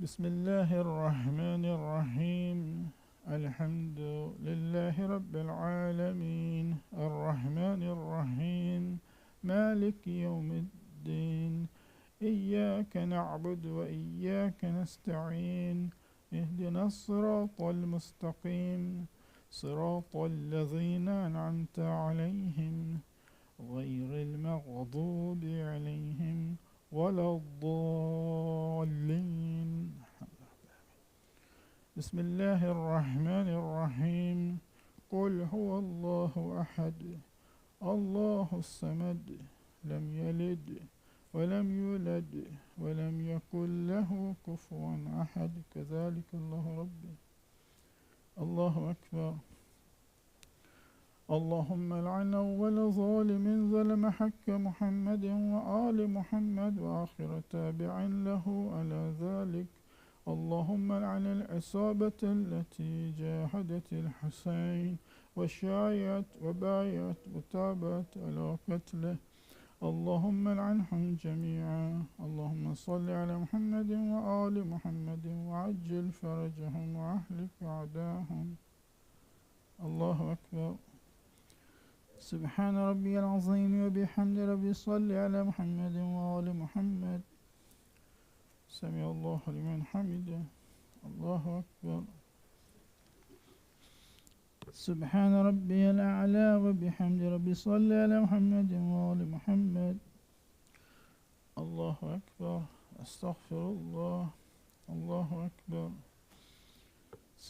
بسم الله الرحمن الرحيم. الحمد لله رب العالمين، الرحمن الرحيم، مالك يوم الدين. إياك نعبد وإياك نستعين. اهدنا الصراط المستقيم، صراط الذين أنعمت عليهم غير المغضوب عليهم ولا الضالين. بسم الله الرحمن الرحيم. قل هو الله أحد، الله الصمد، لم يلد ولم يولد ولم يكن له كفوا أحد. كذلك الله ربي. الله أكبر. اللهم لعن أول ظالم ظلم حق محمد وآل محمد وآخر تابع له على ذلك. اللهم لعن العصابة التي جاهدت الحسين وشايت وبايت وتابت على قتله. اللهم لعنهم جميعا. اللهم صل على محمد وآل محمد وعجل فرجهم وأهلك أعداهم. الله أكبر. سبحان ربي العظيم وبحمد ربي. صل على محمد وآل محمد. سمع الله لمن حمده. الله أكبر. سبحان ربي الأعلى وبحمد ربي صل على محمد وآل محمد. الله أكبر. أستغفر الله. الله أكبر.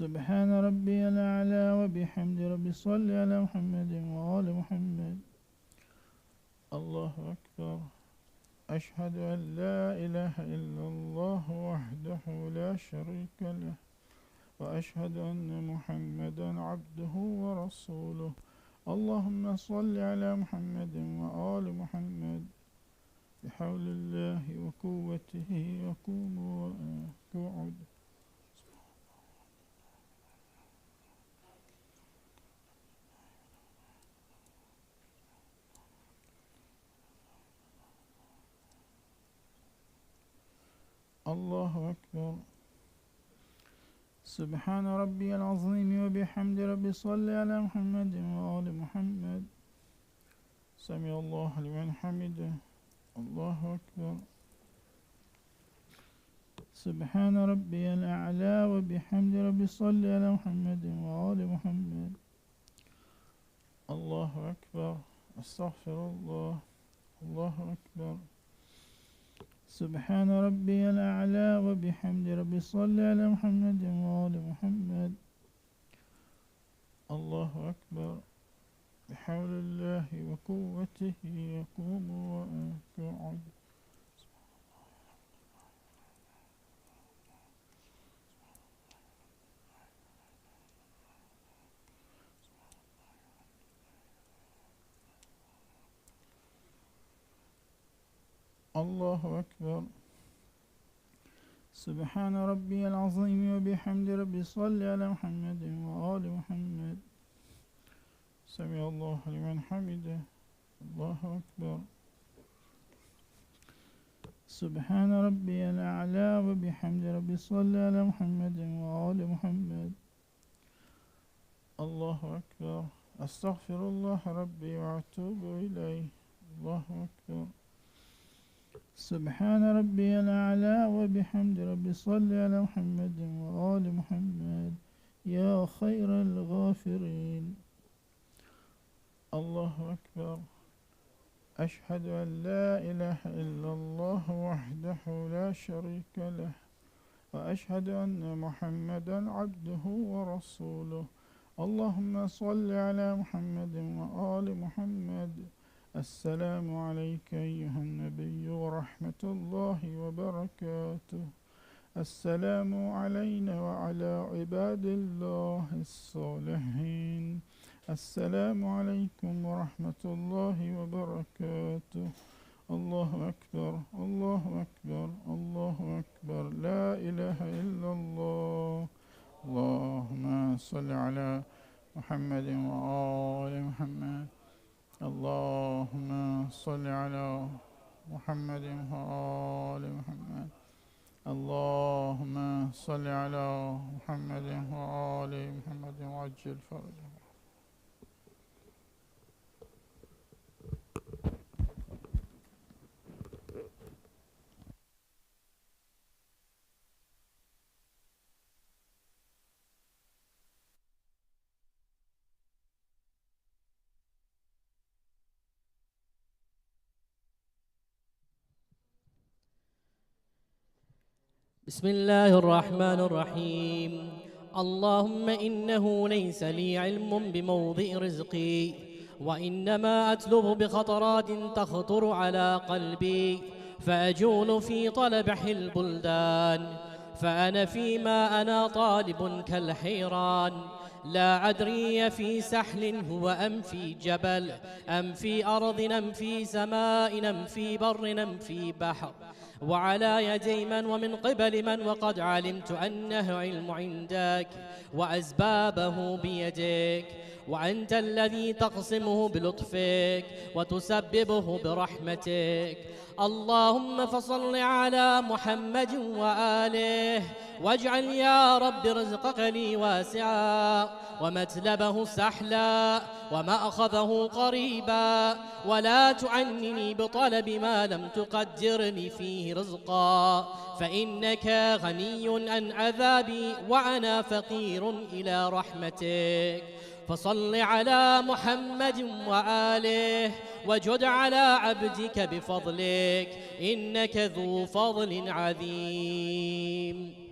سبحان ربي الأعلى وبحمد ربي صل على محمد وآل محمد. الله أكبر. أشهد أن لا إله إلا الله وحده لا شريك له وأشهد أن محمدا عبده ورسوله. اللهم صل على محمد وآل محمد بحول الله وقوته يقوم ويقعد. الله أكبر. سبحان ربي العظيم وبحمد ربي صل على محمد وآل محمد. سمع الله لمن حمده. الله أكبر. سبحان ربي الأعلى وبحمد ربي صل على محمد وآل محمد. الله أكبر. أستغفر الله. الله أكبر. سبحان ربي الأعلى وبحمد ربي صل على محمد وآل محمد. الله أكبر. بحول الله وقوته يقوم ويقعد. الله أكبر. سبحان ربي العظيم وبحمد ربي صل على محمد وآل محمد. سمع الله لمن حمده. الله أكبر. سبحان ربي الأعلى وبحمد ربي صل على محمد وآل محمد. الله أكبر. أستغفر الله ربي وأتوب إليه. الله أكبر. سبحان ربي الأعلى وبحمد ربي صل على محمد وآل محمد يا خير الغافرين. الله أكبر. أشهد أن لا إله إلا الله وحده لا شريك له وأشهد أن محمدا عبده ورسوله. اللهم صل على محمد وآل محمد. السلام عليك أيها النبي ورحمة الله وبركاته. السلام علينا وعلى عباد الله الصالحين. السلام عليكم ورحمة الله وبركاته. الله أكبر. الله أكبر. الله أكبر. لا إله إلا الله. اللهم صل على محمد وآل محمد. اللهم صل على محمد وآل محمد. اللهم صل على محمد وآل محمد وعجل فرجه. بسم الله الرحمن الرحيم. اللهم إنه ليس لي علم بموضع رزقي وإنما أتلب بخطرات تخطر على قلبي فأجول في طلب البلدان فأنا فيما أنا طالب كالحيران لا أدري في سحل هو أم في جبل أم في أرض أم في سماء أم في بر أم في بحر وعلى يدي من ومن قبل من وقد علمت أنه علم عندك وأسبابه بيدك وأنت الذي تقسمه بلطفك وتسببه برحمتك. اللهم فصل على محمد وآله، واجعل يا رب رزقك لي واسعا ومتلبه سحلا ومأخذه قريبا، ولا تعنني بطلب ما لم تقدرني فيه رزقا، فإنك غني عن عذابي وأنا فقير إلى رحمتك. فصل على محمد وآله، وجد على عبدك بفضلك، إنك ذو فضل عظيم.